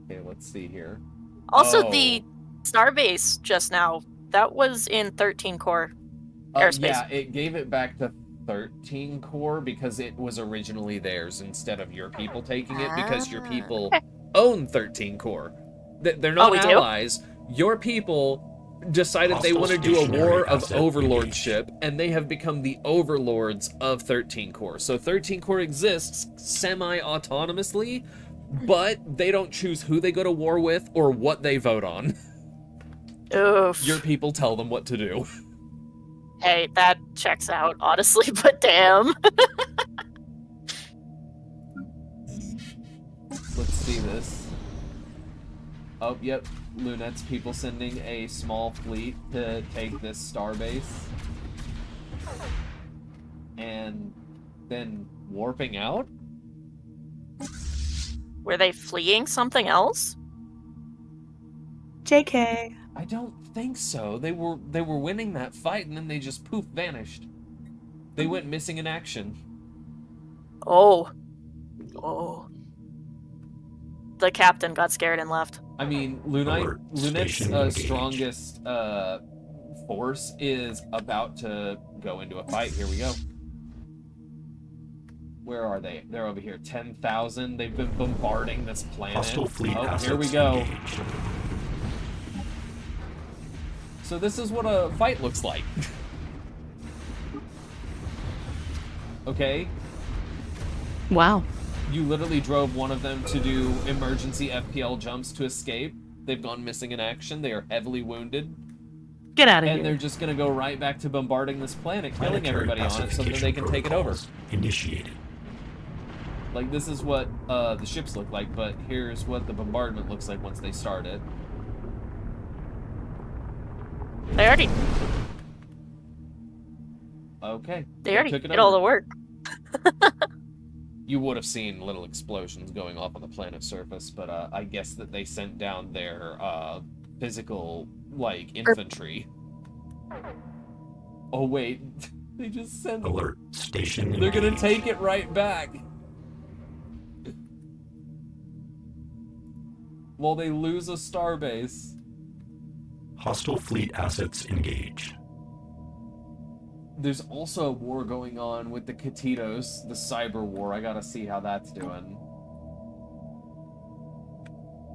A: Okay, let's see here.
J: Also, the starbase just now, that was in 13 core airspace.
A: Yeah, it gave it back to 13 core because it was originally theirs instead of your people taking it, because your people own 13 core. They're not allies. Your people decided they want to do a war of overlordship, and they have become the overlords of 13 core. So 13 core exists semi-autonomously, but they don't choose who they go to war with or what they vote on.
J: Oof.
A: Your people tell them what to do.
J: Hey, that checks out, honestly, but damn.
A: Let's see this. Oh, yep. Lunette's people sending a small fleet to take this starbase. And then warping out?
J: Were they fleeing something else?
I: JK.
A: I don't think so. They were winning that fight and then they just poof vanished. They went missing in action.
J: Oh. The captain got scared and left.
A: I mean, Lunette's strongest force is about to go into a fight. Here we go. Where are they? They're over here. 10,000. They've been bombarding this planet.
G: Hostile fleet assets
A: here we go.
G: engaged.
A: So this is what a fight looks like. Okay?
I: Wow.
A: You literally drove one of them to do emergency FPL jumps to escape. They've gone missing in action. They are heavily wounded.
I: Get out of here.
A: And they're just gonna go right back to bombarding this planet, killing everybody on it so that they can take it over.
G: Initiated.
A: Like, this is what the ships look like, but here's what the bombardment looks like once they start it.
J: They already
A: Okay.
J: did all the work.
A: You would have seen little explosions going off on the planet's surface, but I guess that they sent down their physical, like, infantry. Oh, wait. They just sent...
G: Alert. Station
A: They're gonna
G: engaged.
A: take it right back. While they lose a starbase.
G: Hostile fleet assets engaged.
A: There's also a war going on with the Katitos, the cyber war. I gotta see how that's doing.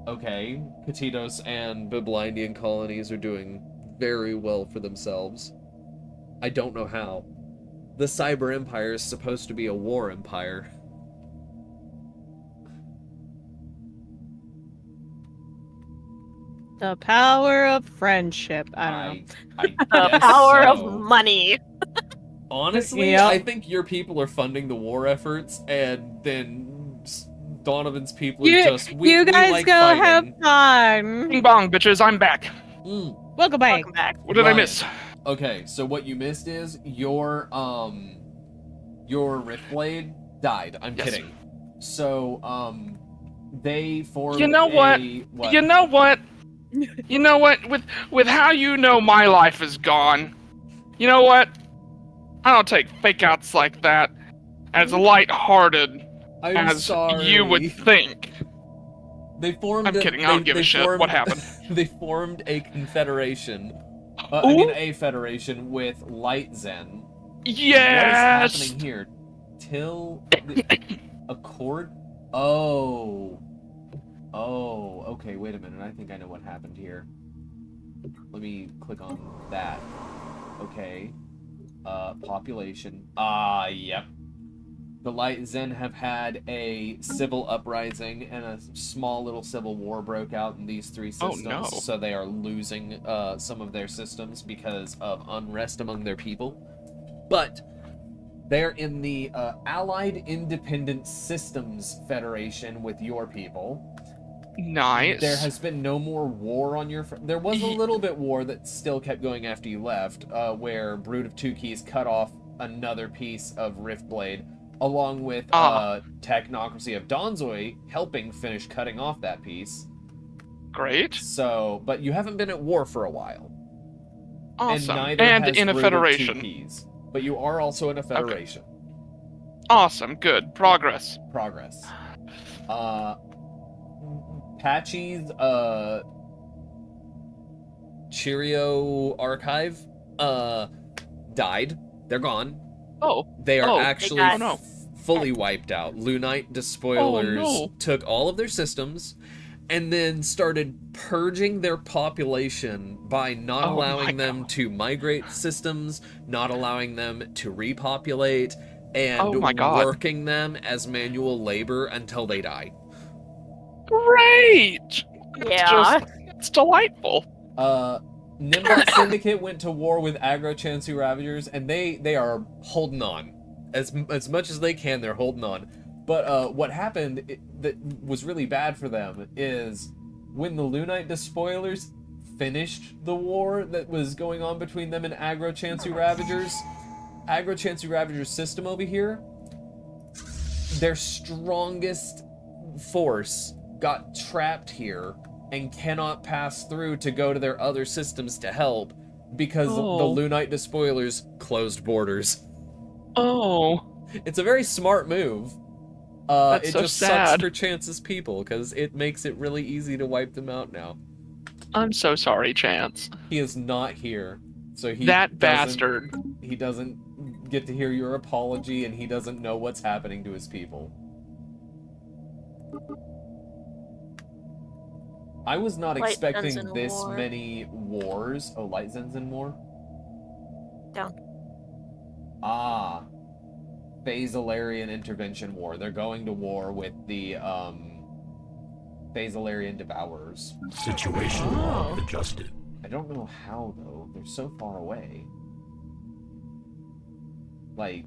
A: Okay, Katitos and Biblindian colonies are doing very well for themselves. I don't know how. The Cyber Empire is supposed to be a war empire.
H: The power of friendship. I don't know.
A: I
J: The
A: guess
J: power
A: so.
J: of money.
A: Honestly,
H: Yep.
A: I think your people are funding the war efforts, and then Donovan's people are
H: You guys
A: like
H: go
A: fighting.
H: have fun.
B: Bing bong, bitches, I'm back.
H: Welcome back.
J: Welcome back.
B: What did I
A: Right.
B: miss?
A: Okay, so what you missed is your Riftblade died. I'm
B: Yes.
A: kidding. So they formed
B: You know what?
A: what?
B: You know what? You know what? With how you know my life is gone, you know what? I don't take fake outs like that as lighthearted
A: I'm
B: as
A: sorry.
B: you would think.
A: They formed.
B: I'm kidding. I don't give a shit.
A: formed-
B: What happened?
A: They formed a confederation.
B: Ooh.
A: A federation with Light Zen.
B: Yes.
A: What is happening here? Accord? Oh. Oh, okay, wait a minute. I think I know what happened here. Let me click on that. Okay. Population. Yep. The Light Zen have had a civil uprising and a small little civil war broke out in these three systems.
B: Oh, no.
A: So they are losing some of their systems because of unrest among their people. But they're in the Allied Independent Systems Federation with your people.
B: Nice.
A: There has been no more war on your... There was a little bit war that still kept going after you left, where Brood of Two Keys cut off another piece of Riftblade, along with Technocracy of Donzoi helping finish cutting off that piece.
B: Great.
A: So, but you haven't been at war for a while.
B: Awesome.
A: And neither
B: And
A: has
B: in a
A: Brood of Two
B: federation.
A: Keys. But you are also in a federation.
B: Awesome. Good. Progress.
A: Progress. Patchy's Cheerio archive died. They're gone.
B: Oh.
A: They are actually
J: got-
B: Oh, no.
A: fully wiped out. Lunite Despoilers
B: Oh, no.
A: took all of their systems and then started purging their population by not
B: Oh,
A: allowing
B: my
A: them
B: God.
A: to migrate systems, not allowing them to repopulate, and
B: Oh, my God.
A: working them as manual labor until they die.
B: Great.
J: Yeah.
B: It's delightful.
A: Nimbot Syndicate went to war with Agro Chansu Ravagers, and they are holding on. As much as they can, they're holding on. But what happened that was really bad for them is when the Lunite Despoilers finished the war that was going on between them and Agro Chansu Ravagers, Agro Chansu Ravagers system over here, their strongest force got trapped here and cannot pass through to go to their other systems to help because the Lunite Despoilers closed borders.
B: Oh.
A: It's a very smart move.
B: That's
A: it
B: so
A: just
B: sad.
A: sucks for Chance's people because it makes it really easy to wipe them out now.
B: I'm so sorry, Chance.
A: He is not here, so
B: That bastard.
A: He doesn't get to hear your apology, and he doesn't know what's happening to his people. I was not
J: Light
A: expecting
J: Zenzen
A: this
J: War.
A: many wars. Oh, Light Zenzen War?
J: Down.
A: Ah. Phasalarian Intervention War. They're going to war with the, Phasalarian Devourers.
G: Situation log adjusted.
A: I don't know how, though. They're so far away. Like,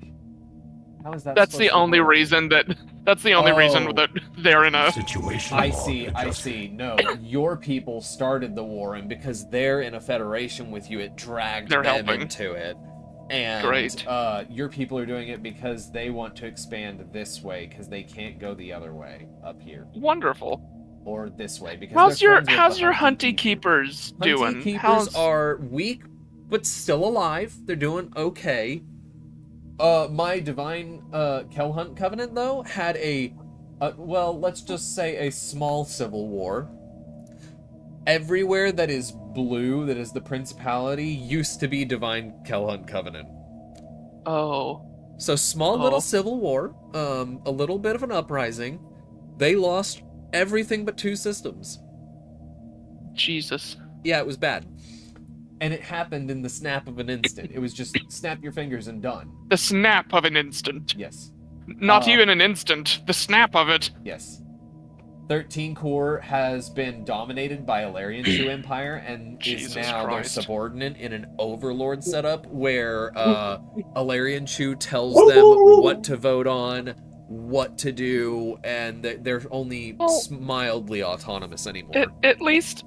A: how is that
B: That's
A: supposed
B: the
A: to
B: only
A: work?
B: reason that they're in a
G: Situation
A: I
G: log
A: see, I
G: adjusted.
A: see. No, your people started the war, and because they're in a federation with you, it dragged
B: They're
A: them
B: helping.
A: into it. And
B: Great.
A: Your people are doing it because they want to expand this way, because they can't go the other way up here.
B: wonderful.
A: Or this way, because
B: How's
A: they're
B: your
A: friends with
B: how's
A: the
B: your
A: Hunty
B: hunty keepers
A: Hunty
B: doing?
A: Keepers
B: How's
A: are weak, but still alive. They're doing okay. My Divine Kelhunt Covenant, though, had well, let's just say a small civil war. Everywhere that is blue, that is the Principality, used to be Divine Kelhunt Covenant.
B: Oh.
A: So small little
B: Oh.
A: civil war, a little bit of an uprising. They lost everything but 2 systems.
B: Jesus.
A: Yeah, it was bad. And it happened in the snap of an instant. It was just snap your fingers and done.
B: The snap of an instant.
A: Yes.
B: Not even an instant. The snap of it.
A: Yes. 13 Core has been dominated by Alarian Shu Empire and is
B: Jesus
A: now their
B: Christ.
A: subordinate in an overlord setup where Alarian Shu tells them what to vote on, what to do, and they're only mildly autonomous anymore.
B: At least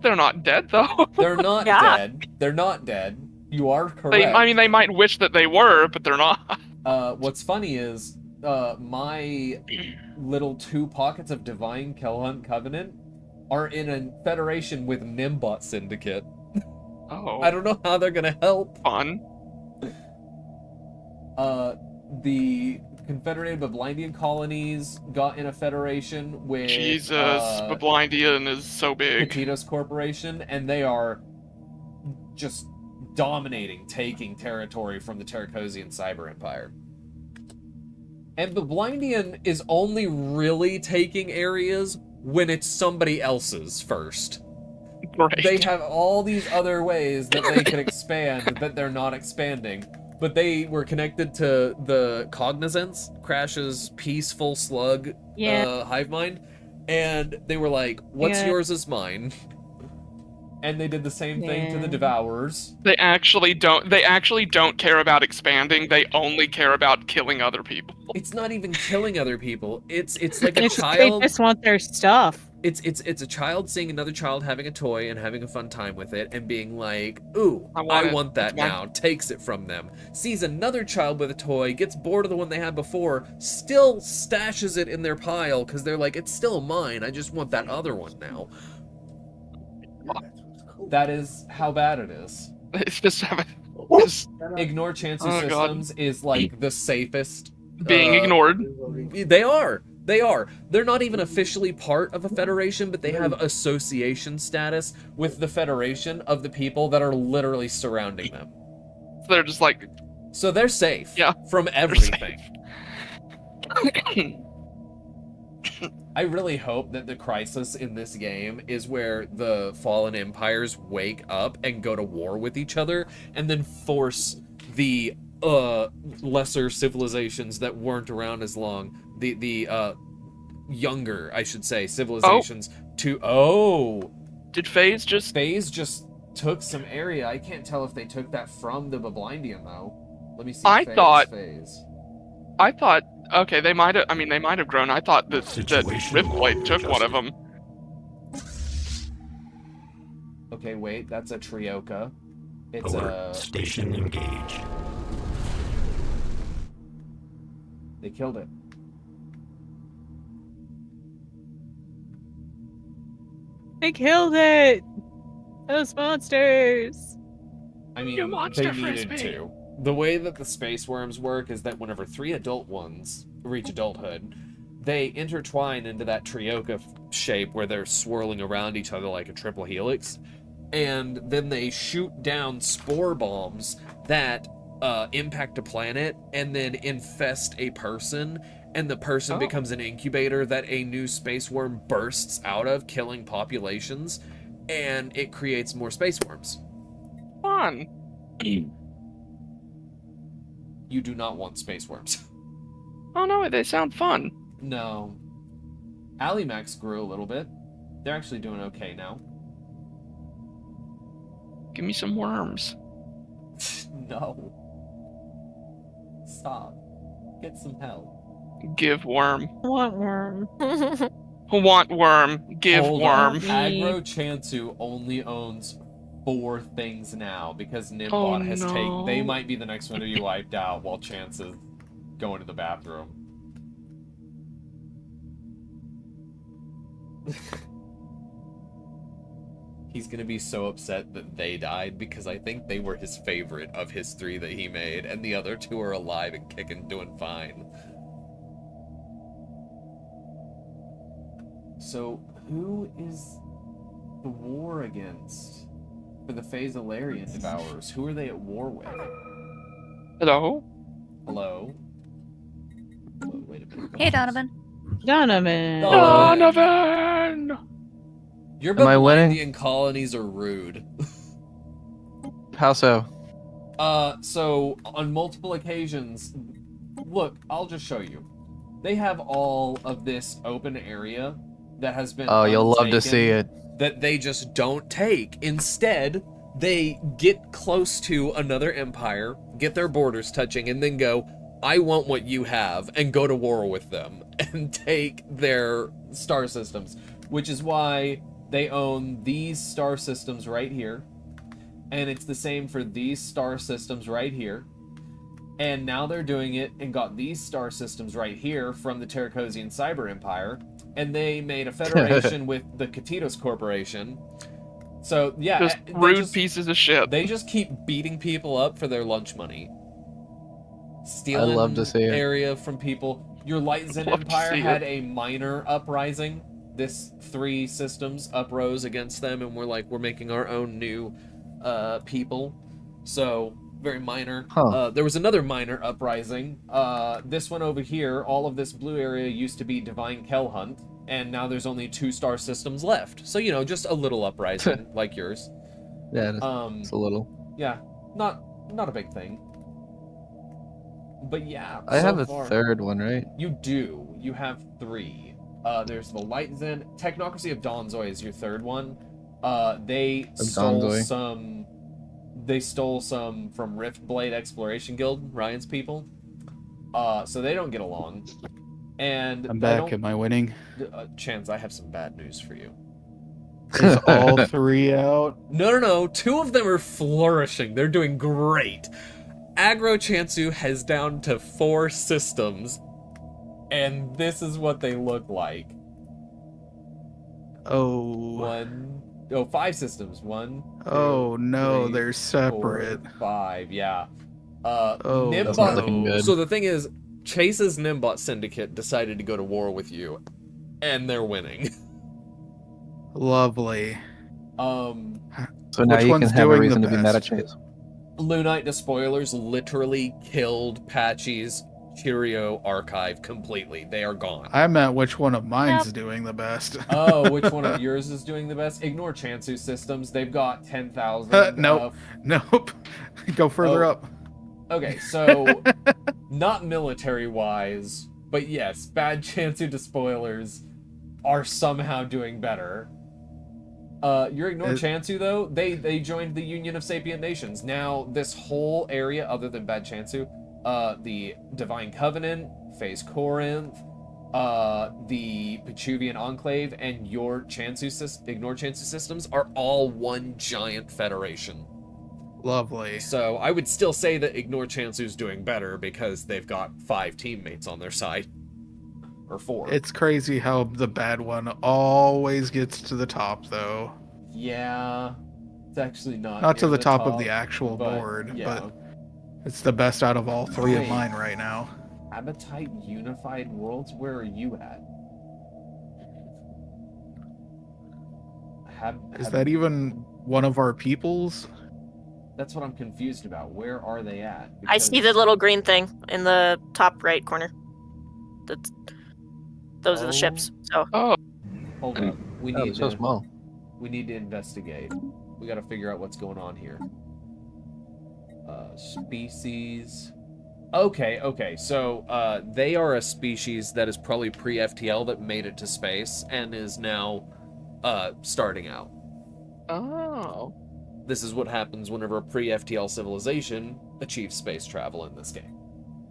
B: they're not dead though.
A: They're not
J: Yeah.
A: dead. They're not dead. You are correct.
B: They might wish that they were, but they're not.
A: What's funny is my little 2 pockets of Divine Kelhunt Covenant are in a federation with Nimbot Syndicate.
B: Oh.
A: I don't know how they're gonna help.
B: Fun.
A: The Confederated Bablindian colonies got in a federation with
B: Jesus, Bablindian is so big.
A: Petitos Corporation, and they are just dominating, taking territory from the Terracosian Cyber Empire. And Bablindian is only really taking areas when it's somebody else's first.
B: Right.
A: They have all these other ways that they can expand that they're not expanding. But they were connected to the Cognizance, Crash's peaceful slug hive mind. And they were like, what's yours is mine. And they did the same thing to the Devourers.
B: They actually don't care about expanding. They only care about killing other people.
A: It's not even killing other people. It's like a
H: They
A: child.
H: just want their stuff.
A: It's a child seeing another child having a toy and having a fun time with it and being like, ooh, I want that now. Takes it from them. Sees another child with a toy, gets bored of the one they had before, still stashes it in their pile because they're like, it's still mine. I just want that other one now. That is how bad it is.
B: It's just
A: Ignore Chansu
B: Oh, God.
A: Systems is like the safest.
B: being ignored.
A: They are. They are. They're not even officially part of a federation, but they have association status with the federation of the people that are literally surrounding them.
B: They're just like,
A: So they're safe.
B: Yeah,
A: From everything. I really hope that the crisis in this game is where the fallen empires wake up and go to war with each other and then force the lesser civilizations that weren't around as long, the younger, I should say, civilizations to
B: Did FaZe just
A: took some area. I can't tell if they took that from the Bablindian, though. Let me see.
B: I thought-
A: phase.
B: I thought, okay, they might have. I mean, they might have grown. I thought that
G: Situation
B: Riftblade took one of them.
A: Okay, wait, that's a Trioka. It's
G: Alert. Station engaged.
A: They killed it.
I: They killed it. Those monsters.
A: I mean,
B: You monster
A: they needed
B: frisbee.
A: to. The way that the space worms work is that whenever 3 adult ones reach adulthood, they intertwine into that Trioka shape where they're swirling around each other like a triple helix, and then they shoot down spore bombs that impact a planet and then infest a person, and the person becomes an incubator that a new space worm bursts out of, killing populations, and it creates more space worms.
B: Fun.
A: You do not want space worms.
B: Oh no, they sound fun.
A: No. Alimax grew a little bit. They're actually doing okay now.
B: Give me some worms.
A: No. Stop. Get some help.
B: Give worm.
I: Want worm.
B: Want worm. Give
A: Hold
B: worm.
A: on. Aggro Chansu only owns 4 things now because Nimbot has taken. They might be the next one to be wiped out while Chance is going to the bathroom. He's gonna be so upset that they died because I think they were his favorite of his 3 that he made, and the other 2 are alive and kicking, doing fine. So, who is the war against for the Phasalarian Devourers? Who are they at war with?
B: Hello?
A: Hello? Oh, wait a minute.
D: Hey, Donovan.
I: Donovan.
B: Donovan!
A: Your
K: Am I winning?
A: Bablindian colonies are rude.
K: How so?
A: So on multiple occasions, look, I'll just show you. They have all of this open area that has been
K: Oh, you'll love to
A: untaken
K: see it.
A: that they just don't take. Instead, they get close to another empire, get their borders touching, and then go, I want what you have, and go to war with them and take their star systems, which is why they own these star systems right here. And it's the same for these star systems right here. And now they're doing it and got these star systems right here from the Terracosian Cyber Empire. And they made a federation with the Katitos Corporation. So, yeah.
B: Just rude pieces of shit.
A: They just keep beating people up for their lunch money. Stealing
K: I love to see it.
A: area from people. Your Light Zen
B: Love to
A: Empire
B: see
A: had
B: it.
A: a minor uprising. This 3 systems uprose against them, and we're like, we're making our own new people. So, very minor.
K: Huh.
A: There was another minor uprising. This one over here, all of this blue area used to be Divine Kelhunt, and now there's only 2 star systems left. So, you know, just a little uprising, like yours.
K: Yeah, it's a little.
A: Yeah, not a big thing. But yeah,
K: I
A: so
K: have a
A: far,
K: third one, right?
A: You do. You have 3. There's the Light Zen. Technocracy of Donzoi is your 3rd one. They stole
K: Donzoi.
A: some. They stole some from Riftblade Exploration Guild, Ryan's people. So they don't get along. And
C: I'm
A: they
C: back.
A: don't-
C: Am I winning?
A: Chance, I have some bad news for you.
C: Is all 3 out?
A: No. 2 of them are flourishing. They're doing great. Aggro Chansu has down to 4 systems, and this is what they look like.
C: Oh.
A: 5 systems. 1.
C: Oh no,
A: 3,
C: they're separate.
A: 4, 5. Yeah.
C: Oh,
K: That's not looking
A: Nimbot.
K: good.
A: So the thing is, Chase's Nimbot Syndicate decided to go to war with you, and they're winning.
C: Lovely.
K: So now
C: Which
K: you
C: one's
K: can have a
C: doing
K: reason
C: the
K: to be mad at
C: best?
K: Chase.
A: Lunite Despoilers literally killed Patchy's Cheerio archive completely. They are gone.
C: I meant which one of mine's doing the best.
A: Oh, which one of yours is doing the best? Ignore Chansu Systems. They've got 10,000.
C: Nope. Nope. Go further
A: Oh.
C: up.
A: Okay, so not military-wise, but yes, bad Chansu Despoilers are somehow doing better. Your Ignore Chansu, though, they joined the Union of Sapient Nations. Now, this whole area, other than Bad Chansu, the Divine Covenant, Phase Corinth, the Pechuvian Enclave, and your Ignore Chansu systems are all one giant federation.
C: Lovely.
A: So I would still say that Ignore Chansu's doing better because they've got 5 teammates on their side. Or 4.
C: It's crazy how the bad one always gets to the top, though.
A: Yeah. It's actually not
C: to
A: near
C: the top of
A: top,
C: the actual board,
A: yeah.
C: but it's the best out of all 3 of mine right now.
A: Appetite Unified Worlds, where are you at?
C: Is that even one of our peoples?
A: That's what I'm confused about. Where are they at?
J: I see the little green thing in the top right corner. Those are the ships. So.
B: Oh.
A: Hold up. We need
K: so small.
A: We need to investigate. We got to figure out what's going on here. Species. Okay. So they are a species that is probably pre-FTL that made it to space and is now starting out.
B: Oh.
A: This is what happens whenever a pre-FTL civilization achieves space travel in this game.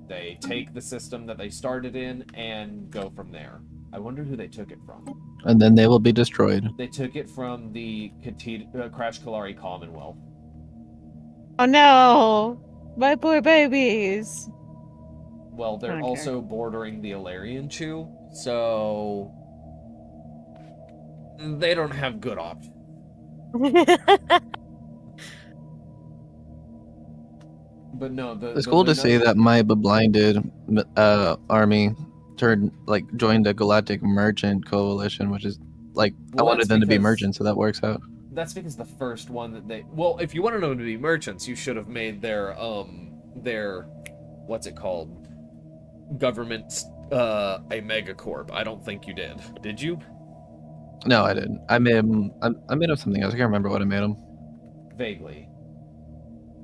A: They take the system that they started in and go from there. I wonder who they took it from.
K: And then they will be destroyed.
A: They took it from the Crash Kalari Commonwealth.
H: Oh no! My poor babies!
A: Well, they're also bordering the Alarian Chew, so they don't have good options. But no,
K: it's cool to say that my blinded army joined the Galactic Merchant Coalition, which is I wanted them to be merchants, so that works out.
A: That's because the first one that they if you wanted them to be merchants, you should have made their what's it called? Government a megacorp. I don't think you did. Did you?
K: No, I didn't. I made him something else. I can't remember what I made him.
A: Vaguely.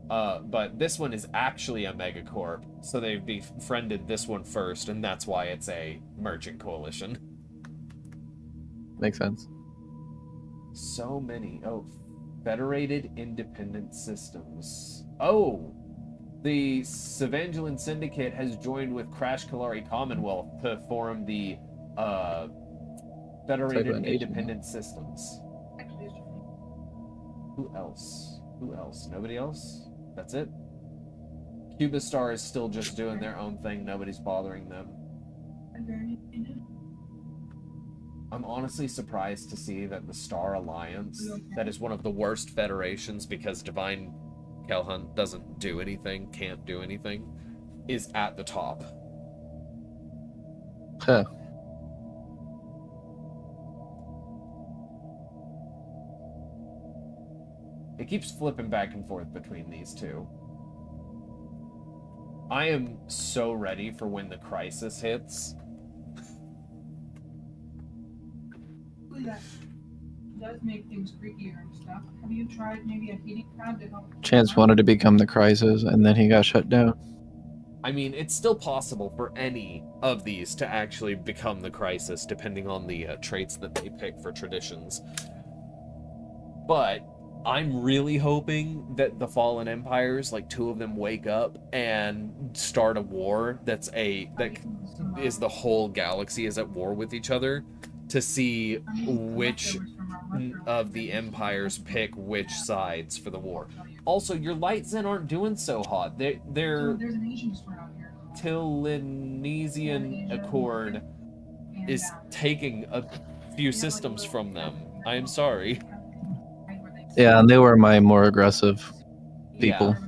A: But this one is actually a megacorp, so they befriended this one first, and that's why it's a merchant coalition.
K: Makes sense.
A: So many. Oh, Federated Independent Systems. Oh! The Savangelan Syndicate has joined with Crash Kalari Commonwealth to form the Federated Independent Systems. Who else? Nobody else? That's it? Cubistar is still just doing their own thing. Nobody's bothering them. I'm honestly surprised to see that the Star Alliance, that is one of the worst federations because Divine Kelhunt doesn't do anything, can't do anything, is at the top.
K: Huh.
A: It keeps flipping back and forth between these two. I am so ready for when the crisis hits.
L: That does make things creakier and stuff. Have you tried maybe a heating pad to help?
K: Chance wanted to become the Crisis, and then he got shut down.
A: I mean, it's still possible for any of these to actually become the Crisis, depending on the traits that they pick for traditions. But I'm really hoping that the Fallen Empires, 2 of them, wake up and start a war that is the whole galaxy is at war with each other, to see which of the empires pick which sides for the war. Also, your Light Zen aren't doing so hot. Their Tillinesian Accord is taking a few systems from them. I am sorry.
K: Yeah, and they were my more aggressive people.
A: Yeah.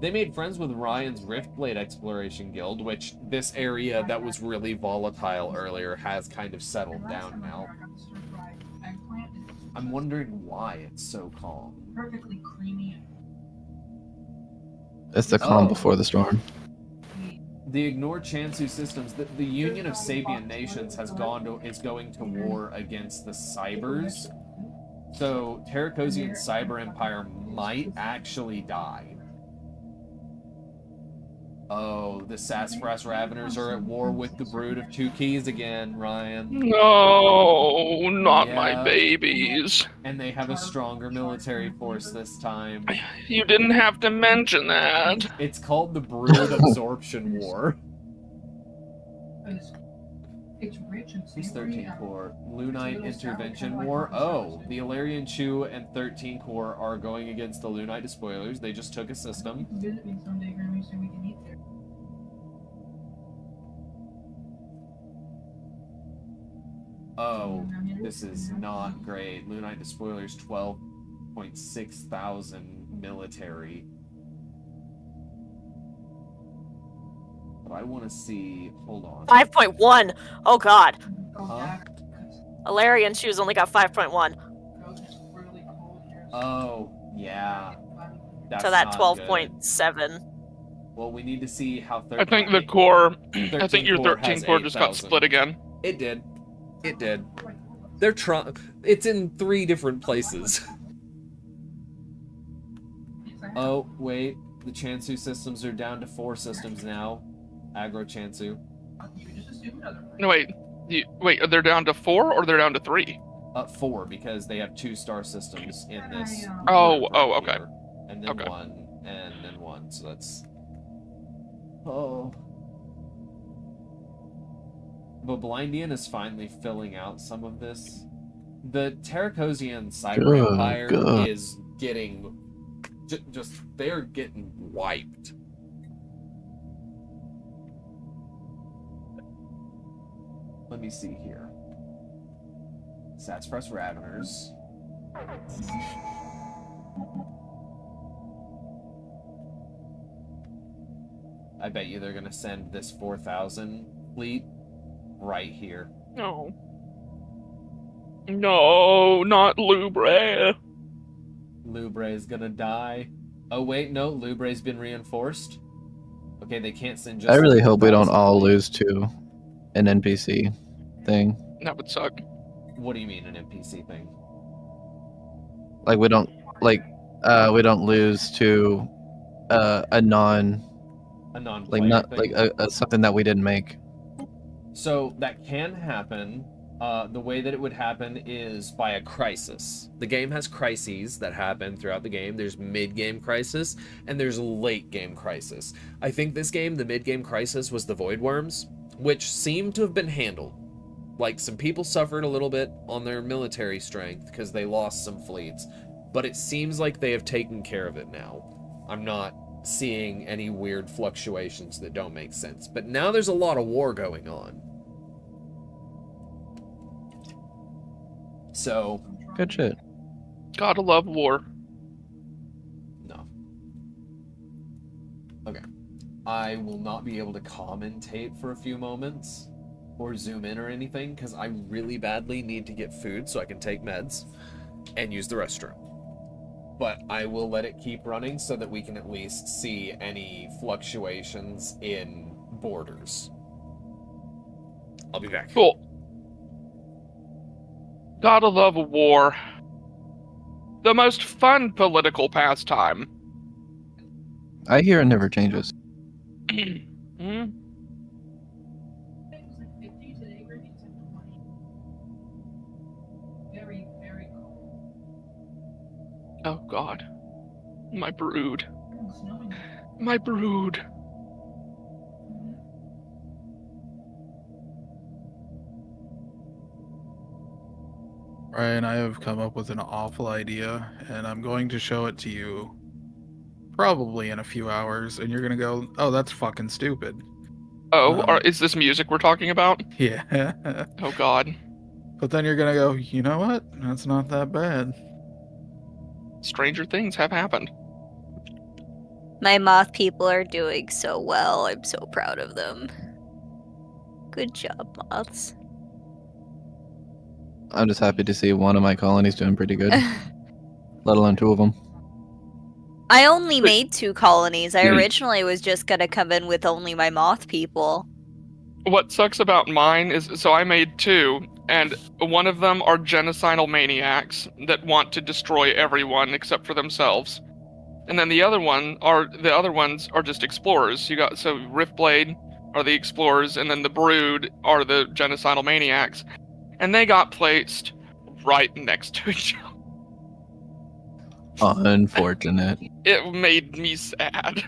A: They made friends with Ryan's Riftblade Exploration Guild, which this area that was really volatile earlier has kind of settled down now. I'm wondering why it's so calm.
L: Perfectly creamy.
K: It's the calm before the storm.
A: The Ignore Chansu systems, the Union of Sapient Nations is going to war against the Cybers. So Terracosian Cyber Empire might actually die. Oh, the Sassafras Raveners are at war with the Brood of Two Keys again, Ryan.
B: No, not my
A: Yeah.
B: babies.
A: And they have a stronger military force this time.
B: You didn't have to mention that.
A: It's called the Brood Absorption War.
L: It's rich and
A: Who's
L: savory.
A: 13 Corps? Lunite Intervention War. Oh, the Illyrian Chew and 13 Corps are going against the Lunite Despoilers. They just took a system.
L: You can visit me someday, Grammy, so we can eat there.
A: Oh, this is not great. Lunite Despoilers 12.6 thousand military. But I want to see. Hold on.
J: 5.1. Oh God.
A: Huh?
J: Alarian Shoes only got 5.1.
A: Oh, yeah. That's
J: So that
A: not good.
J: 12.7.
A: Well, we need to see how 13.
B: I think the core. I
A: 13
B: think your
A: Corps
B: 13
A: has
B: core just got
A: 8,000.
B: split again.
A: It did. It did. They're trying. It's in 3 different places. Oh, wait. The Chansu systems are down to 4 systems now. Aggro Chansu.
B: No, wait. Wait, are they down to 4 or they're down to 3?
A: 4, because they have 2 star systems in this.
B: Oh,
A: group
B: oh,
A: right
B: okay.
A: here. And then
B: Okay.
A: 1, and then 1. So that's. Oh. But Blindian is finally filling out some of this. The Terracosian Cyber
K: Good
A: Empire
K: God.
A: is getting. Just. They're getting wiped. Let me see here. Sassafras Raveners. I bet you they're gonna send this 4,000 fleet right here.
B: No. No, not Lubre.
A: Lubre is gonna die. Oh wait, no, Lubre's been reinforced. Okay, they can't send just.
K: I really hope we don't
A: 4,000
K: all
A: fleet.
K: lose to an NPC thing.
B: That would suck.
A: What do you mean an NPC thing?
K: Like we don't lose to a non
A: A non-player
K: like not
A: thing?
K: like a something that we didn't make.
A: So that can happen. The way that it would happen is by a crisis. The game has crises that happen throughout the game. There's mid-game crisis, and there's late-game crisis. I think this game, the mid-game crisis was the Void Worms, which seemed to have been handled. Like, some people suffered a little bit on their military strength because they lost some fleets, but it seems like they have taken care of it now. I'm not seeing any weird fluctuations that don't make sense. But now there's a lot of war going on. So,
K: Good shit.
B: Gotta love war.
A: no. Okay. I will not be able to commentate for a few moments or zoom in or anything because I really badly need to get food so I can take meds and use the restroom. But I will let it keep running so that we can at least see any fluctuations in borders. I'll be back.
B: Cool. Gotta love a war. The most fun political pastime.
K: I hear it never changes.
B: Hmm?
L: Very, very cold.
B: Oh God. My brood.
L: It's snowing.
B: My brood.
C: Ryan, I have come up with an awful idea, and I'm going to show it to you probably in a few hours, and you're gonna go, "Oh, that's fucking stupid."
B: Oh, is this music we're talking about?
C: Yeah.
B: Oh God.
C: But then you're gonna go, "You know what? That's not that bad."
B: Stranger things have happened.
D: My moth people are doing so well. I'm so proud of them. Good job, moths.
K: I'm just happy to see one of my colonies doing pretty good. Let alone 2 of them.
D: I only made 2 colonies. I originally was just gonna come in with only my moth people.
B: What sucks about mine is, so I made 2, and one of them are genocidal maniacs that want to destroy everyone except for themselves. and then the other ones are just explorers. You got so Riftblade are the explorers, and then the Brood are the genocidal maniacs, and they got placed right next to each other.
K: Unfortunate.
B: It made me sad.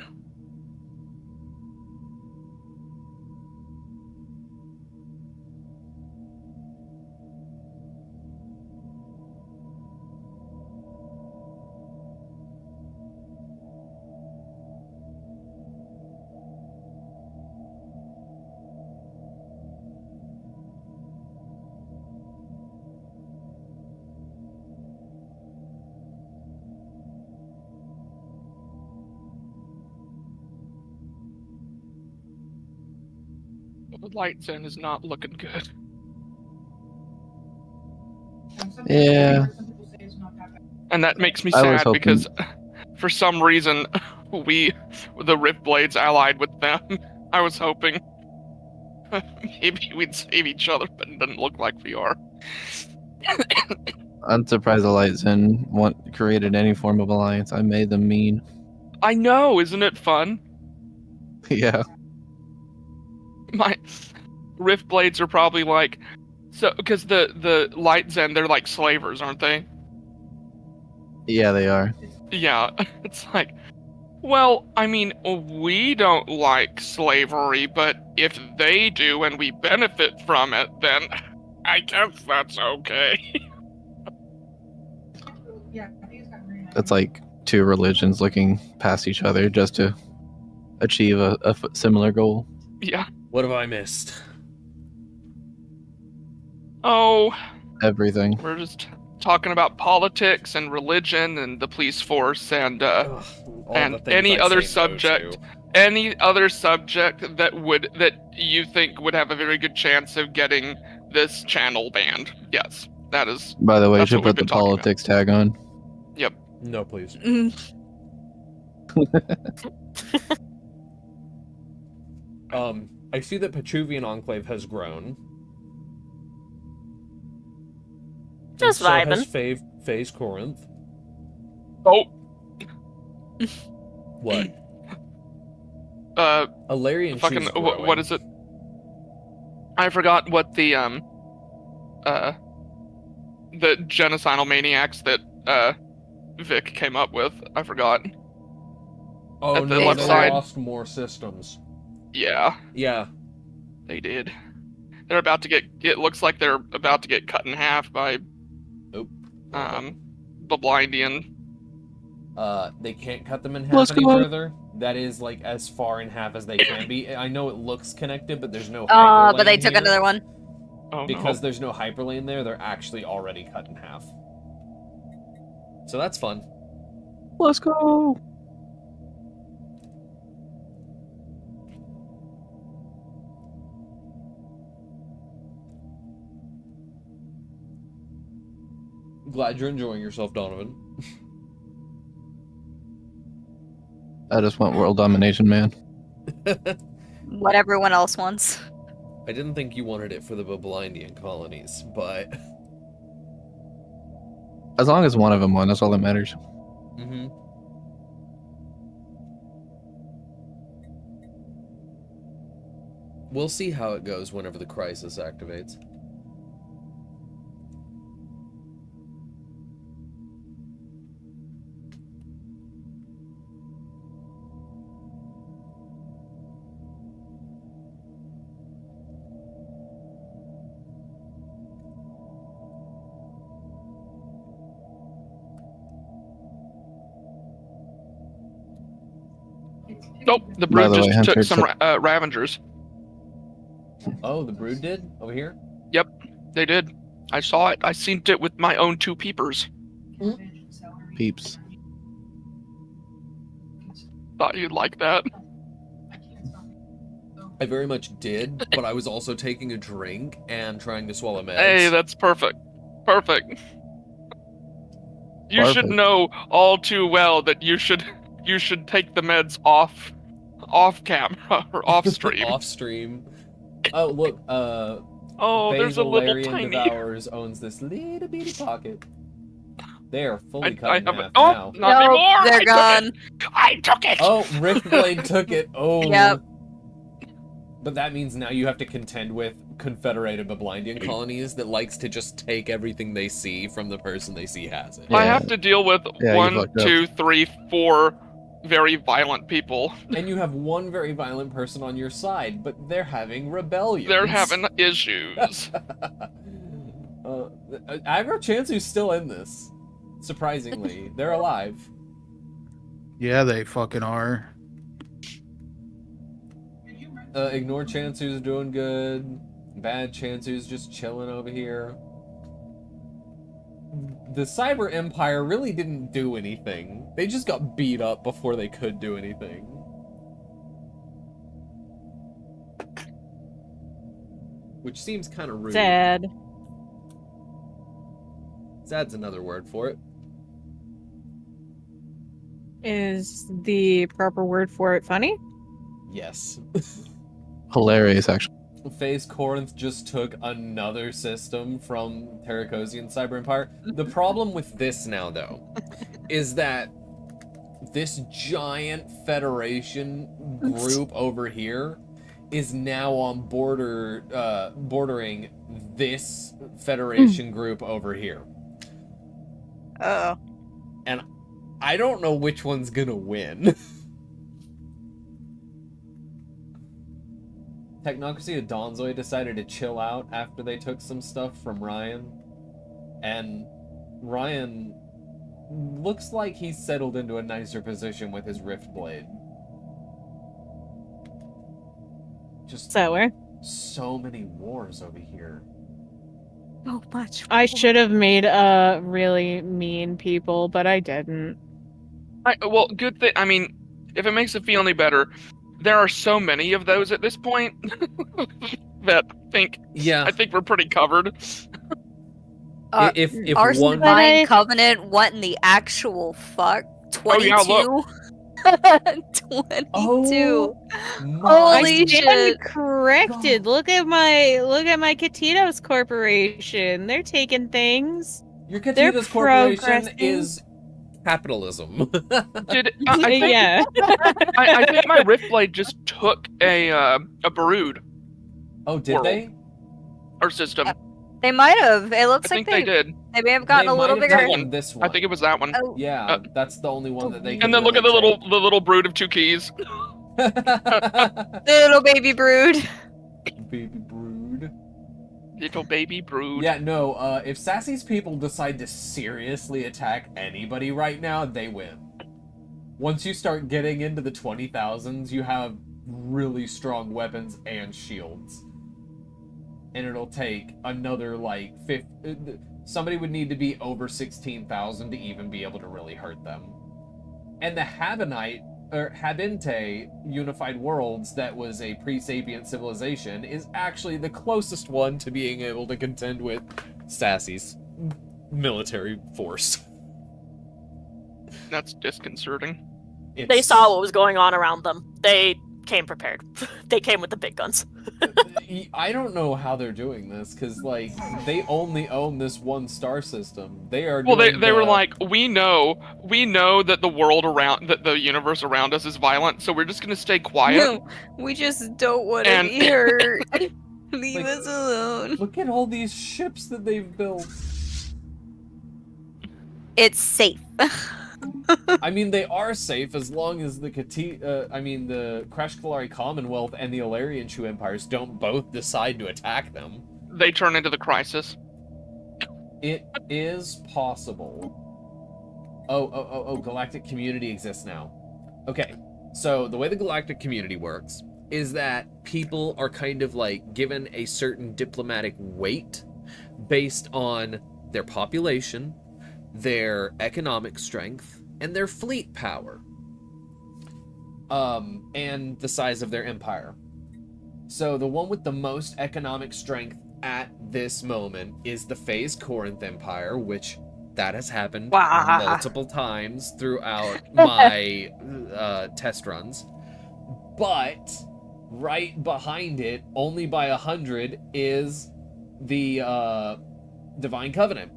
B: The light zone is not looking good.
K: Yeah.
B: And that makes me
K: I was
B: sad
K: hoping-
B: because for some reason the Riftblades allied with them. I was hoping maybe we'd save each other, but it doesn't look like we are.
K: I'm surprised the Light Zen created any form of alliance. I made them mean.
B: I know, isn't it fun?
K: Yeah.
B: My Riftblades are probably like because the Light Zen, they're like slavers, aren't they?
K: Yeah, they are.
B: Yeah, it's like, well, I mean, we don't like slavery, but if they do and we benefit from it, then I guess that's okay.
K: It's like two religions looking past each other just to achieve a similar goal.
B: Yeah.
A: What have I missed?
B: Oh.
K: Everything.
B: We're just talking about politics and religion and the police force and any other subject. Any other subject that you think would have a very good chance of getting this channel banned. Yes, that is.
K: By the way, you should put the politics tag on.
B: Yep.
A: No, please. I see that Petruvian Enclave has grown.
J: Just
A: so has
J: vibing.
A: Phase Corinth.
B: Oh.
A: What? Alarian
B: fucking
A: Shoe's growing.
B: what is it? I forgot what the genocidal maniacs that Vic came up with. I forgot.
A: Oh
B: At the
A: no,
B: left
A: they
B: side.
A: lost more systems.
B: Yeah.
A: Yeah.
B: They did. They're about to get. It looks like they're about to get cut in half by. Bablindian.
A: They can't cut them in half
B: Let's
A: any
B: go.
A: further. That is like as far in half as they can be. I know it looks connected, but there's no.
D: Oh, but they
A: hyperlane
D: took
A: here.
D: another one.
B: Oh,
A: Because there's no hyperlane there, they're actually already cut in half. So that's fun.
K: Let's go.
A: Glad you're enjoying yourself, Donovan.
K: I just want world domination, man.
D: What everyone else wants.
A: I didn't think you wanted it for the Bablindian colonies, but...
K: As long as one of them won, that's all that matters.
A: Mm-hmm. We'll see how it goes whenever the crisis activates.
B: Nope, the
K: By
B: Brood
K: the way,
B: just
K: Hunter,
B: took some
K: so-
B: Ravengers.
A: Oh, the Brood did? Over here?
B: Yep, they did. I saw it. I seen it with my own two peepers.
K: Peeps.
B: Thought you'd like that.
A: I very much did, but I was also taking a drink and trying to swallow meds.
B: Hey, that's perfect. Perfect. You should
A: Perfect.
B: know all too well that you should take the meds off camera or off stream.
A: Off stream. Oh, look,
B: Oh, there's a little
A: Valerian
B: tiny-
A: Devours owns this little bitty pocket. They are fully cut in half
B: Oh,
A: now.
B: not anymore!
D: They're gone.
B: I took it!
A: Oh, Riftblade took it. Oh.
D: Yep.
A: But that means now you have to contend with confederated Bablindian colonies that likes to just take everything they see from the person they see has it.
B: I have to deal with
K: Yeah, you
B: 1,
K: fucked up.
B: 2, 3, 4 very violent people.
A: And you have one very violent person on your side, but they're having rebellions.
B: They're having issues.
A: Aggro Chansu's still in this. Surprisingly. They're alive.
C: Yeah, they fucking are.
A: Ignore Chansu's doing good. Bad Chansu's just chilling over here. The Cyber Empire really didn't do anything. They just got beat up before they could do anything. Which seems kind of rude.
H: Sad.
A: Sad's another word for it.
H: Is the proper word for it funny?
A: Yes.
K: Hilarious, actually.
A: FaZe Corinth just took another system from Terracosian Cyber Empire. The problem with this now, though, is that this giant Federation group over here is now on bordering this Federation group over here.
D: Uh-oh.
A: And I don't know which one's gonna win. Technocracy of Donzoy decided to chill out after they took some stuff from Ryan. And Ryan looks like he's settled into a nicer position with his Rift Blade. Just
H: So
A: so many wars over here.
D: So much.
H: I should have made really mean people, but I didn't.
B: Well, good thing. I mean, if it makes it feel any better, there are so many of those at this point that I think we're pretty covered.
A: If
D: our
A: one
D: Divine Covenant, what in the actual fuck? 22?
B: Oh,
D: 22.
A: my
D: Holy
H: I stand
D: shit.
H: corrected. Look at my Katitos Corporation. They're taking things.
A: Your
H: They're
A: Katitas Corporation
H: progressing.
A: is capitalism.
H: Yeah.
B: I think my Riftblade just took a Brood.
A: Oh, did
B: world.
A: they?
B: Our system.
D: They might have. It looks
B: I
D: like
B: think they did.
D: They may have gotten
A: They
D: a little
A: might have
D: bigger.
A: taken this one.
B: I think it was that one.
D: Oh.
A: Yeah, that's the only one that they can
B: And then look at
A: really
B: the little Brood of 2 keys.
D: The little baby brood.
A: Baby Brood.
B: Little baby Brood.
A: Yeah, no, if Sassy's people decide to seriously attack anybody right now, they win. Once you start getting into the 20,000s, you have really strong weapons and shields. And it'll take another, like, somebody would need to be over 16,000 to even be able to really hurt them. And the Habente Unified Worlds, that was a pre-sapient civilization, is actually the closest one to being able to contend with Sassy's military force.
B: That's disconcerting.
J: They saw what was going on around them. They came prepared. They came with the big guns.
A: I don't know how they're doing this, because, like, they only own this one star system. They are
B: Well,
A: doing
B: they were like, we know that the world around, that the universe around us is violent, so we're just gonna stay quiet.
D: No, we just don't want to
B: And-
D: be hurt. Leave
A: Like,
D: us alone.
A: Look at all these ships that they've built.
D: It's safe.
A: I mean, they are safe as long as the the Krashkalari Commonwealth and the Alarian Shu Empires don't both decide to attack them.
B: They turn into the Crisis.
A: It is possible. Oh, Galactic Community exists now. Okay, so the way the Galactic Community works is that people are kind of like given a certain diplomatic weight based on their population, their economic strength, and their fleet power. And the size of their empire. So the one with the most economic strength at this moment is the FaZe Corinth Empire, which that has happened multiple times throughout my test runs. But right behind it, only by 100, is the Divine Covenant.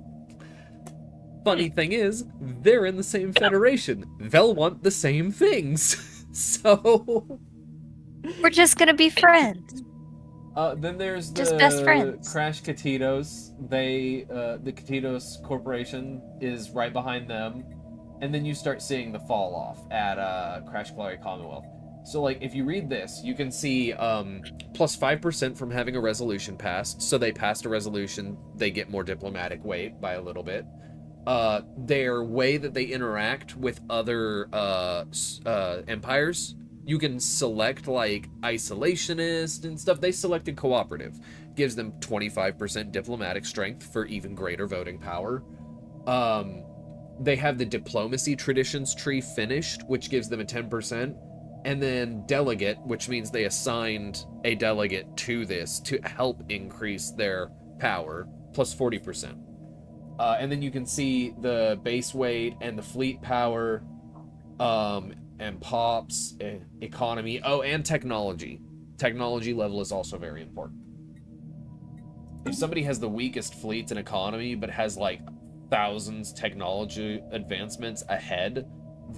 A: Funny thing is, they're in the same federation. They'll want the same things. So
D: we're just gonna be friends.
A: Then there's
D: Just
A: the
D: best friends.
A: Crash Catitos. They, the Catitos Corporation is right behind them. And then you start seeing the fall off at Crash Glory Commonwealth. So, like, if you read this, you can see plus 5% from having a resolution passed. So they passed a resolution, they get more diplomatic weight by a little bit. Their way that they interact with other empires, you can select, like, isolationist and stuff. They selected cooperative. Gives them 25% diplomatic strength for even greater voting power. They have the diplomacy traditions tree finished, which gives them a 10%. And then delegate, which means they assigned a delegate to this to help increase their power, plus 40%. And then you can see the base weight and the fleet power, and pops, economy, and technology. Technology level is also very important. If somebody has the weakest fleets and economy, but has like thousands technology advancements ahead,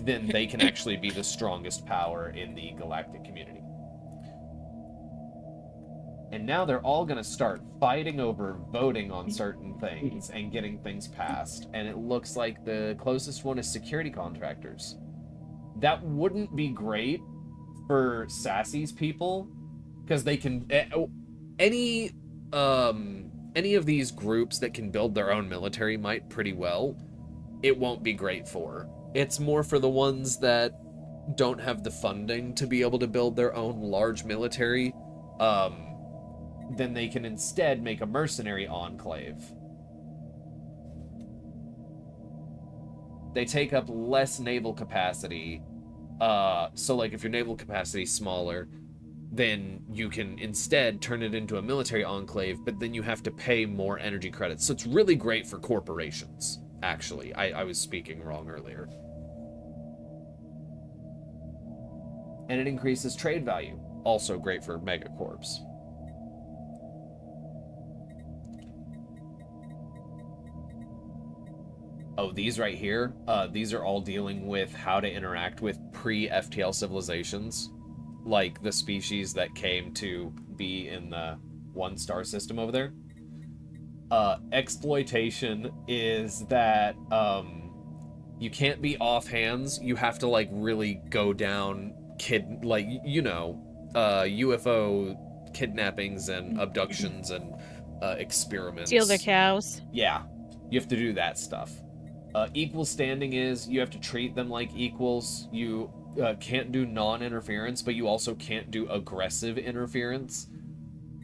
A: then they can actually be the strongest power in the galactic community. And now they're all going to start fighting over voting on certain things and getting things passed. And it looks like the closest one is security contractors. That wouldn't be great for Sassy's people, because they can... Any of these groups that can build their own military might pretty well, it won't be great for. It's more for the ones that don't have the funding to be able to build their own large military. Then they can instead make a mercenary enclave. They take up less naval capacity. So like if your naval capacity is smaller, then you can instead turn it into a military enclave, but then you have to pay more energy credits. So it's really great for corporations, actually. I was speaking wrong earlier. And it increases trade value. Also great for megacorps. Oh, these right here, these are all dealing with how to interact with pre-FTL civilizations, like the species that came to be in the 1-star system over there. Exploitation is that you can't be offhands. You have to like really go down UFO kidnappings and abductions and experiments.
H: Steal their cows.
A: Yeah, you have to do that stuff. Equal standing is you have to treat them like equals. You can't do non-interference, but you also can't do aggressive interference.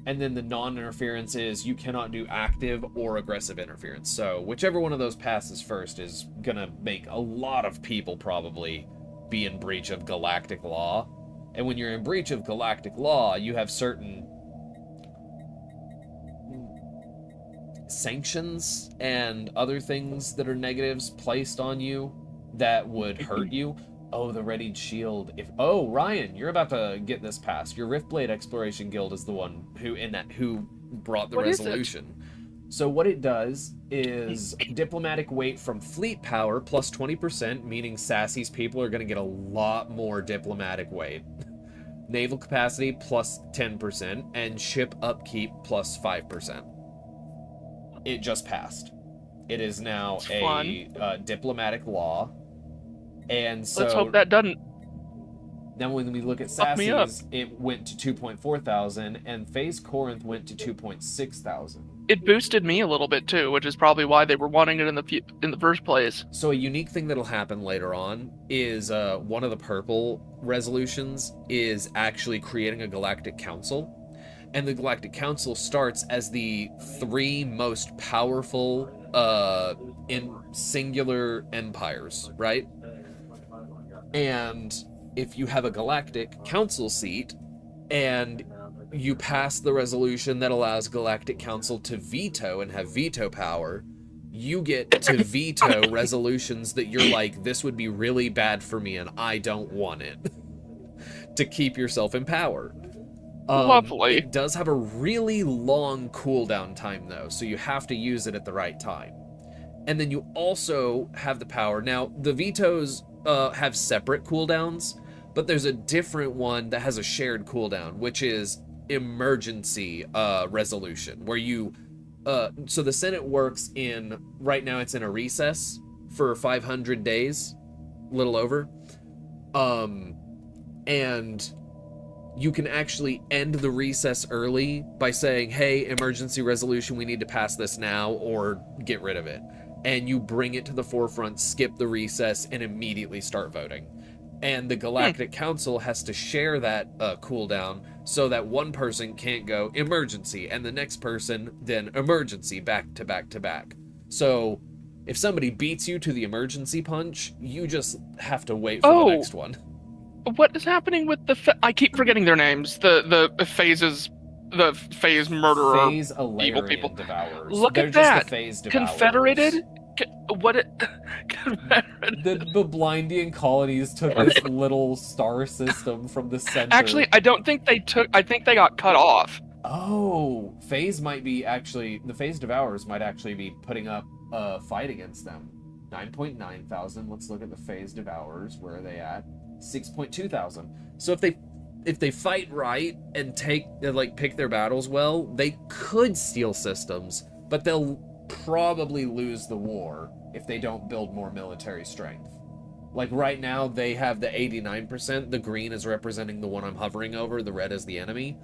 A: And then the non-interference is you cannot do active or aggressive interference. So whichever one of those passes first is gonna make a lot of people probably be in breach of galactic law. And when you're in breach of galactic law, you have certain sanctions and other things that are negatives placed on you that would hurt you. Oh, the Readied Shield. Oh, Ryan, you're about to get this passed. Your Riftblade Exploration Guild is the one who brought the resolution. So what it does is diplomatic weight from fleet power plus 20%, meaning Sassy's people are going to get a lot more diplomatic weight. Naval capacity plus 10%, and ship upkeep plus 5%. It just passed. It is now a diplomatic law. And so
B: let's hope that doesn't.
A: Then when we look at Sassy's, it went to 2.4 thousand, and Phase Corinth went to 2.6 thousand.
B: It boosted me a little bit too, which is probably why they were wanting it in the first place.
A: So a unique thing that'll happen later on is one of the purple resolutions is actually creating a galactic council. And the Galactic Council starts as the 3 most powerful in singular empires, right? And if you have a Galactic Council seat and you pass the resolution that allows Galactic Council to veto and have veto power, you get to veto resolutions that you're like, this would be really bad for me and I don't want it, to keep yourself in power.
B: Lovely.
A: It does have a really long cooldown time, though, so you have to use it at the right time. And then you also have the power. Now, the vetoes have separate cooldowns, but there's a different one that has a shared cooldown, which is emergency resolution, where you so the Senate works in, right now it's in a recess for 500 days, a little over, and you can actually end the recess early by saying, hey, emergency resolution, we need to pass this now, or get rid of it. And you bring it to the forefront, skip the recess, and immediately start voting. And the Galactic Council has to share that cooldown so that one person can't go emergency, and the next person then emergency, back to back to back. So if somebody beats you to the emergency punch, you just have to wait for the next one.
B: What is happening with the... I keep forgetting their names. The phases... The phase murderer,
A: phase
B: evil people.
A: Devourers.
B: Look
A: They're
B: at
A: just
B: that.
A: the phase devourers.
B: Confederated? Confederated?
A: The Blindian colonies took this little star system from the center.
B: Actually, I don't think they took... I think they got cut off.
A: Oh, phase might be actually... The phase devourers might actually be putting up a fight against them. 9.9 thousand. Let's look at the phase devourers. Where are they at? 6.2 thousand. So if they fight right and pick their battles well, they could steal systems, but they'll probably lose the war if they don't build more military strength. Like right now, they have the 89%. The green is representing the one I'm hovering over. The red is the enemy.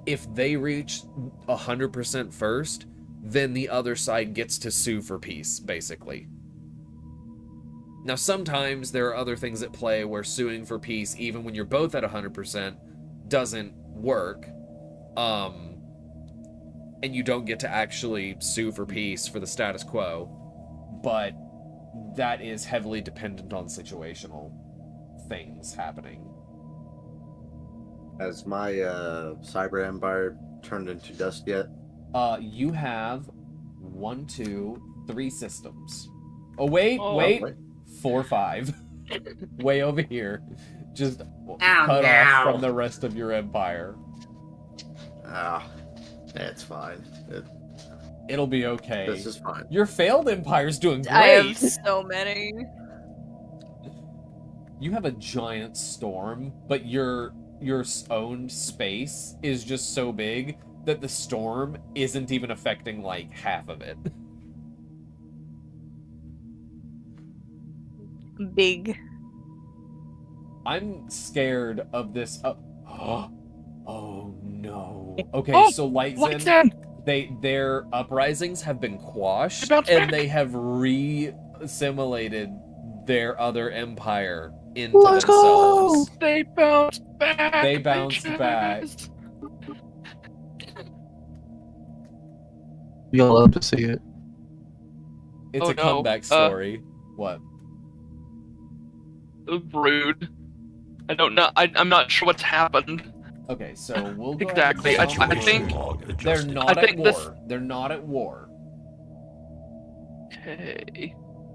A: If they reach 100% first, then the other side gets to sue for peace, basically. Now, sometimes there are other things at play where suing for peace, even when you're both at 100%, doesn't work. And you don't get to actually sue for peace for the status quo. But that is heavily dependent on situational things happening.
F: Has my cyber empire turned into dust yet?
A: You have 1, 2, 3 systems. Oh, wait. 4, 5. Way over here. Just cut off from the rest of your empire.
F: It's fine.
A: It'll be okay.
F: This is fine.
A: Your failed empire's doing great.
D: I have so many.
A: You have a giant storm, but your own space is just so big that the storm isn't even affecting like half of it.
D: Big.
A: I'm scared of this. Oh no. Okay, so Lightzen, their uprisings have been quashed, and they have re-assimilated their other empire into themselves.
B: They bounced back.
A: They bounced back.
K: You'll love to see it.
A: It's a comeback story. What?
B: Rude. I don't know. I'm not sure what's happened.
A: Okay, so we'll go
B: exactly. I think
A: they're not at war. They're not at war.
B: Okay.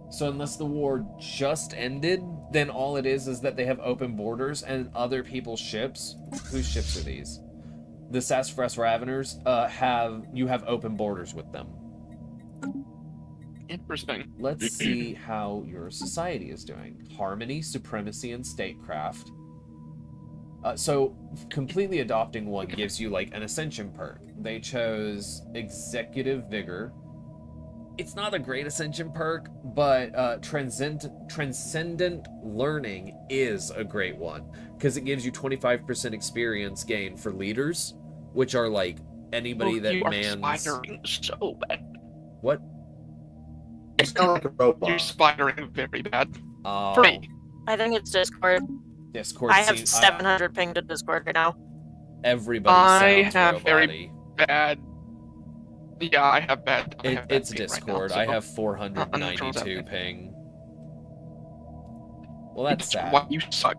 A: So unless the war just ended, then all it is that they have open borders and other people's ships. Whose ships are these? The Sassafras Raveners have open borders with them.
B: Interesting.
A: Let's see how your society is doing. Harmony, supremacy, and statecraft. So completely adopting one gives you like an ascension perk. They chose executive vigor. It's not a great ascension perk, but transcendent learning is a great one because it gives you 25% experience gain for leaders, which are like anybody that mans.
B: You're spidering so bad.
A: What?
F: It's kind of like a robot.
B: You're spidering very bad. For me.
J: I think it's Discord.
A: Discord.
J: I have 700 ping to Discord right now.
A: Everybody sounds
B: have
A: robot-y.
B: very bad. Yeah, I have bad.
A: It's Discord. Right now, so I have 492 ping. Well, that's sad.
B: Why you suck.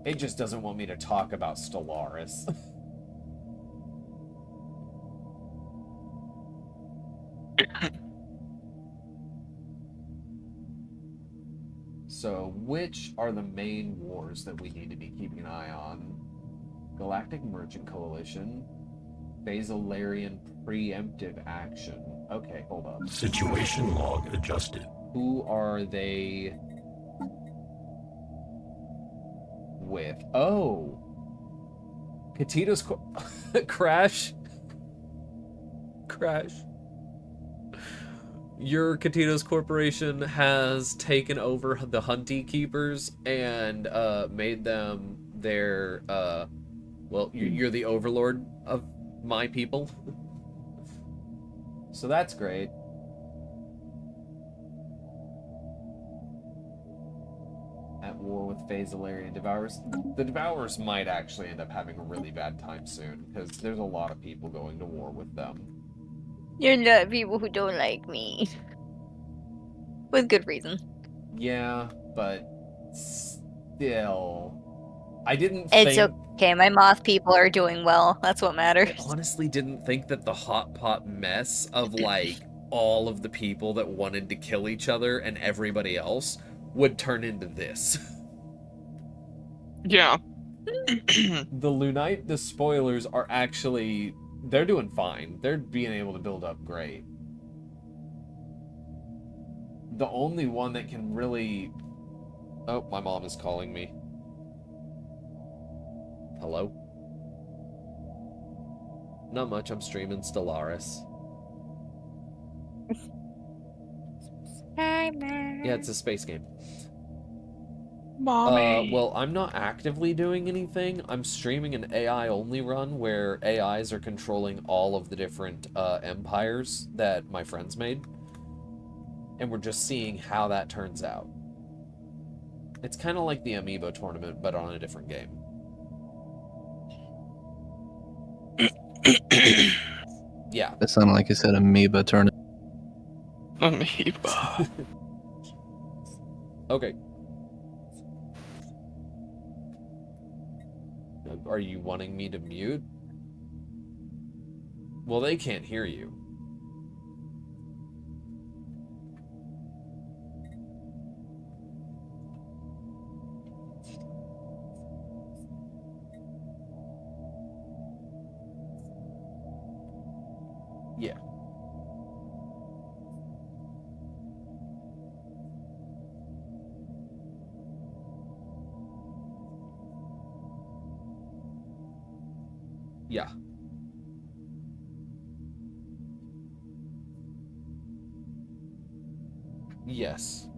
A: It just doesn't want me to talk about Stellaris. So, which are the main wars that we need to be keeping an eye on? Galactic Merchant Coalition, Basilarian Preemptive Action. Okay, hold on.
G: Situation log adjusted.
A: Who are they with? Oh. Katita's Crash. Crash. Your Katita's Corporation has taken over the Hunty Keepers and made them their, well, you're the overlord of my people. So that's great. At war with Phazalarian Devourers. The Devourers might actually end up having a really bad time soon, because there's a lot of people going to war with them.
D: You're not people who don't like me. With good reason.
A: Yeah, but still... I didn't
D: It's
A: think...
D: okay, my moth people are doing well. That's what matters.
A: I honestly didn't think that the hot pot mess of, like, all of the people that wanted to kill each other and everybody else would turn into this.
B: Yeah.
A: The Lunite Despoilers are actually... They're doing fine. They're being able to build up great. The only one that can really... Oh, my mom is calling me. Hello? Not much, I'm streaming Stellaris. Yeah, it's a space game.
B: Mommy.
A: Well, I'm not actively doing anything. I'm streaming an AI-only run where AIs are controlling all of the different empires that my friends made. And we're just seeing how that turns out. It's kind of like the Amiibo tournament, but on a different game. Yeah.
K: That sounded like you said amoeba tournament.
B: Amoeba.
A: Okay. Are you wanting me to mute? Well, they can't hear you. Yeah. Yeah. Yes.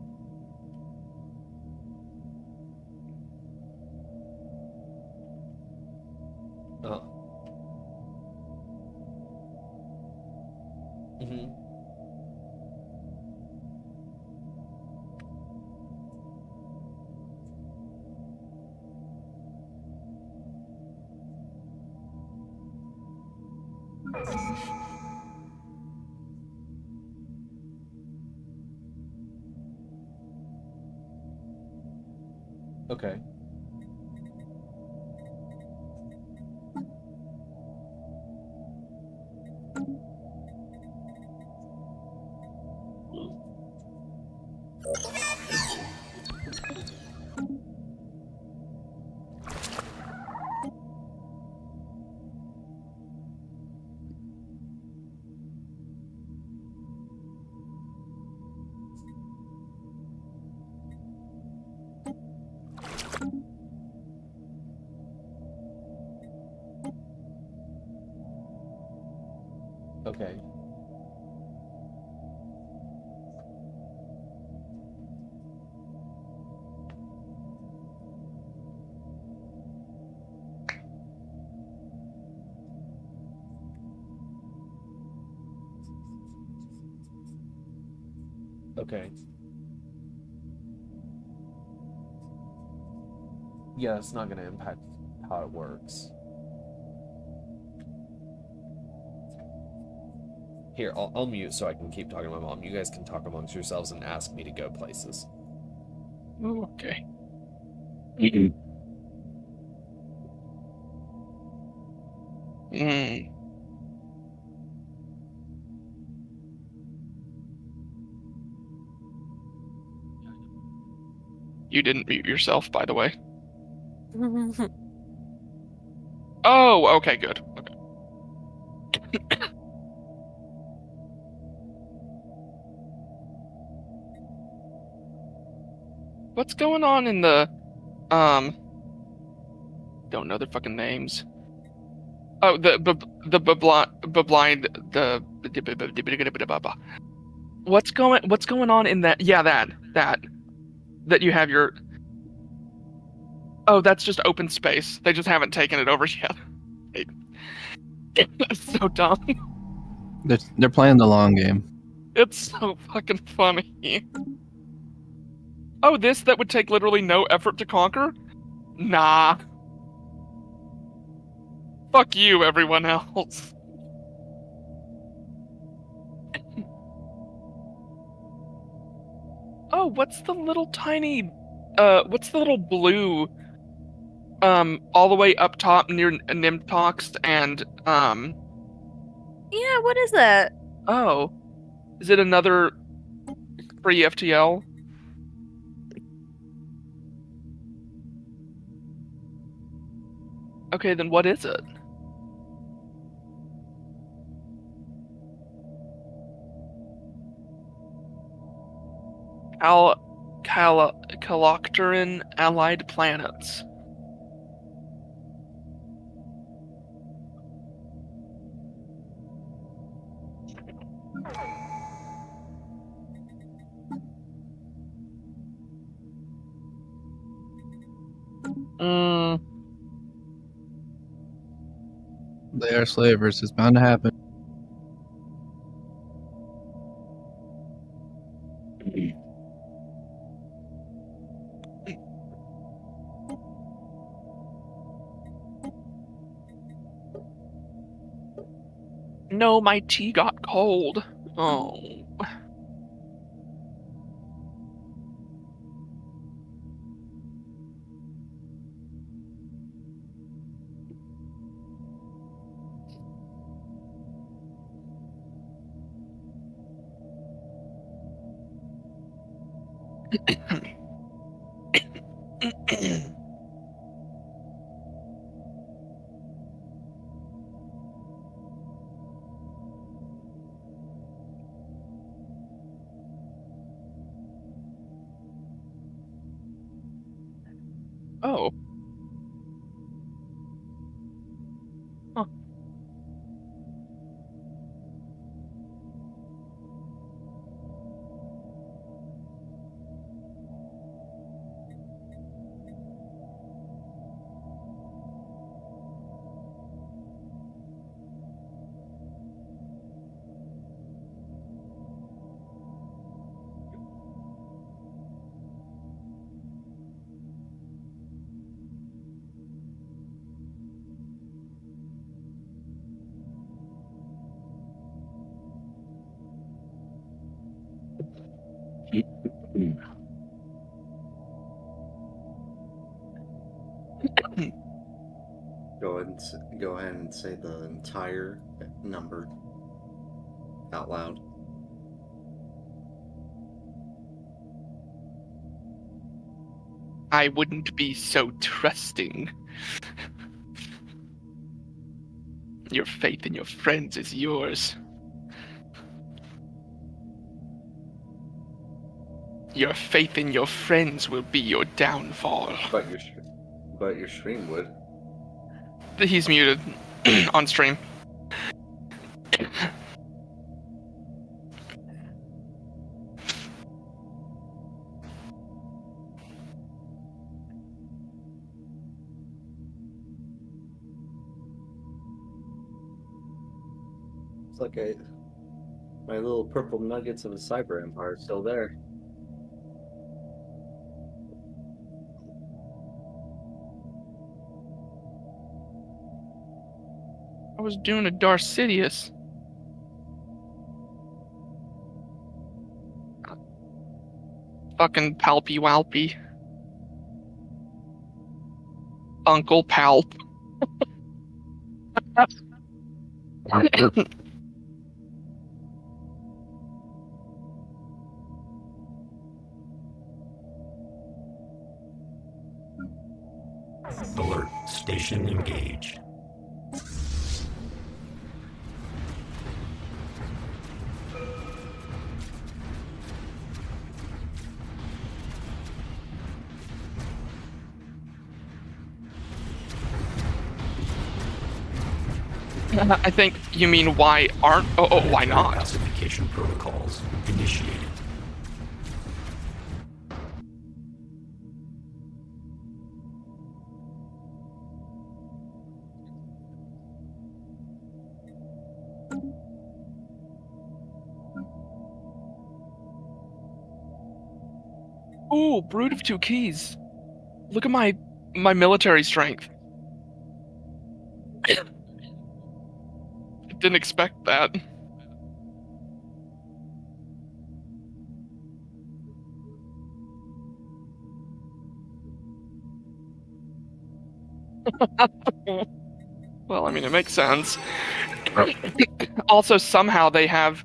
A: Mm-hmm. Okay. Okay. Okay. Yeah, it's not going to impact how it works. Here, I'll mute so I can keep talking to my mom. You guys can talk amongst yourselves and ask me to go places.
B: Okay. You didn't mute yourself, by the way. Oh, okay, good. Okay. What's going on in the don't know their fucking names. Oh, the blind What's going on in that? Yeah, that you have your. Oh, that's just open space. They just haven't taken it over yet. That's so dumb.
K: They're playing the long game.
B: It's so fucking funny. Oh, that would take literally no effort to conquer? Nah. Fuck you, everyone else. Oh, what's the little tiny, what's the little blue, all the way up top near Nimtox and,
D: Yeah, what is that?
B: Oh. Is it another free FTL? Okay, then what is it? Calocteran allied planets.
K: They are slavers. It's bound to happen.
B: No, my tea got cold. Oh. Oh. Huh.
F: Go ahead and say the entire number out loud.
B: I wouldn't be so trusting. Your faith in your friends is yours. Your faith in your friends will be your downfall.
F: But your stream would.
B: He's muted on stream.
F: It's like my little purple nuggets of a cyber empire are still there.
B: I was doing a Darth Sidious. Fucking Palpy Walpy. Uncle Palp.
G: Alert. Station engaged.
B: I think you mean why aren't? Why not?
G: Pacification protocols initiated.
B: Ooh, Brood of 2 keys. Look at my military strength. Didn't expect that. Well, I mean, it makes sense. Also, somehow they have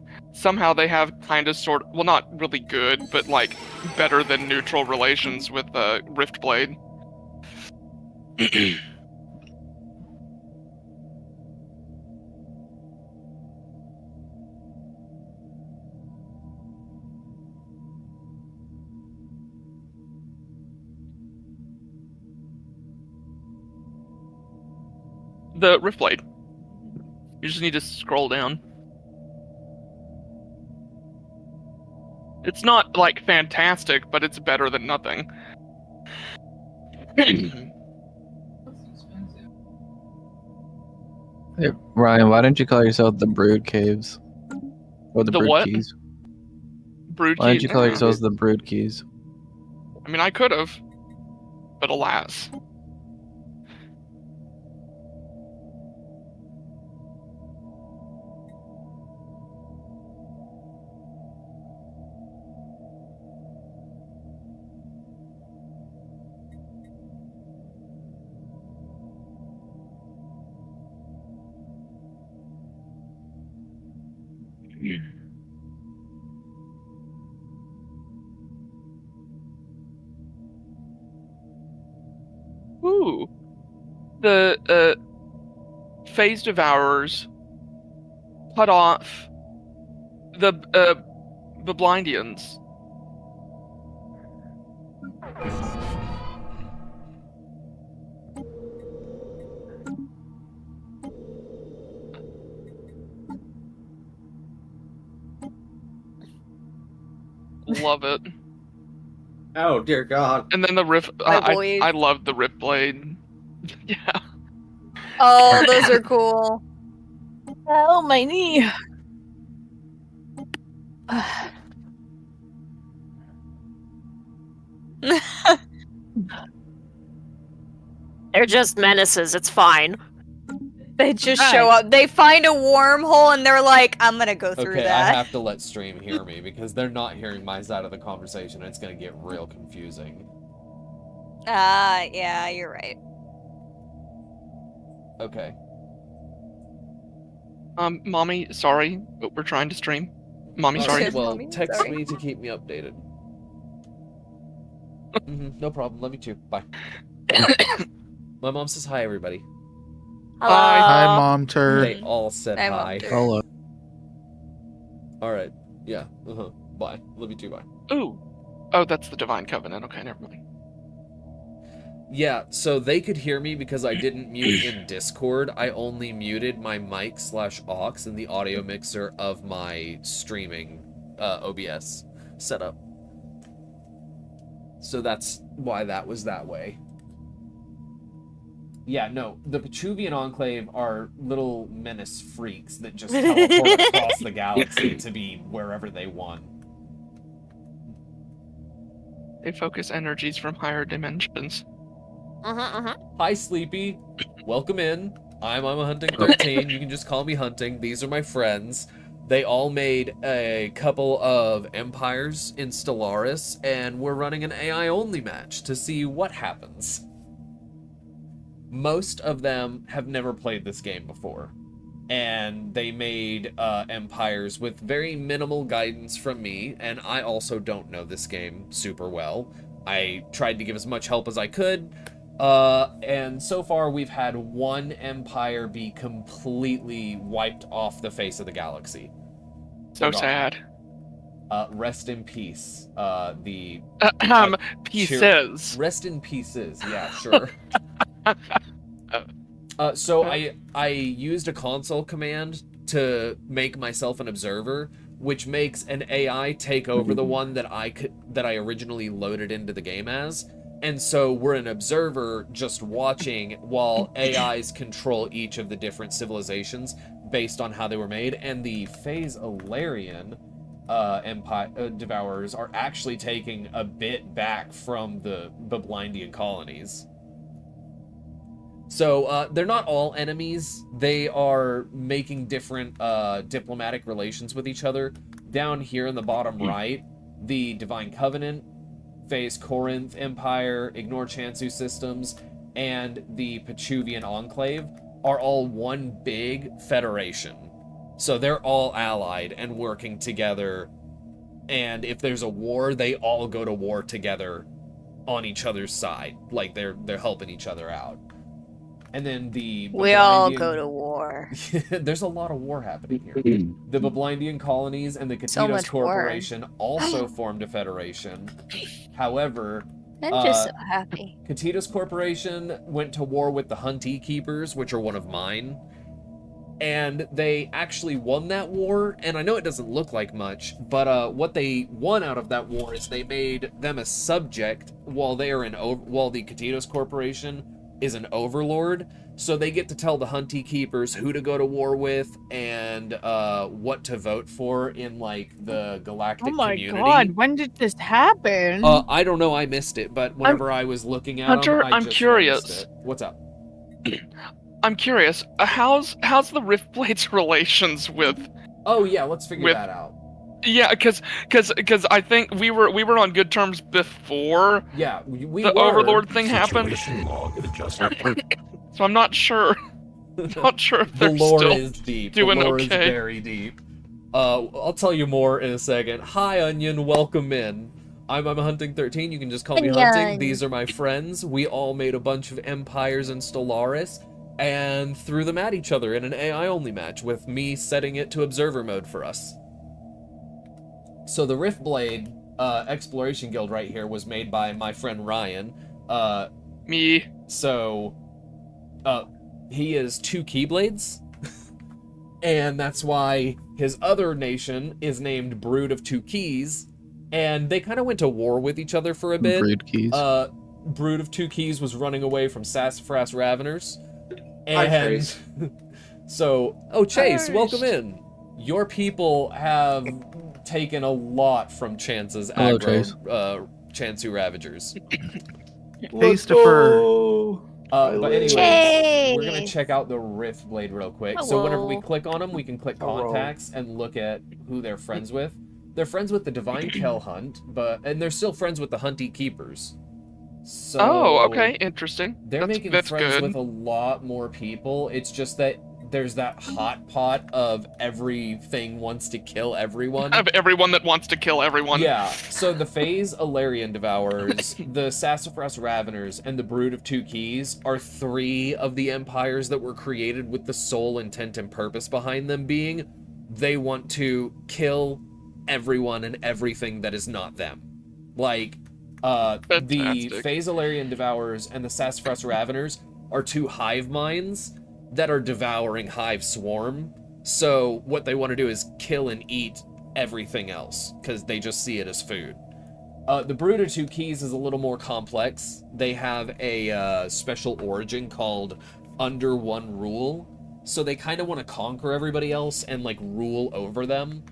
B: kind of sort of, well, not really good, but like better than neutral relations with Riftblade. The Riftblade. You just need to scroll down. It's not like fantastic, but it's better than nothing.
L: That's expensive.
K: Hey, Ryan, why don't you call yourself the Brood Caves? Or the Brood
B: what?
K: Keys?
B: Brood
K: Why don't
B: keys.
K: you call yourselves the Brood Keys?
B: I mean, I could have, but alas. Ooh. The phase devourers cut off the Blindians. Love it.
F: Oh dear God!
B: And then the rift. I love the Riftblade. Yeah.
D: Oh, those are cool.
H: Oh, my knee.
J: They're just menaces. It's fine.
D: They just show up. They find a wormhole and they're like, I'm gonna go through
A: Okay,
D: that.
A: I have to let stream hear me because they're not hearing my side of the conversation. And it's gonna get real confusing.
D: Yeah, you're right.
A: Okay.
B: Mommy, sorry, but we're trying to stream. Mommy, sorry.
A: Well,
D: Mommy,
A: text
D: sorry.
A: me to keep me updated. No problem. Love you too. Bye. My mom says hi, everybody.
J: Hello.
C: Hi, Mom Turd.
A: They all said
D: Hi,
A: hi.
D: Mom Turd.
K: Hello.
A: All right. Yeah. Bye. Love you too. Bye.
B: Ooh. Oh, that's the Divine Covenant. Okay, never mind.
A: Yeah, so they could hear me because I didn't mute in Discord. I only muted my mic/aux and the audio mixer of my streaming OBS setup. So that's why that was that way. Yeah, no, the Petruvian Enclave are little menace freaks that just teleport across the galaxy to be wherever they want.
B: They focus energies from higher dimensions.
A: Hi, Sleepy. Welcome in. I'm Hunting 13. You can just call me Hunting. These are my friends. They all made a couple of empires in Stellaris, and we're running an AI-only match to see what happens. Most of them have never played this game before, and they made empires with very minimal guidance from me, and I also don't know this game super well. I tried to give as much help as I could, and so far we've had one empire be completely wiped off the face of the galaxy.
B: So sad.
A: Rest in peace.
B: Pieces.
A: Rest in pieces. Yeah, sure. So I used a console command to make myself an observer, which makes an AI take over the one that I originally loaded into the game as. And so we're an observer just watching while AIs control each of the different civilizations based on how they were made. And the Phase Alarian empire devourers are actually taking a bit back from the Blindian colonies. So they're not all enemies. They are making different diplomatic relations with each other. Down here in the bottom right, the Divine Covenant, Phase Corinth Empire, Ignore Chansu Systems, and the Pachuvian Enclave are all one big federation. So they're all allied and working together. And if there's a war, they all go to war together on each other's side. Like they're helping each other out. And then
D: we all go to war.
A: There's a lot of war happening here. The Blindian colonies and the Katitos Corporation also formed a federation. However,
D: I'm just so happy.
A: Katitos Corporation went to war with the Huntee Keepers, which are one of mine. And they actually won that war, and I know it doesn't look like much, but what they won out of that war is they made them a subject while the Katitos Corporation is an overlord, so they get to tell the Huntee Keepers who to go to war with and what to vote for in like the galactic community.
H: Oh my god, when did this happen?
A: I don't know, I missed it, but whenever I was looking at
B: Hunter,
A: them,
B: I'm curious.
A: What's up?
B: I'm curious. How's the Riftblade's relations with?
A: Oh yeah, let's figure that out.
B: Yeah, because I think we were on good terms before.
A: Yeah, we
B: the
A: were.
B: Overlord thing happened. So I'm not sure. Not sure if they're
A: the lore
B: still
A: is deep.
B: doing
A: the lore
B: okay.
A: is very deep. I'll tell you more in a second. Hi, Onion. Welcome in. I'm Hunting 13. You can just call me Hunting. These are my friends. We all made a bunch of empires in Stellaris and threw them at each other in an AI-only match with me setting it to observer mode for us. So the Riftblade Exploration Guild right here was made by my friend Ryan.
B: Me.
A: So, he is 2 Keyblades, and that's why his other nation is named Brood of 2 Keys, and they kind of went to war with each other for a bit.
K: Brood Keys.
A: Brood of 2 Keys was running away from Sassafras Raveners,
F: Hi,
A: and
F: Chase.
A: so, Chase, welcome in. Your people have taken a lot from Chance's
K: Hello,
A: aggro, Chansu Ravagers.
C: Christopher.
A: But anyways,
D: Chase.
A: we're gonna check out the Riftblade real quick. So whenever we click on them, we can click contacts and look at who they're friends with. They're friends with the Divine Kell Hunt, and they're still friends with the Huntee Keepers. So
B: okay, interesting.
A: They're making friends with a lot more people. It's just that there's that hot pot of everything wants to kill everyone.
B: Of everyone that wants to kill everyone.
A: Yeah, so the Phase Alarian Devourers, the Sassafras Raveners, and the Brood of 2 Keys are 3 of the empires that were created with the sole intent and purpose behind them being they want to kill everyone and everything that is not them. Like, the Phase Alarian Devourers and the Sassafras Raveners are 2 hive minds that are devouring Hive Swarm. So what they want to do is kill and eat everything else, because they just see it as food. The Brood of 2 Keys is a little more complex. They have a special origin called Under One Rule. So they kind of want to conquer everybody else and like rule over them.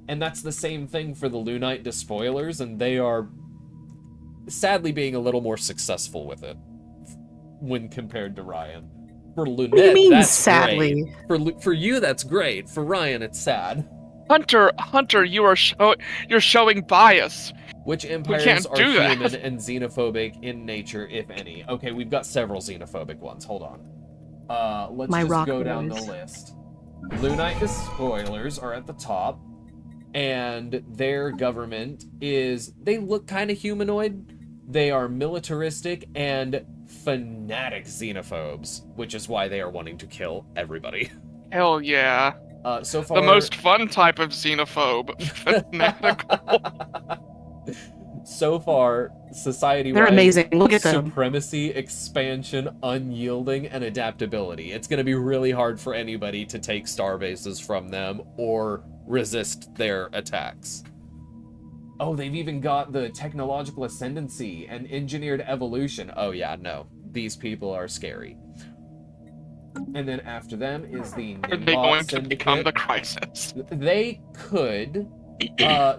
A: And that's the same thing for the Lunite Despoilers, and they are sadly being a little more successful with it when compared to Ryan. For Lunette,
I: what do you mean,
A: that's
I: sadly?
A: great. For you, that's great. For Ryan, it's sad.
B: Hunter, you're showing bias.
A: Which empires are human and xenophobic in nature, if any? Okay, we've got several xenophobic ones. Hold on. Let's just go down the list. Lunite Despoilers are at the top, and their government they look kind of humanoid. They are militaristic and fanatic xenophobes, which is why they are wanting to kill everybody.
B: Hell yeah.
A: So far,
B: the most fun type of xenophobe. Fanatical.
A: so far, society-wide,
I: They're amazing. Look at them.
A: supremacy, expansion, unyielding, and adaptability. It's going to be really hard for anybody to take star bases from them or resist their attacks. Oh, they've even got the technological ascendancy and engineered evolution. Oh yeah, no. These people are scary. And then after them is the
B: Are they going to become the Crisis?
A: They could.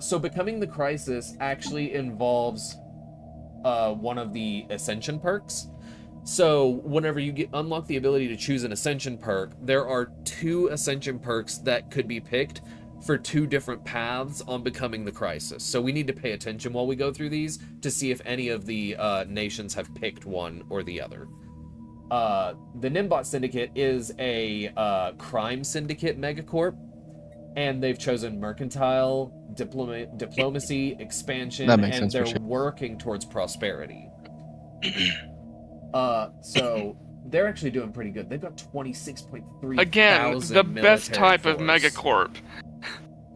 A: So becoming the Crisis actually involves one of the Ascension perks. So whenever you unlock the ability to choose an Ascension perk, there are 2 Ascension perks that could be picked for 2 different paths on becoming the Crisis. So we need to pay attention while we go through these to see if any of the nations have picked one or the other. The Nimbot Syndicate is a crime syndicate megacorp, and they've chosen mercantile, diplomacy, expansion, and they're working towards prosperity. So they're actually doing pretty good. They've got 26.3
B: Again, the best type of megacorp.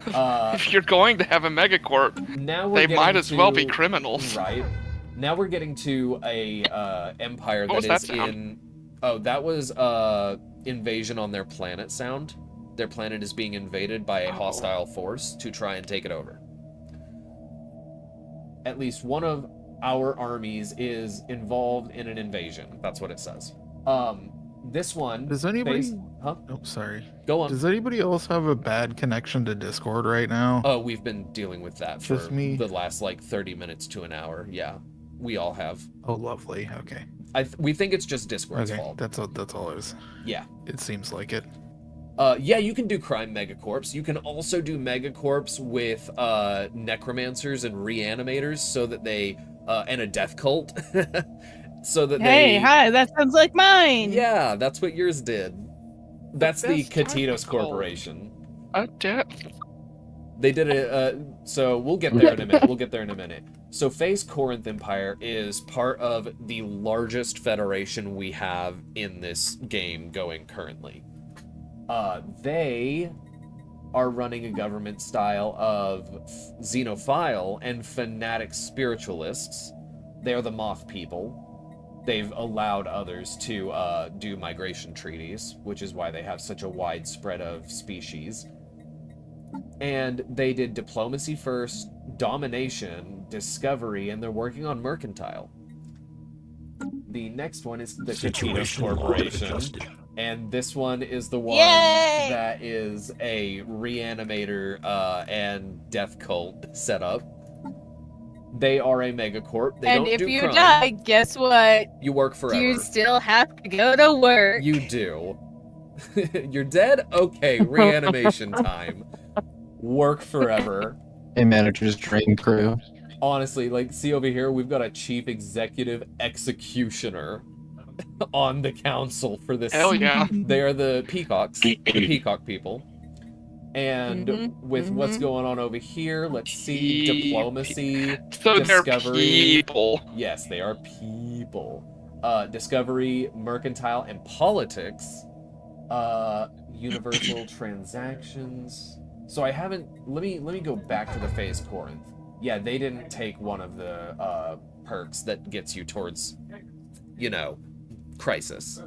B: If you're going to have a megacorp,
A: now
B: they might as well be criminals.
A: Right. Now we're getting to a empire that is in... Oh, that was invasion on their planet sound. Their planet is being invaded by a hostile force to try and take it over. At least one of our armies is involved in an invasion. That's what it says. This one...
C: Does anybody...
A: Huh?
C: Oh, sorry.
A: Go on.
C: Does anybody else have a bad connection to Discord right now?
A: Oh, we've been dealing with that for
C: Just me?
A: the last, like, 30 minutes to an hour. Yeah, we all have.
C: Oh, lovely. Okay.
A: We think it's just Discord's fault.
C: That's all it is.
A: Yeah.
C: It seems like it.
A: Yeah, you can do crime megacorps. You can also do megacorps with necromancers and reanimators, so that they and a death cult, so that
H: hi, that sounds like mine.
A: Yeah, that's what yours did. That's the Katitos Corporation.
B: A death.
A: They did it. So we'll get there in a minute. So Phase Corinth Empire is part of the largest federation we have in this game going currently. They are running a government style of xenophile and fanatic spiritualists. They are the Moth people. They've allowed others to do migration treaties, which is why they have such a wide spread of species. And they did diplomacy first, domination, discovery, and they're working on mercantile. The next one is the Katitos Corporation. And this one is the one that is a reanimator and death cult setup. They are a megacorp. They don't do crime.
H: And if you die, guess what?
A: You work forever.
H: You still have to go to work.
A: You do. You're dead? Okay, reanimation time. Work forever.
K: A manager's dream crew.
A: Honestly, like, see over here, we've got a chief executive executioner on the council for this.
B: Hell yeah.
A: They are the peacocks, the peacock people. And with what's going on over here, let's see, diplomacy,
B: so
A: discovery.
B: They're people.
A: Yes, they are people. Discovery, mercantile, and politics. Universal transactions. So I haven't. Let me go back to the Phase Corinth. Yeah, they didn't take one of the perks that gets you towards, you know, Crisis.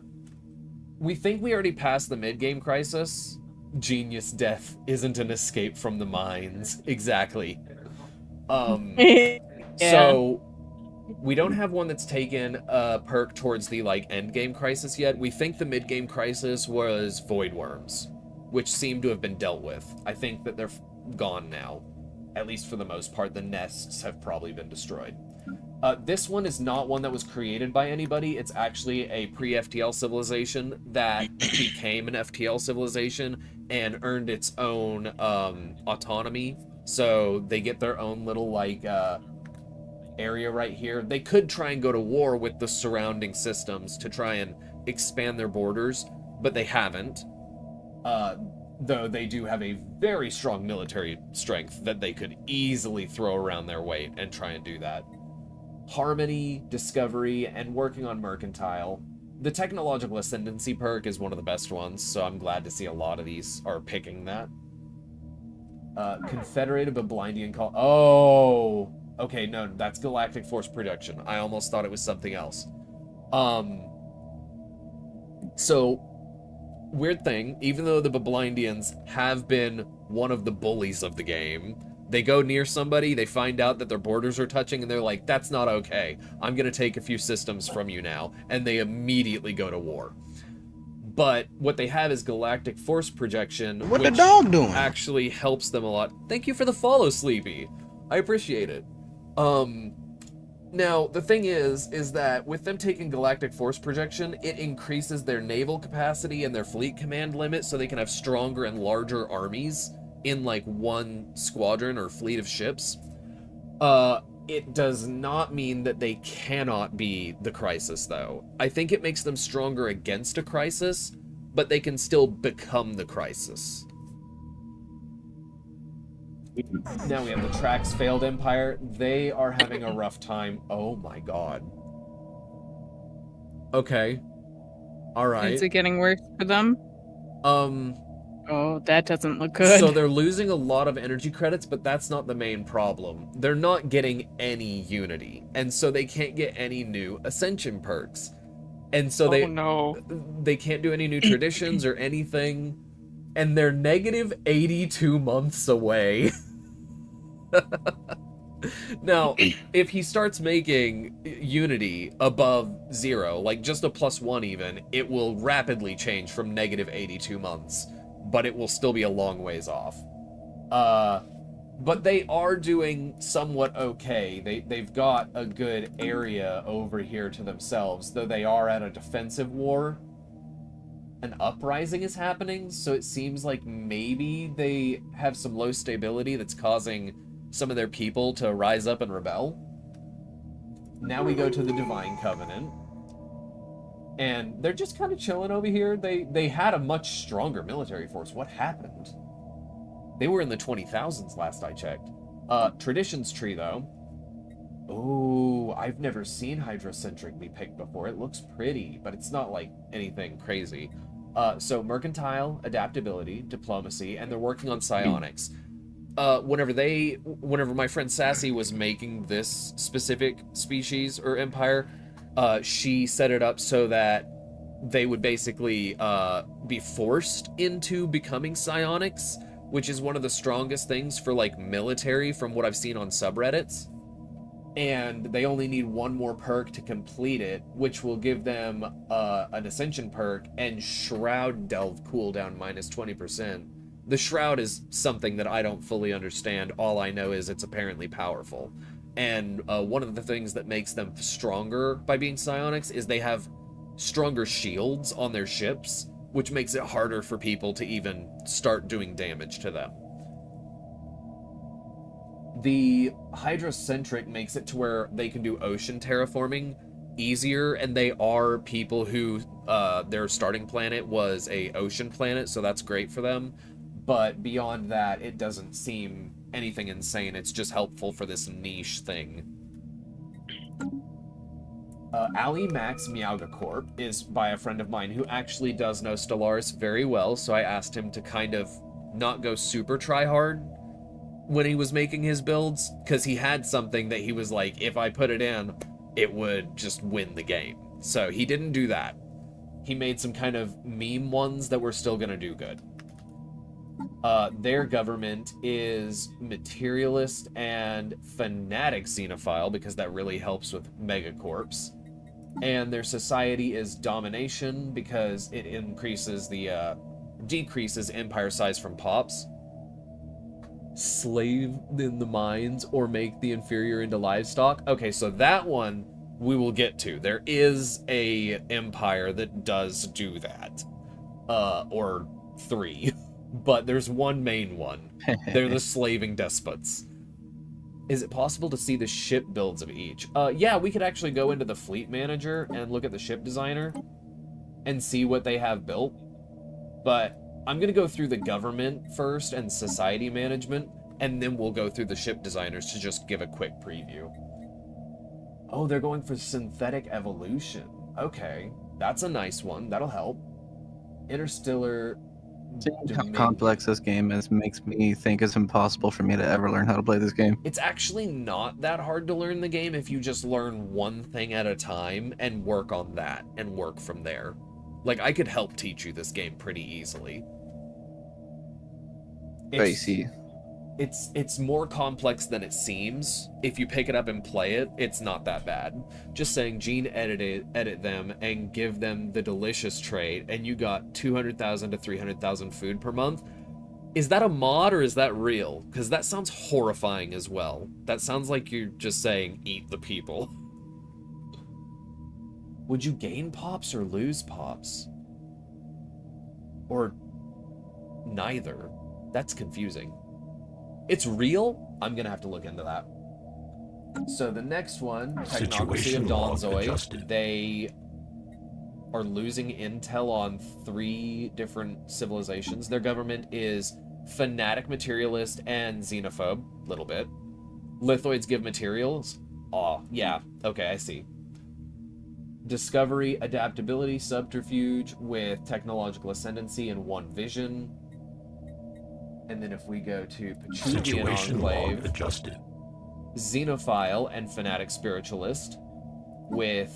A: We think we already passed the mid-game Crisis. Genius death isn't an escape from the mines. Exactly. So we don't have one that's taken a perk towards the like end game Crisis yet. We think the mid-game Crisis was Void Worms, which seem to have been dealt with. I think that they're gone now, at least for the most part. The nests have probably been destroyed. This one is not one that was created by anybody. It's actually a pre-FTL civilization that became an FTL civilization and earned its own autonomy. So they get their own little like area right here. They could try and go to war with the surrounding systems to try and expand their borders, but they haven't. Though they do have a very strong military strength that they could easily throw around their weight and try and do that. Harmony, discovery, and working on mercantile. The technological ascendancy perk is one of the best ones, so I'm glad to see a lot of these are picking that. Confederated but Blindian call. Oh, Okay, no, that's galactic force projection. I almost thought it was something else. So, weird thing, even though the Bablindians have been one of the bullies of the game, they go near somebody, they find out that their borders are touching, and they're like, that's not okay. I'm gonna take a few systems from you now. And they immediately go to war. But what they have is galactic force projection,
M: What
A: which
M: the dog doing?
A: actually helps them a lot. Thank you for the follow, Sleepy. I appreciate it. Now, the thing is that with them taking galactic force projection, it increases their naval capacity and their fleet command limit so they can have stronger and larger armies in, like, one squadron or fleet of ships. It does not mean that they cannot be the Crisis, though. I think it makes them stronger against a Crisis, but they can still become the Crisis. Now we have the Trax Failed Empire. They are having a rough time. Oh my god. Okay. Alright.
I: Is it getting worse for them? Oh, that doesn't look good.
A: So they're losing a lot of energy credits, but that's not the main problem. They're not getting any unity, and so they can't get any new ascension perks. And so they can't do any new traditions or anything. And they're negative 82 months away. Now, if he starts making Unity above 0, like just a +1 even, it will rapidly change from negative 82 months. But it will still be a long ways off. But they are doing somewhat okay. They've got a good area over here to themselves, though they are at a defensive war. An uprising is happening, so it seems like maybe they have some low stability that's causing some of their people to rise up and rebel. Now we go to the Divine Covenant. And they're just kind of chilling over here. They had a much stronger military force. What happened? They were in the 20,000s last I checked. Traditions tree, though. Oh, I've never seen Hydrocentric be picked before. It looks pretty, but it's not like anything crazy. So mercantile, adaptability, diplomacy, and they're working on psionics. Whenever my friend Sassy was making this specific species or empire, she set it up so that they would basically be forced into becoming psionics, which is one of the strongest things for, like, military from what I've seen on subreddits. And they only need one more perk to complete it, which will give them an Ascension perk and Shroud Delve cooldown minus 20%. The Shroud is something that I don't fully understand. All I know is it's apparently powerful. And one of the things that makes them stronger by being psionics is they have stronger shields on their ships, which makes it harder for people to even start doing damage to them. The Hydrocentric makes it to where they can do ocean terraforming easier, and they are people who their starting planet was a ocean planet, so that's great for them. But beyond that, it doesn't seem anything insane. It's just helpful for this niche thing. Ali Max Miauga Corp is by a friend of mine who actually does know Stellaris very well, so I asked him to kind of not go super try-hard when he was making his builds, because he had something that he was like, if I put it in, it would just win the game. So he didn't do that. He made some kind of meme ones that were still gonna do good. Their government is materialist and fanatic xenophile, because that really helps with megacorps. And their society is domination, because it increases the, decreases empire size from pops. Slave in the mines or make the inferior into livestock. Okay, so that one we will get to. There is a empire that does do that. Or 3. But there's one main one. They're the slaving despots. Is it possible to see the ship builds of each? Yeah, we could actually go into the fleet manager and look at the ship designer and see what they have built. But I'm going to go through the government first and society management, and then we'll go through the ship designers to just give a quick preview. Oh, they're going for synthetic evolution. Okay, that's a nice one. That'll help. Interstellar
K: Seeing how complex this game is makes me think it's impossible for me to ever learn how to play this game.
A: It's actually not that hard to learn the game if you just learn one thing at a time and work on that and work from there. Like, I could help teach you this game pretty easily.
K: I see.
A: It's more complex than it seems. If you pick it up and play it, it's not that bad. Just saying, Gene edit them and give them the delicious trait, and you got 200,000 to 300,000 food per month. Is that a mod or is that real? Because that sounds horrifying as well. That sounds like you're just saying, eat the people. Would you gain pops or lose pops? Or neither? That's confusing. It's real? I'm gonna have to look into that. So the next one, Technocracy of Donzoid, they are losing intel on 3 different civilizations. Their government is fanatic, materialist, and xenophobe. Little bit. Lithoids give materials. Aw, yeah. Okay, I see. Discovery, adaptability, subterfuge with technological ascendancy and one vision. And then if we go to Petuvian Enclave, Xenophile and Fanatic Spiritualist with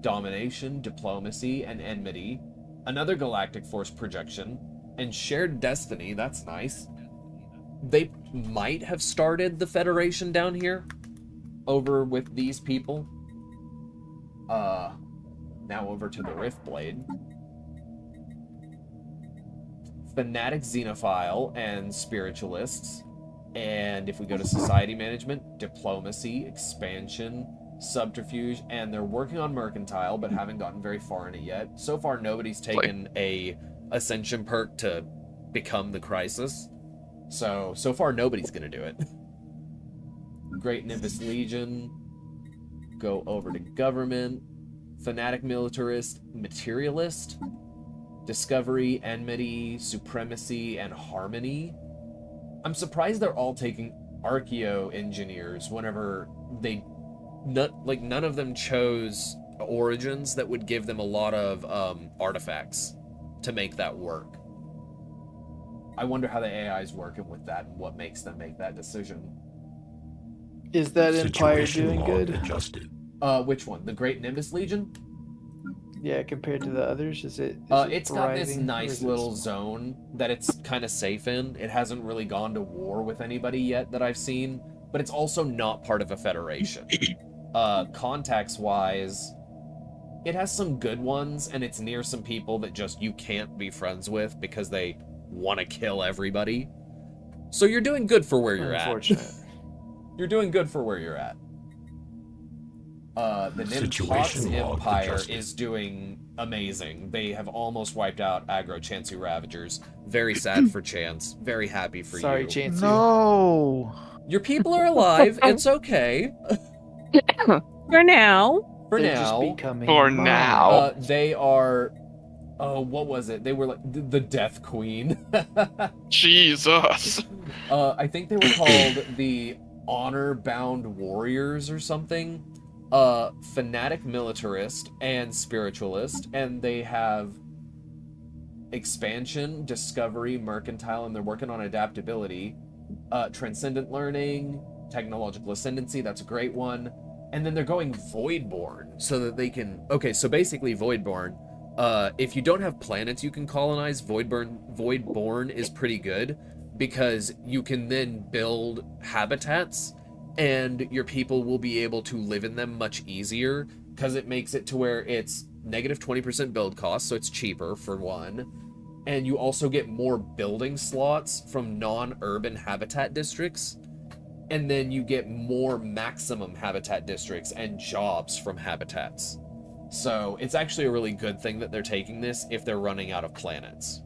A: Domination, Diplomacy, and Enmity. Another Galactic Force projection. And Shared Destiny, that's nice. They might have started the Federation down here, over with these people. Now over to the Riftblade. Fanatic Xenophile and Spiritualists. And if we go to Society Management, Diplomacy, Expansion, Subterfuge, and they're working on Mercantile, but haven't gotten very far in it yet. So far, nobody's taken a Ascension perk to become the Crisis. So far, nobody's gonna do it. Great Nimbus Legion. Go over to Government. Fanatic Militarist, Materialist. Discovery, Enmity, Supremacy, and Harmony. I'm surprised they're all taking Archeo engineers whenever they... none of them chose origins that would give them a lot of artifacts to make that work. I wonder how the AI is working with that and what makes them make that decision.
M: Is that Empire doing good?
G: Adjusted.
A: Which one? The Great Nimbus Legion?
M: Yeah, compared to the others, is it
A: it's got this nice little zone that it's kind of safe in. It hasn't really gone to war with anybody yet that I've seen, but it's also not part of a federation. Contacts-wise, it has some good ones, and it's near some people that just you can't be friends with because they want to kill everybody. So you're doing good for where you're at. You're doing good for where you're at. The Nimpots Empire is doing amazing. They have almost wiped out Aggro Chansu Ravagers. Very sad for Chance. Very happy for
M: Sorry,
A: you.
M: Chansu.
C: No!
A: Your people are alive. It's okay.
H: For now.
A: For
M: They're
A: now.
M: just becoming
B: For
M: mine.
B: now.
A: They are... Oh, what was it? They were like the Death Queen.
B: Jesus.
A: I think they were called the Honor-Bound Warriors or something. Fanatic Militarist and Spiritualist, and they have Expansion, Discovery, Mercantile, and they're working on Adaptability. Transcendent Learning, Technological Ascendancy, that's a great one. And then they're going Voidborn, so that they can... Okay, so basically Voidborn, if you don't have planets you can colonize, Voidborn is pretty good, because you can then build habitats, and your people will be able to live in them much easier, because it makes it to where it's negative 20% build cost, so it's cheaper, for one. And you also get more building slots from non-urban habitat districts, and then you get more maximum habitat districts and jobs from habitats. So it's actually a really good thing that they're taking this if they're running out of planets.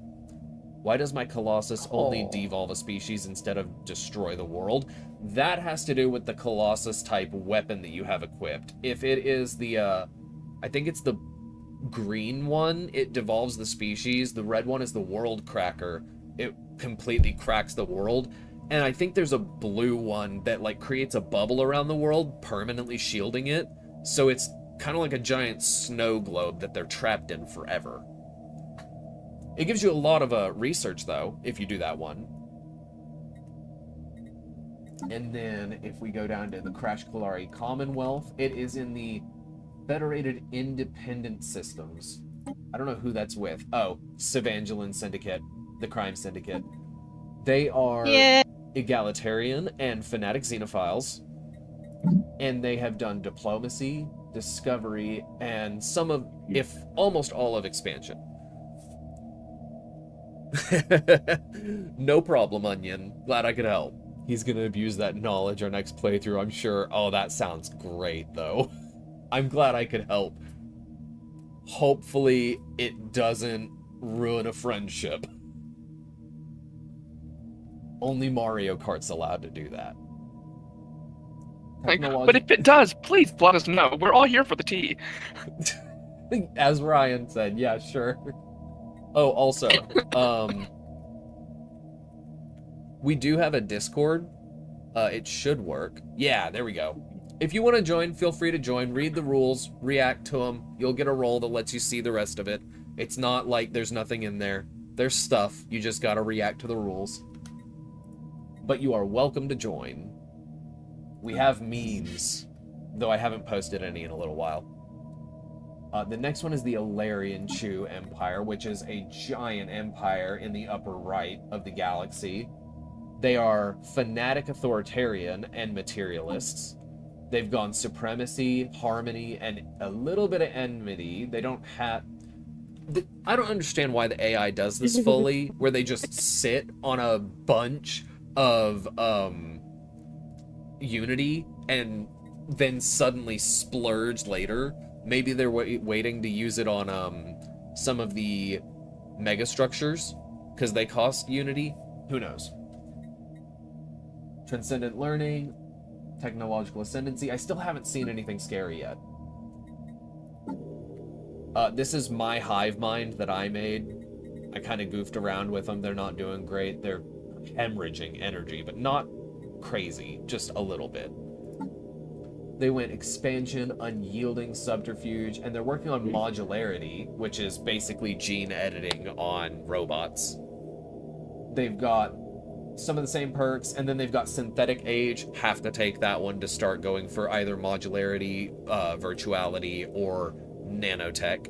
A: Why does my Colossus only devolve a species instead of destroy the world? That has to do with the Colossus type weapon that you have equipped. If it is the, I think it's the green one, it devolves the species. The red one is the World Cracker. It completely cracks the world. And I think there's a blue one that like creates a bubble around the world, permanently shielding it. So it's kind of like a giant snow globe that they're trapped in forever. It gives you a lot of research, though, if you do that one. And then if we go down to the Crash Kalari Commonwealth, it is in the Federated Independent Systems. I don't know who that's with. Oh, Evangeline Syndicate, the Crime Syndicate. They are egalitarian and fanatic xenophiles. And they have done diplomacy, discovery, and some of, if almost all of expansion. No problem, Onion. Glad I could help. He's gonna abuse that knowledge our next playthrough, I'm sure. Oh, that sounds great, though. I'm glad I could help. Hopefully, it doesn't ruin a friendship. Only Mario Kart's allowed to do that.
B: But if it does, please let us know. We're all here for the tea.
A: As Ryan said, yeah, sure. Oh, also, we do have a Discord. It should work. Yeah, there we go. If you want to join, feel free to join. Read the rules, react to them. You'll get a role that lets you see the rest of it. It's not like there's nothing in there. There's stuff. You just gotta react to the rules. But you are welcome to join. We have memes, though I haven't posted any in a little while. The next one is the Alarian Chu Empire, which is a giant empire in the upper right of the galaxy. They are fanatic authoritarian and materialists. They've gone supremacy, harmony, and a little bit of enmity. They don't have... I don't understand why the AI does this fully, where they just sit on a bunch of unity and then suddenly splurge later. Maybe they're waiting to use it on some of the megastructures because they cost unity. Who knows? Transcendent learning, technological ascendancy. I still haven't seen anything scary yet. This is my hive mind that I made. I kind of goofed around with them. They're not doing great. They're hemorrhaging energy, but not crazy, just a little bit. They went expansion, unyielding, subterfuge, and they're working on modularity, which is basically gene editing on robots. They've got some of the same perks, and then they've got synthetic age. Have to take that one to start going for either modularity, virtuality, or nanotech.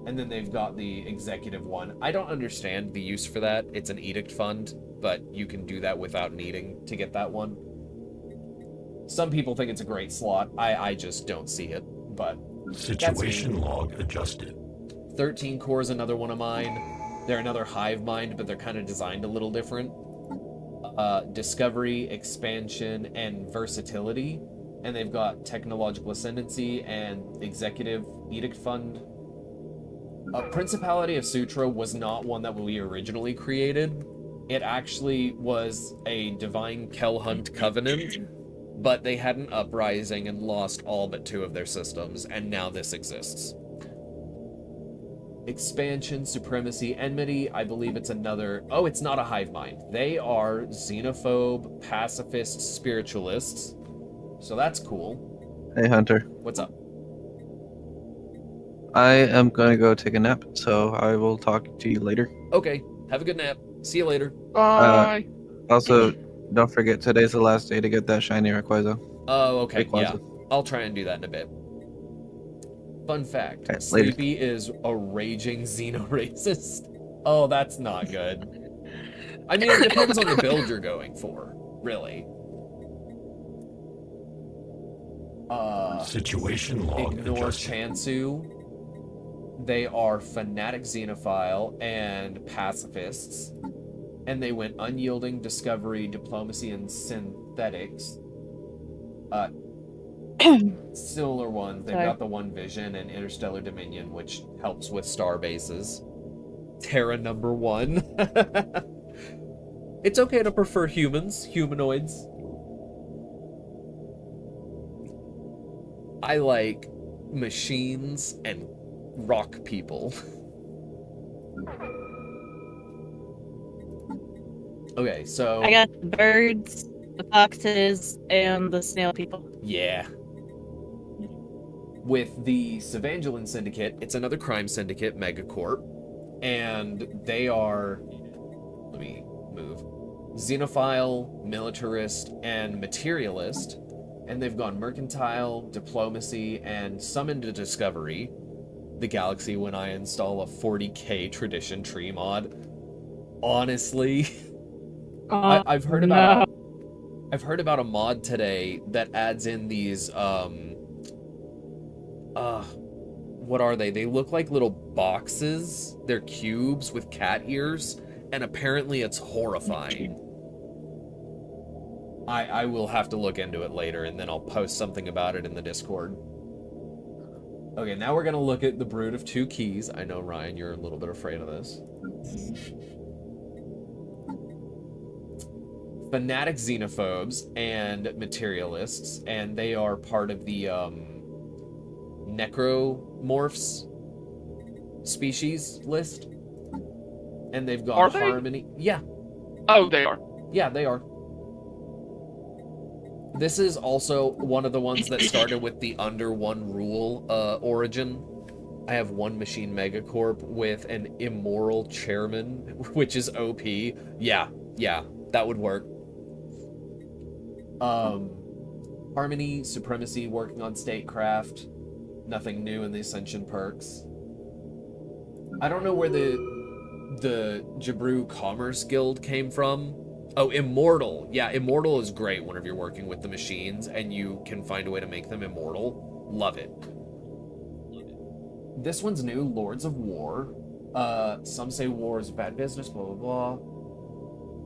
A: And then they've got the executive one. I don't understand the use for that. It's an edict fund, but you can do that without needing to get that one. Some people think it's a great slot. I just don't see it, but...
G: Situation log adjusted.
A: 13 Core is another one of mine. They're another hive mind, but they're kind of designed a little different. Discovery, expansion, and versatility. And they've got technological ascendancy and executive edict fund. Principality of Sutra was not one that we originally created. It actually was a divine Kelhunt covenant, but they had an uprising and lost all but 2 of their systems, and now this exists. Expansion, supremacy, enmity, I believe it's another... Oh, it's not a hive mind. They are xenophobe, pacifist, spiritualists. So that's cool.
K: Hey, Hunter.
A: What's up?
K: I am going to go take a nap, so I will talk to you later.
A: Okay, have a good nap. See you later.
B: Bye.
K: Also, don't forget, today's the last day to get that shiny Rayquaza.
A: Oh, okay,
K: Rayquaza.
A: yeah. I'll try and do that in a bit. Fun fact,
K: Okay,
A: Sleepy is a raging xeno-racist. Oh, that's not good. I mean, it depends on the build you're going for, really.
G: Situation log
A: Ignore
G: adjusted.
A: Chansu. They are fanatic xenophile and pacifists. And they went unyielding, discovery, diplomacy, and synthetics. Similar ones. They've got the One Vision and Interstellar Dominion, which helps with star bases. Terra number 1. It's okay to prefer humanoids. I like machines and rock people. Okay, so...
H: I got the birds, the foxes, and the snail people.
A: Yeah. With the Evangeline Syndicate, it's another crime syndicate, Megacorp. and they are, let me move, xenophile, militarist, and materialist, and they've gone mercantile, diplomacy, and some into discovery, the galaxy when I install a 40k tradition tree mod. Honestly, I've heard about a mod today that adds in these what are they? They look like little boxes. They're cubes with cat ears, and apparently it's horrifying. I will have to look into it later, and then I'll post something about it in the Discord. Okay, now we're gonna look at the Brood of Two Keys. I know, Ryan, you're a little bit afraid of this. Fanatic xenophobes and materialists, and they are part of the necromorphs species list. And they've got harmony. Yeah.
B: Oh, they are.
A: Yeah, they are. This is also one of the ones that started with the under one rule origin. I have one machine megacorp with an immoral chairman, which is OP. Yeah, that would work. Harmony, supremacy, working on statecraft. Nothing new in the Ascension perks. I don't know where the Jabru Commerce Guild came from. Oh, Immortal. Yeah, Immortal is great whenever you're working with the machines and you can find a way to make them immortal. Love it. This one's new, Lords of War. Some say war is bad business, blah, blah,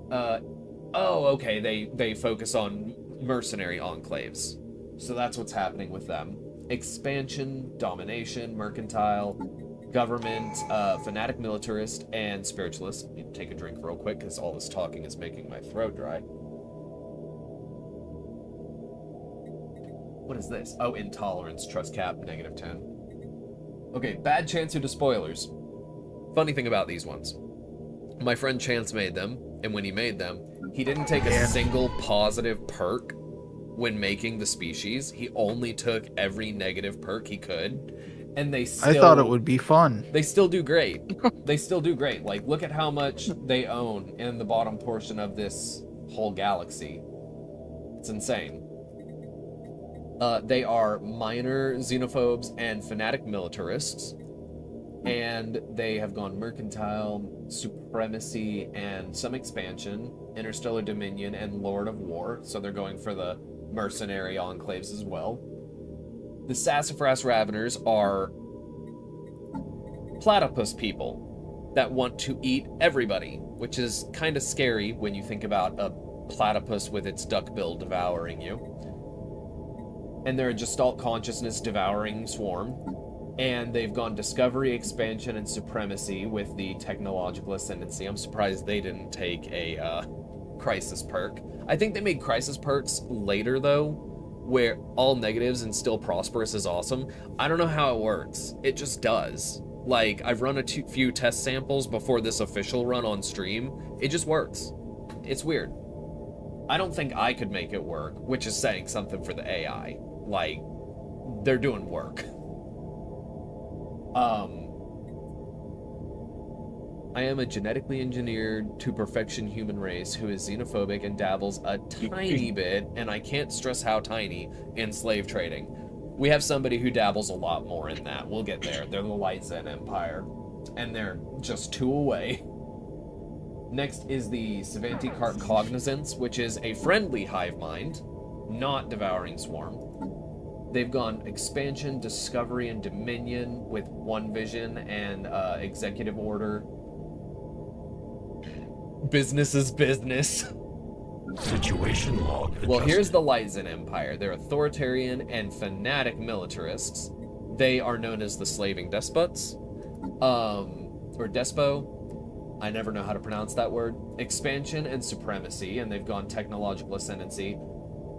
A: blah. Oh, okay, they focus on mercenary enclaves. So that's what's happening with them. Expansion, domination, mercantile, government, fanatic militarist, and spiritualist. I need to take a drink real quick because all this talking is making my throat dry. What is this? Oh, intolerance, trust cap, -10. Okay, bad chance to spoilers. Funny thing about these ones. My friend Chance made them, and when he made them, he didn't take a single positive perk when making the species. He only took every negative perk he could. And they still... I
C: thought it would be fun.
A: They still do great. They still do great. Like, look at how much they own in the bottom portion of this whole galaxy. It's insane. They are minor xenophobes and fanatic militarists. And they have gone mercantile, supremacy, and some expansion, interstellar dominion, and Lord of War. So they're going for the mercenary enclaves as well. The Sassafras Raveners are platypus people that want to eat everybody, which is kind of scary when you think about a platypus with its duckbill devouring you. And they're a Gestalt consciousness devouring swarm. And they've gone discovery, expansion, and supremacy with the technological ascendancy. I'm surprised they didn't take a crisis perk. I think they made crisis perks later, though, where all negatives and still prosperous is awesome. I don't know how it works. It just does. Like, I've run a few test samples before this official run on stream. It just works. It's weird. I don't think I could make it work, which is saying something for the AI. Like, they're doing work. I am a genetically engineered to perfection human race who is xenophobic and dabbles a tiny bit, and I can't stress how tiny, in slave trading. We have somebody who dabbles a lot more in that. We'll get there. They're the Light Zen Empire, and they're just 2 away. Next is the Savanti Cart Cognizance, which is a friendly hive mind, not devouring swarm. They've gone expansion, discovery, and dominion with one vision and executive order. Business is business.
G: Situation log adjusted.
A: Well, here's the Light Zen Empire. They're authoritarian and fanatic militarists. They are known as the Slaving Despots. Or Despo. I never know how to pronounce that word. Expansion and supremacy, and they've gone technological ascendancy.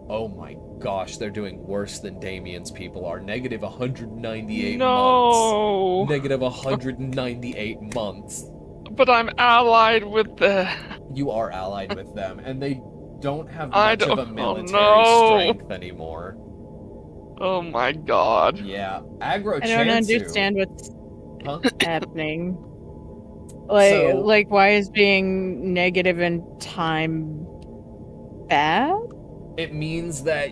A: Oh my gosh, they're doing worse than Damien's people are. Negative 198 months. Negative 198 months.
B: But I'm allied with the...
A: You are allied with them, and they don't have much of a military strength anymore.
B: Oh my god.
A: Yeah. Aggro
H: I don't understand what's happening. Like, why is being negative in time bad?
A: It means that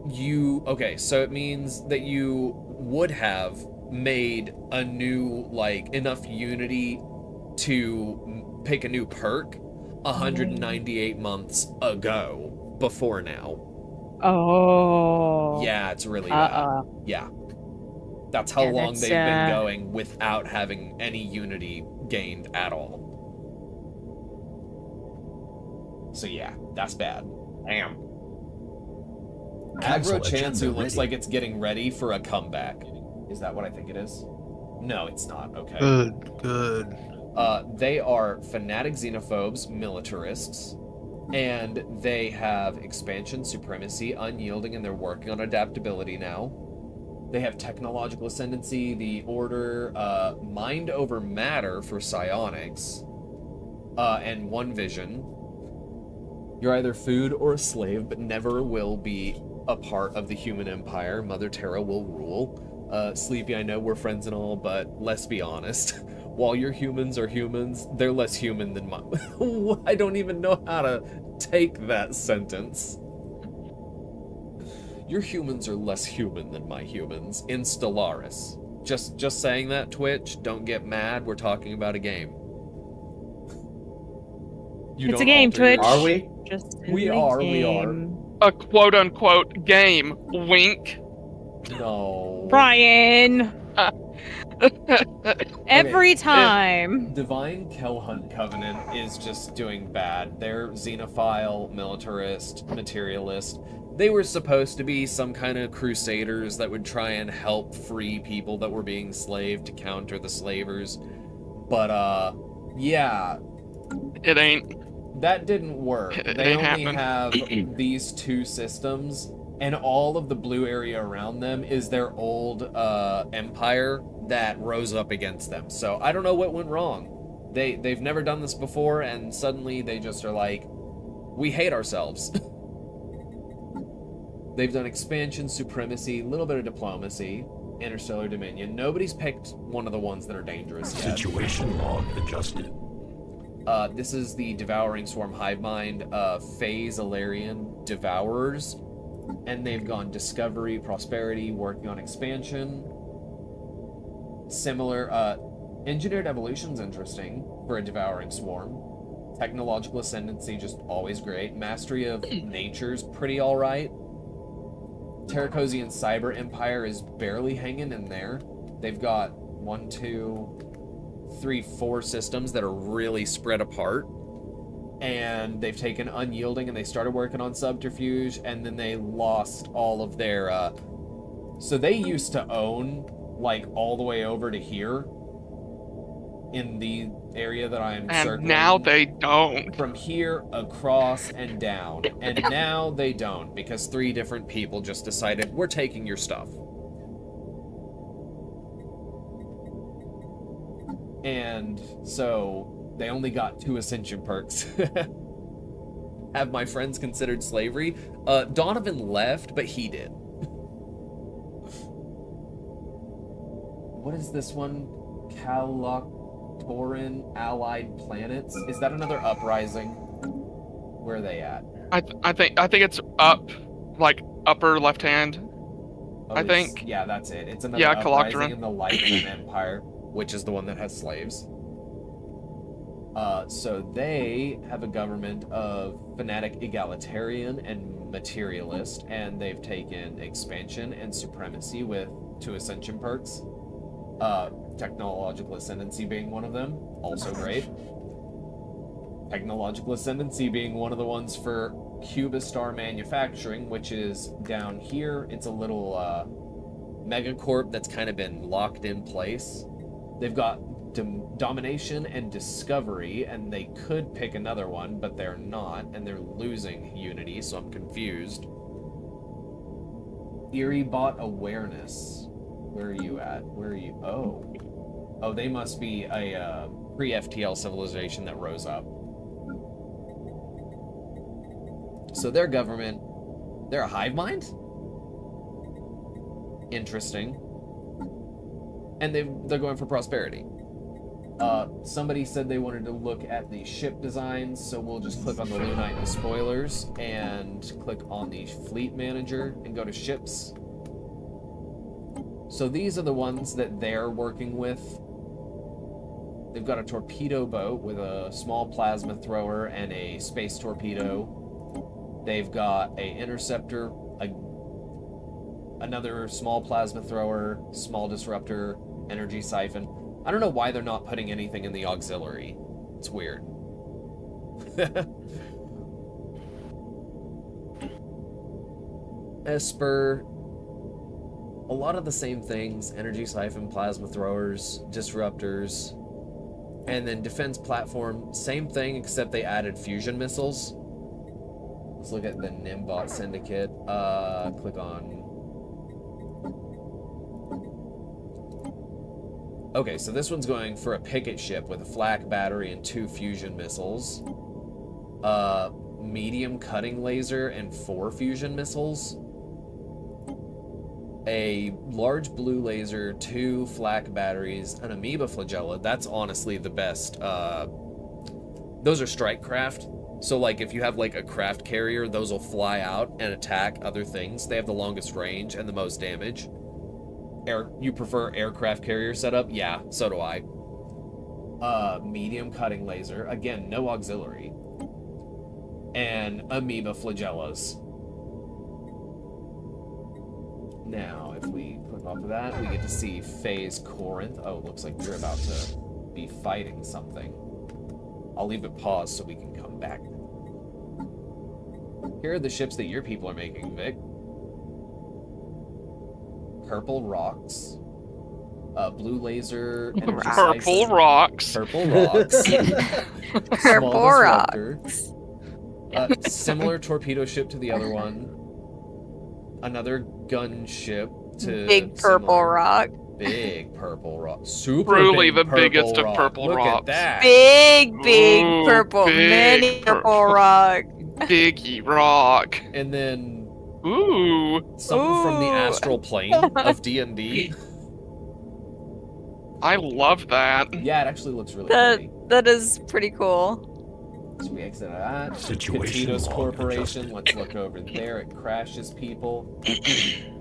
A: it means that you would have made a new, enough unity to pick a new perk 198 months ago, before now.
H: Oh.
A: Yeah, it's really bad. Yeah. That's how long they've been going without having any unity gained at all. So yeah, that's bad. Damn. Aggro Chansu looks like it's getting ready for a comeback. Is that what I think it is? No, it's not. Okay.
C: Good.
A: They are fanatic xenophobes, militarists, and they have expansion, supremacy, unyielding, and they're working on adaptability now. They have technological ascendancy, the order, mind over matter for psionics, and one vision. You're either food or a slave, but never will be a part of the human empire. Mother Terra will rule. Sleepy, I know we're friends and all, but let's be honest. While your humans are humans, they're less human than mine. I don't even know how to take that sentence. Your humans are less human than my humans in Stellaris. Just saying that, Twitch. Don't get mad. We're talking about a game.
H: It's a game, Twitch.
F: Are we?
A: We are.
B: A quote-unquote game. Wink.
A: No.
H: Brian. Every time.
A: Divine Kellhunt Covenant is just doing bad. They're xenophile, militarist, materialist. They were supposed to be some kind of crusaders that would try and help free people that were being slaved to counter the slavers. But, yeah.
B: It ain't.
A: That didn't work. They only have these two systems, and all of the blue area around them is their old empire that rose up against them. So I don't know what went wrong. They've never done this before, and suddenly they just are like, we hate ourselves. They've done expansion, supremacy, a little bit of diplomacy, interstellar dominion. Nobody's picked one of the ones that are dangerous yet.
G: Situation log adjusted.
A: This is the Devouring Swarm Hivemind, Phase Alarian Devourers, and they've gone Discovery, Prosperity, working on expansion. Similar, Engineered Evolution's interesting for a Devouring Swarm. Technological Ascendancy, just always great. Mastery of Nature's pretty alright. Terracosian Cyber Empire is barely hanging in there. They've got 1, 2, 3, 4 systems that are really spread apart. And they've taken Unyielding and they started working on Subterfuge, and then they lost all of their, so they used to own, like, all the way over to here in the area that I am circling.
B: And now they don't.
A: From here, across, and down. And now they don't, because 3 different people just decided, we're taking your stuff. And so they only got 2 Ascension perks. Have my friends considered slavery? Donovan left, but he did. What is this one? Kaloktoran Allied Planets? Is that another uprising? Where are they at?
B: I think it's up, like upper left hand.
A: Oh,
B: I think.
A: Yeah, that's it. It's another uprising
B: Kaloktoran.
A: in the Lightning Empire, which is the one that has slaves. So they have a government of fanatic egalitarian and materialist, and they've taken expansion and supremacy with 2 ascension perks. Technological ascendancy being one of them, also great. Technological ascendancy being one of the ones for Cubistar manufacturing, which is down here. It's a little megacorp that's kind of been locked in place. They've got domination and discovery, and they could pick another one, but they're not, and they're losing unity, so I'm confused. Eerie bot awareness. Where are you at? Where are you? Oh, they must be a pre-FTL civilization that rose up. So their government, they're a hive mind? Interesting. And they're going for prosperity. Somebody said they wanted to look at the ship designs, so we'll just click on the Lunite and the spoilers, and click on the fleet manager, and go to ships. So these are the ones that they're working with. They've got a torpedo boat with a small plasma thrower and a space torpedo. They've got a interceptor, another small plasma thrower, small disruptor, energy siphon. I don't know why they're not putting anything in the auxiliary. It's weird. Esper. A lot of the same things. Energy siphon, plasma throwers, disruptors. And then defense platform. Same thing, except they added fusion missiles. Let's look at the Nimbot Syndicate. Click on... Okay, so this one's going for a picket ship with a flak battery and 2 fusion missiles. Medium cutting laser and 4 fusion missiles. A large blue laser, 2 flak batteries, an amoeba flagella. That's honestly the best. Those are strike craft. So, like, if you have, like, a craft carrier, those will fly out and attack other things. They have the longest range and the most damage. You prefer aircraft carrier setup? Yeah, so do I. Medium cutting laser. Again, no auxiliary. And amoeba flagellas. Now, if we click off of that, we get to see Phase Corinth. Oh, it looks like you're about to be fighting something. I'll leave it paused so we can come back. Here are the ships that your people are making, Vic. Purple Rocks. Blue Laser.
B: Purple Rocks.
A: Purple Rocks.
D: Purple Rocks.
A: Similar torpedo ship to the other one. Another gun ship to
D: Big Purple Rock.
A: Big Purple Rock. Super
B: Truly
A: big
B: the biggest
A: rock.
B: of purple
A: Look
B: rocks.
A: At that.
D: Big
B: Ooh,
D: purple.
B: big
D: Many purple rock.
B: Biggie rock.
A: And then
B: something
A: from the astral plane of D&D.
B: I love that.
A: Yeah, it actually looks really pretty.
D: That is pretty cool.
A: So we exit that.
G: Situation
A: Katitos
G: log
A: Corporation.
G: adjusted.
A: Let's look over there. It crashes people.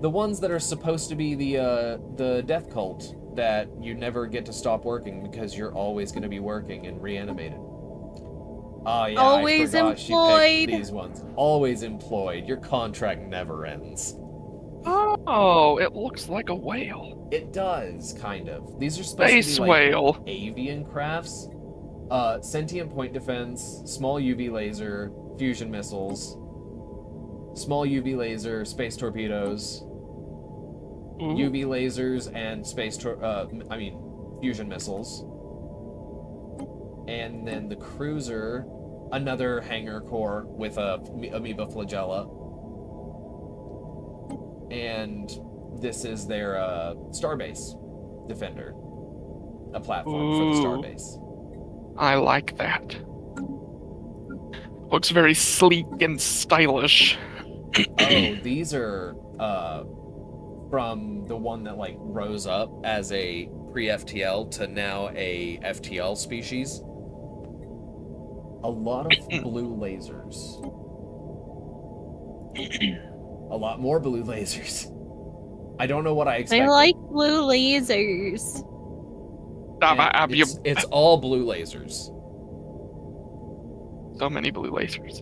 A: The ones that are supposed to be the death cult that you never get to stop working because you're always going to be working and reanimated. Oh yeah,
H: Always
A: I forgot she
H: employed.
A: picked these ones. Always employed. Your contract never ends.
B: Oh, it looks like a whale.
A: It does, kind of. These are supposed
B: Space
A: to be like
B: whale.
A: avian crafts. Sentient point defense, small UV laser, fusion missiles, small UV laser, space torpedoes, UV lasers, and fusion missiles. And then the cruiser, another hangar core with a amoeba flagella. And this is their starbase defender, a platform for the starbase.
B: I like that. Looks very sleek and stylish.
A: Oh, these are from the one that like rose up as a pre-FTL to now a FTL species. A lot of blue lasers. A lot more blue lasers. I don't know what I expected.
H: I like blue lasers.
A: It's all blue lasers.
B: So many blue lasers.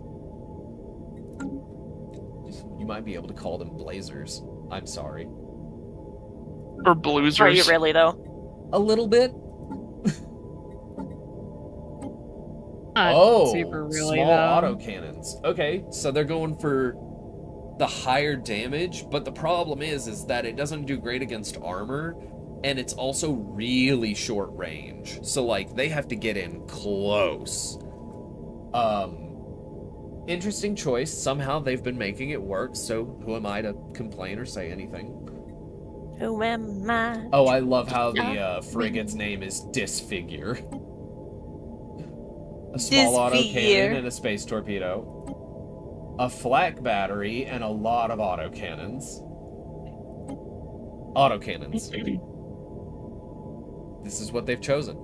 A: You might be able to call them blazers. I'm sorry.
B: Or bluesers.
J: Are you really, though?
A: A little bit.
H: Super really,
A: small
H: though.
A: autocannons. Okay, so they're going for the higher damage, but the problem is that it doesn't do great against armor, and it's also really short range. So, like, they have to get in close. Interesting choice. Somehow they've been making it work, so who am I to complain or say anything?
J: Who am I?
A: Oh, I love how the frigate's name is Disfigure. A small autocannon and a space torpedo. A flak battery and a lot of autocannons. Autocannons. This is what they've chosen.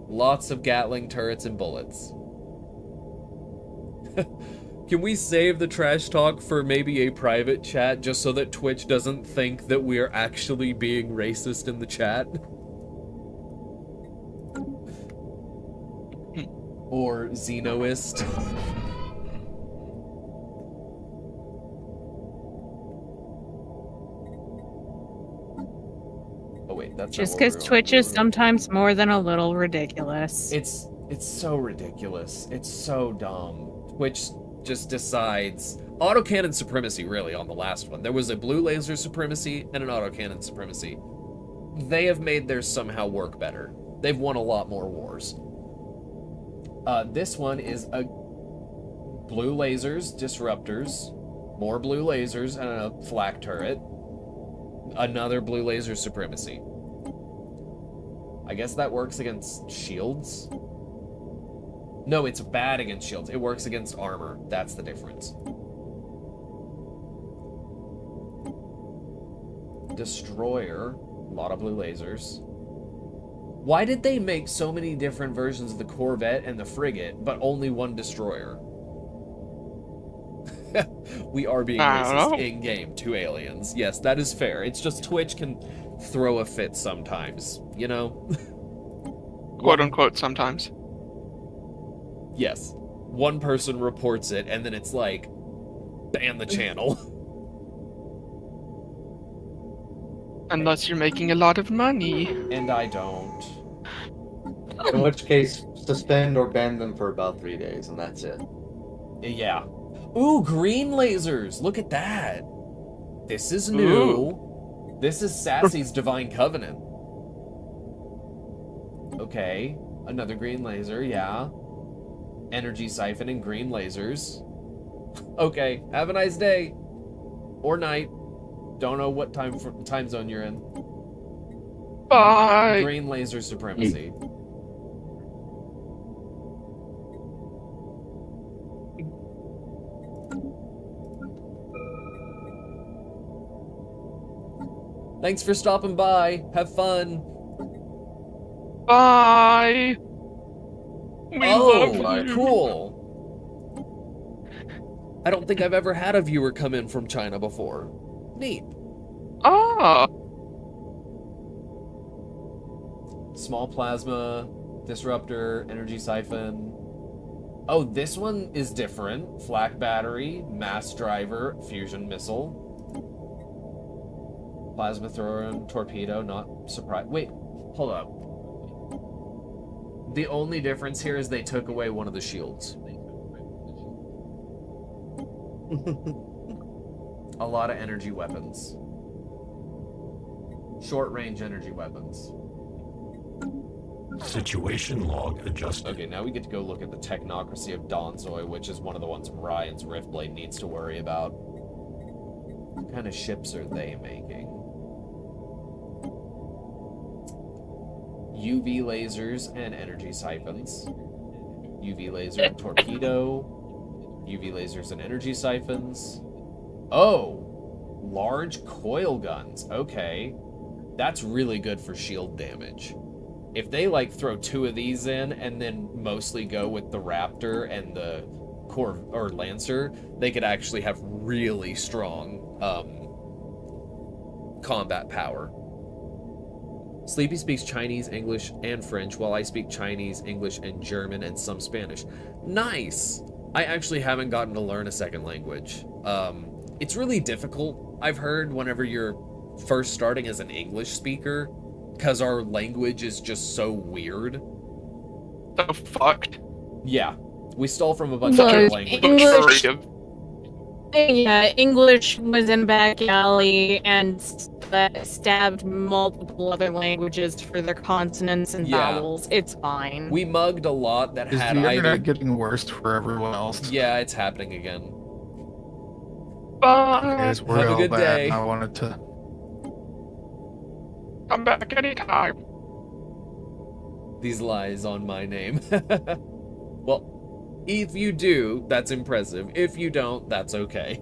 A: Lots of Gatling turrets and bullets. Can we save the trash talk for maybe a private chat just so that Twitch doesn't think that we are actually being racist in the chat? Or xenoist? Oh wait, that's
H: just because Twitch is sometimes more than a little ridiculous.
A: It's so ridiculous. It's so dumb. Twitch just decides autocannon supremacy, really, on the last one. There was a blue laser supremacy and an autocannon supremacy. They have made theirs somehow work better. They've won a lot more wars. This one is a blue lasers, disruptors, more blue lasers, and a flak turret. Another blue laser supremacy. I guess that works against shields? No, it's bad against shields. It works against armor. That's the difference. Destroyer. A lot of blue lasers. Why did they make so many different versions of the Corvette and the frigate, but only one destroyer? We are being racist in-game to aliens. Yes, that is fair. It's just Twitch can throw a fit sometimes, you know?
B: Quote-unquote sometimes.
A: Yes. One person reports it, and then it's like, ban the channel.
B: Unless you're making a lot of money.
A: And I don't.
F: In which case, suspend or ban them for about 3 days, and that's it.
A: Yeah. Ooh, green lasers! Look at that! This is new. Ooh. This is Sassy's Divine Covenant. Okay. Another green laser, yeah. Energy siphon and green lasers. Okay, have a nice day. Or night. Don't know what time zone you're in.
B: Bye!
A: Green laser supremacy. Thanks for stopping by. Have fun.
B: Bye! We love you.
A: Cool. I don't think I've ever had a viewer come in from China before. Neat.
B: Ah.
A: Small plasma, disruptor, energy siphon. Oh, this one is different. Flak battery, mass driver, fusion missile. Plasma thrower and torpedo, not surprised. Wait, hold up. The only difference here is they took away one of the shields. A lot of energy weapons. Short-range energy weapons.
G: Situation log adjusted.
A: Okay, now we get to go look at the technocracy of Donzoi, which is one of the ones Ryan's Riftblade needs to worry about. What kind of ships are they making? UV lasers and energy siphons. UV laser and torpedo. UV lasers and energy siphons. Oh! Large coil guns. Okay. That's really good for shield damage. If they, like, throw 2 of these in and then mostly go with the Raptor and the Lancer, they could actually have really strong combat power. Sleepy speaks Chinese, English, and French, while I speak Chinese, English, and German, and some Spanish. Nice! I actually haven't gotten to learn a second language. It's really difficult, I've heard, whenever you're first starting as an English speaker, because our language is just so weird.
B: So fucked.
A: Yeah. We stole from a bunch of other languages.
H: Yeah, English was in back alley and stabbed multiple other languages for their consonants and vowels. It's fine.
A: We mugged a lot that had
C: either... Is the internet getting worse for everyone else?
A: Yeah, it's happening again.
B: Bye!
C: Guys, we're
A: Have a
C: all
A: good
C: bad.
A: day.
C: I wanted to...
B: Come back anytime.
A: These lies on my name. Well, if you do, that's impressive. If you don't, that's okay.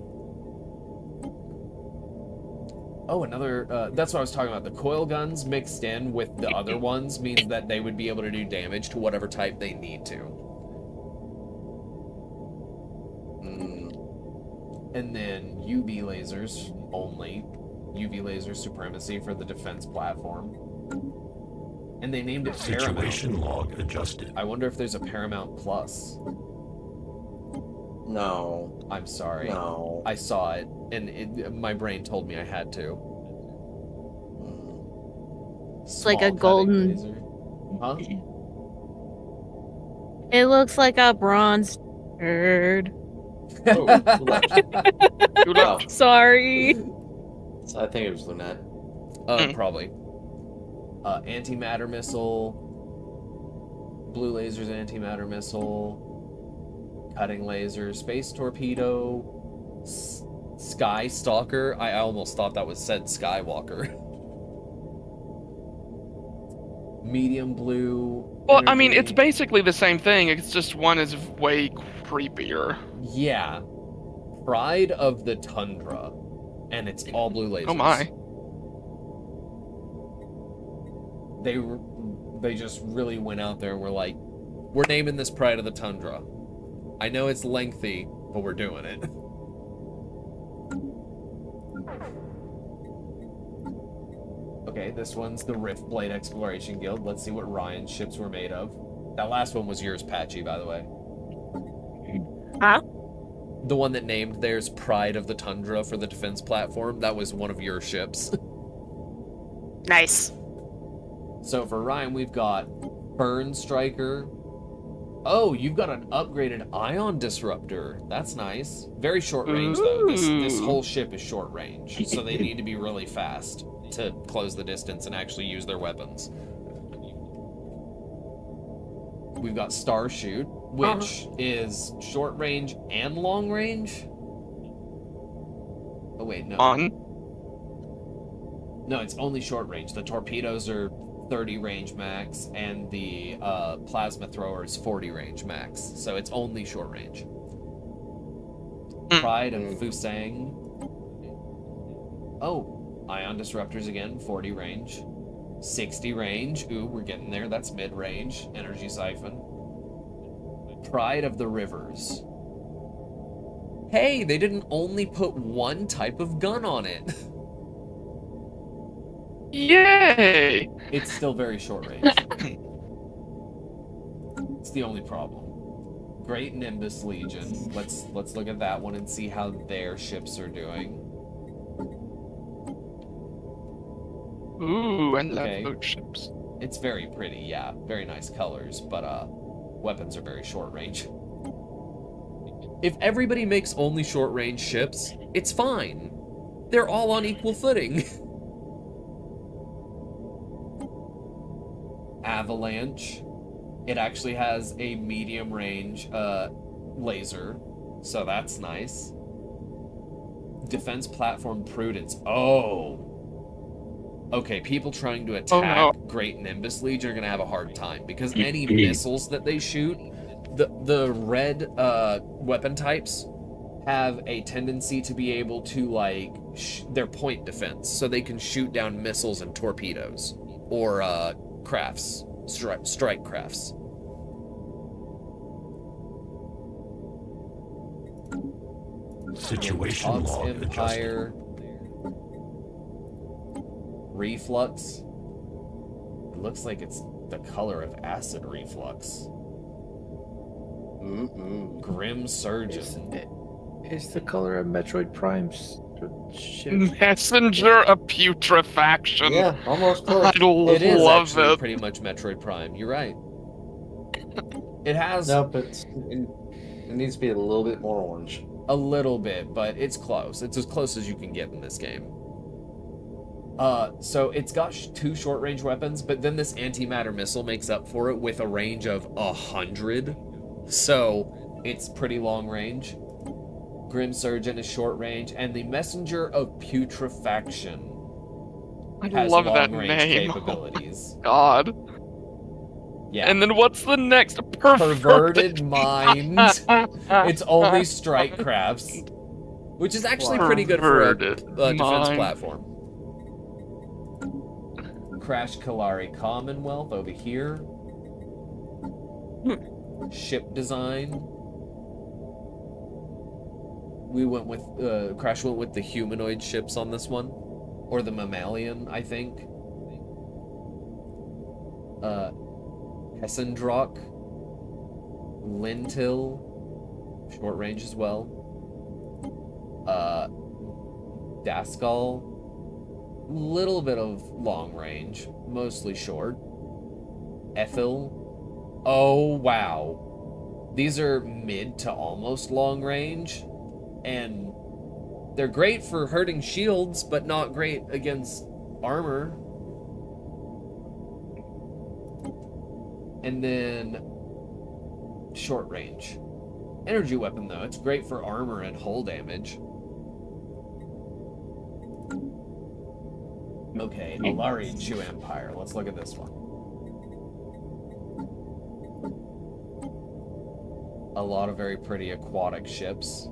A: Oh, another, that's what I was talking about. The coil guns mixed in with the other ones means that they would be able to do damage to whatever type they need to. And then UV lasers only. UV laser supremacy for the defense platform. And they named it Paramount.
G: Situation log adjusted.
A: I wonder if there's a Paramount Plus.
F: No.
A: I'm sorry.
F: No.
A: I saw it, and my brain told me I had to.
H: It's like a golden
A: laser. Huh?
H: It looks like a bronze turd.
F: Oh,
H: Sorry.
F: I think it was Lunette.
A: Probably. Antimatter missile. Blue lasers, antimatter missile. Cutting laser, space torpedo. Sky Stalker. I almost thought that was said Skywalker. Medium blue.
B: Well, I mean, it's basically the same thing. It's just one is way creepier.
A: Yeah. Pride of the Tundra. And it's all blue lasers.
B: Oh my.
A: They just really went out there and were like, we're naming this Pride of the Tundra. I know it's lengthy, but we're doing it. Okay, this one's the Riftblade Exploration Guild. Let's see what Ryan's ships were made of. That last one was yours, Patchy, by the way.
J: Huh?
A: The one that named theirs Pride of the Tundra for the defense platform, that was one of your ships.
J: Nice.
A: So for Ryan, we've got Burn Striker. Oh, you've got an upgraded Ion Disruptor. That's nice. Very short range, though. This whole ship is short range, so they need to be really fast to close the distance and actually use their weapons. We've got Starshoot, which is short range and long range. Oh, wait, no. No, it's only short range. The torpedoes are 30 range max, and the plasma thrower is 40 range max. So it's only short range. Pride of Fusang. Oh, Ion Disruptors again, 40 range. 60 range. Ooh, we're getting there. That's mid-range. Energy Siphon. Pride of the Rivers. Hey, they didn't only put one type of gun on it.
B: Yay!
A: It's still very short range. It's the only problem. Great Nimbus Legion. Let's look at that one and see how their ships are doing.
B: Ooh, I love those ships.
A: It's very pretty, yeah. Very nice colors, but weapons are very short range. If everybody makes only short range ships, it's fine. They're all on equal footing. Avalanche. It actually has a medium range laser, so that's nice. Defense Platform Prudence. Oh. Okay, people trying to attack Great Nimbus Legion are going to have a hard time, because any missiles that they shoot, the red weapon types have a tendency to be able to, like, their point defense, so they can shoot down missiles and torpedoes, or crafts, strike crafts.
G: Situation log
A: Empire. Reflux. It looks like it's the color of acid reflux. Grim Surgeon.
M: It's the color of Metroid Prime's ship.
B: Messenger of Putrefaction.
F: Yeah, almost close.
B: I
A: It is
B: love
A: actually
B: it.
A: pretty much Metroid Prime. You're right. It has
F: No, but it needs to be a little bit more orange.
A: a little bit, but it's close. It's as close as you can get in this game. So it's got two short-range weapons, but then this antimatter missile makes up for it with a range of 100. So it's pretty long range. Grim Surgeon is short range, and the Messenger of Putrefaction has
B: love that
A: long-range
B: name.
A: capabilities.
B: God.
A: Yeah.
B: And then what's the next?
A: Perverted Mind. It's only strike crafts, which is actually pretty good for a defense platform. Crash Kalari Commonwealth over here. Ship design. We went with, Crash went with the humanoid ships on this one. Or the mammalian, I think. Hessendrock. Lintil. Short range as well. Daskal. Little bit of long range. Mostly short. Ethel. Oh, wow. These are mid to almost long range. And they're great for hurting shields, but not great against armor. And then short range. Energy weapon, though. It's great for armor and hull damage. Okay, Alari Chew Empire. Let's look at this one. A lot of very pretty aquatic ships.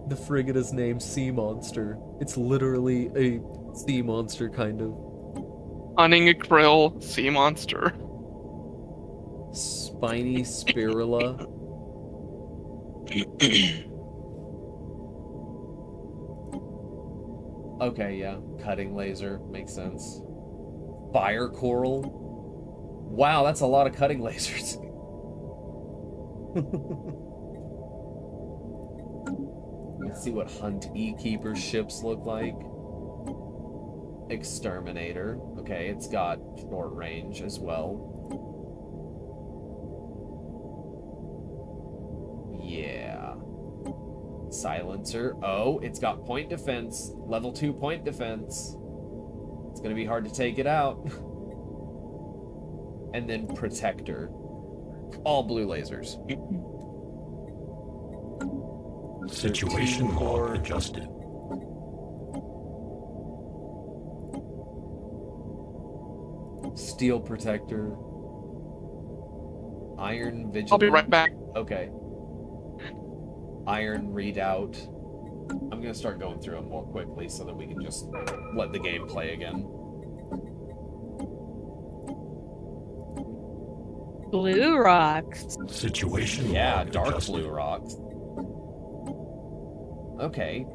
A: The frigate is named Sea Monster. It's literally a sea monster, kind of.
B: Hunting a krill, sea monster.
A: Spiny Spirula. Okay, yeah. Cutting laser. Makes sense. Fire Coral. Wow, that's a lot of cutting lasers. Let's see what Hunt Keeper ships look like. Exterminator. Okay, it's got short range as well. Yeah. Silencer. Oh, it's got point defense. Level 2 point defense. It's gonna be hard to take it out. And then Protector. All blue lasers.
G: Situation log adjusted.
A: Steel Protector. Iron Vigilance.
B: I'll be right back.
A: Okay. Iron Redoubt. I'm gonna start going through them more quickly so that we can just let the game play again.
H: Blue rocks.
G: Situation
A: Yeah,
G: log
A: dark
G: adjusted.
A: blue rocks. Okay.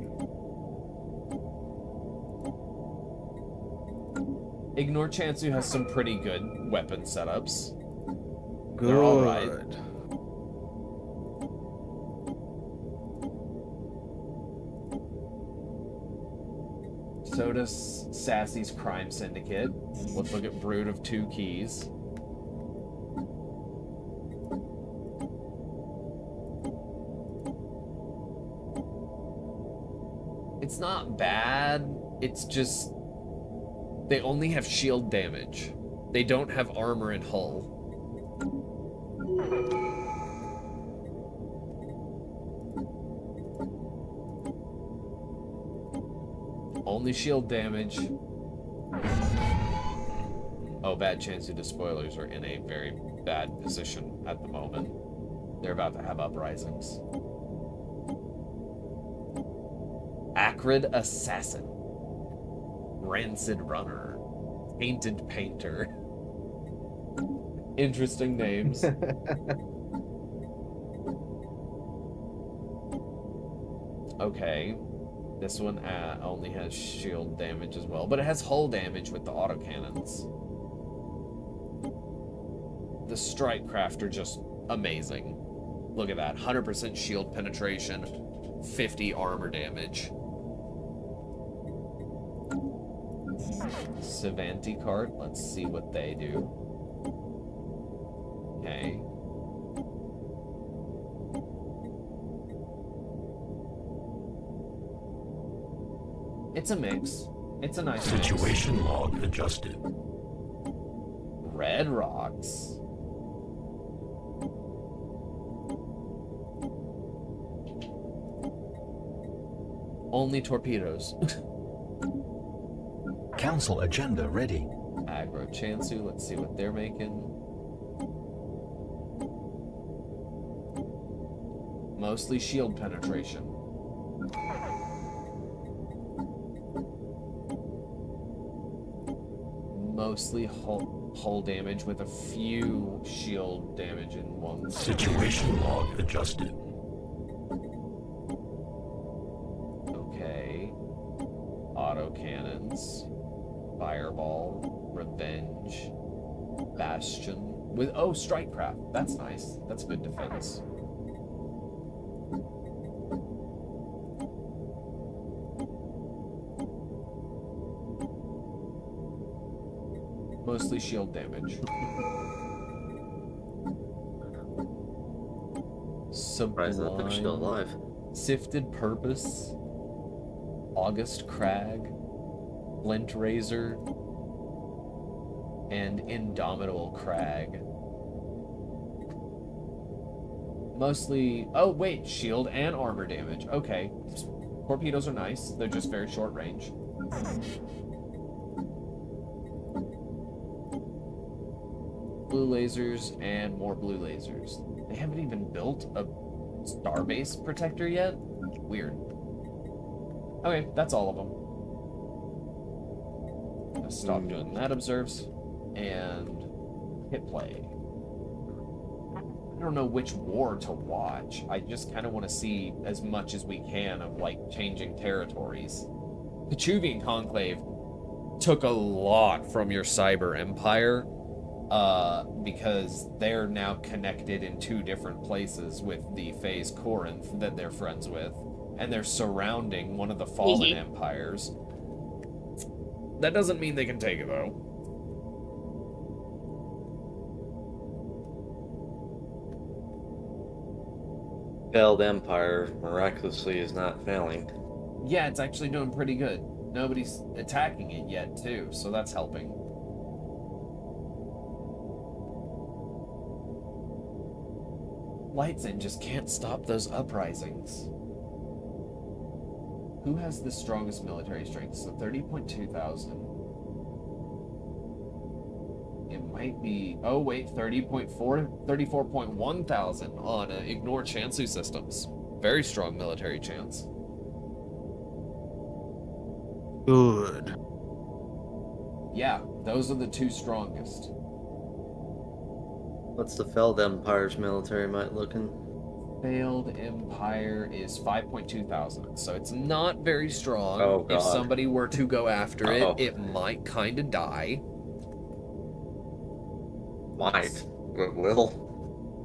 A: Ignore Chansu has some pretty good weapon setups. They're alright. So does Sassy's Crime Syndicate. Let's look at Brood of Two Keys. It's not bad, it's just they only have shield damage. They don't have armor and hull. Only shield damage. Oh, bad chance the spoilers are in a very bad position at the moment. They're about to have uprisings. Acrid Assassin. Rancid Runner. Painted Painter. Interesting names. Okay. This one only has shield damage as well, but it has hull damage with the autocannons. The Strike Craft are just amazing. Look at that. 100% shield penetration, 50 armor damage. Savanti Cart, let's see what they do. Okay. It's a mix. It's a nice
G: Situation
A: mix.
G: log adjusted.
A: Red rocks. Only torpedoes.
N: Council agenda ready.
A: Aggro Chansu, let's see what they're making. Mostly shield penetration. mostly hull damage with a few shield damage in one.
G: Situation log adjusted.
A: Okay. Autocannons. Fireball. Revenge. Bastion. With strike craft. That's nice. That's good defense. Mostly shield damage.
F: Surprised that they're still alive.
A: Sifted Purpose, August Crag, Flint Razor, and Indomitable Crag. Mostly, oh wait, shield and armor damage. Okay, torpedoes are nice. They're just very short range. Blue lasers and more blue lasers. They haven't even built a starbase protector yet? Weird. Okay, that's all of them. Let's stop doing that observes and hit play. I don't know which war to watch. I just kind of want to see as much as we can of like changing territories. Pechuvian Conclave took a lot from your Cyber Empire. Because they're now connected in two different places with the Phase Corinth that they're friends with, and they're surrounding one of the fallen empires. That doesn't mean they can take it, though.
F: Failed empire miraculously is not failing.
A: Yeah, it's actually doing pretty good. Nobody's attacking it yet, too, so that's helping. Lights and just can't stop those uprisings. Who has the strongest military strength? So 30.2 thousand. It might be, oh wait, 34.1 thousand on Ignore Chansu systems. Very strong military chance.
C: Good.
A: Yeah, those are the two strongest.
F: What's the failed empire's military might looking?
A: Failed Empire is 5.2 thousand, so it's not very strong.
F: Oh, God.
A: If somebody were to go after it, it might kind of die.
F: Might. It will.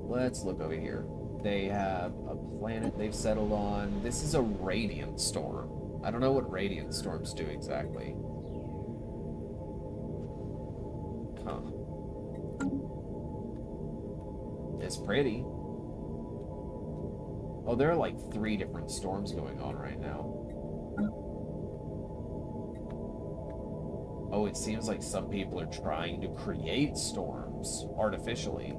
A: Let's look over here. They have a planet they've settled on. This is a Radiant Storm. I don't know what Radiant Storms do exactly. Huh. It's pretty. Oh, there are like 3 different storms going on right now. Oh, it seems like some people are trying to create storms artificially.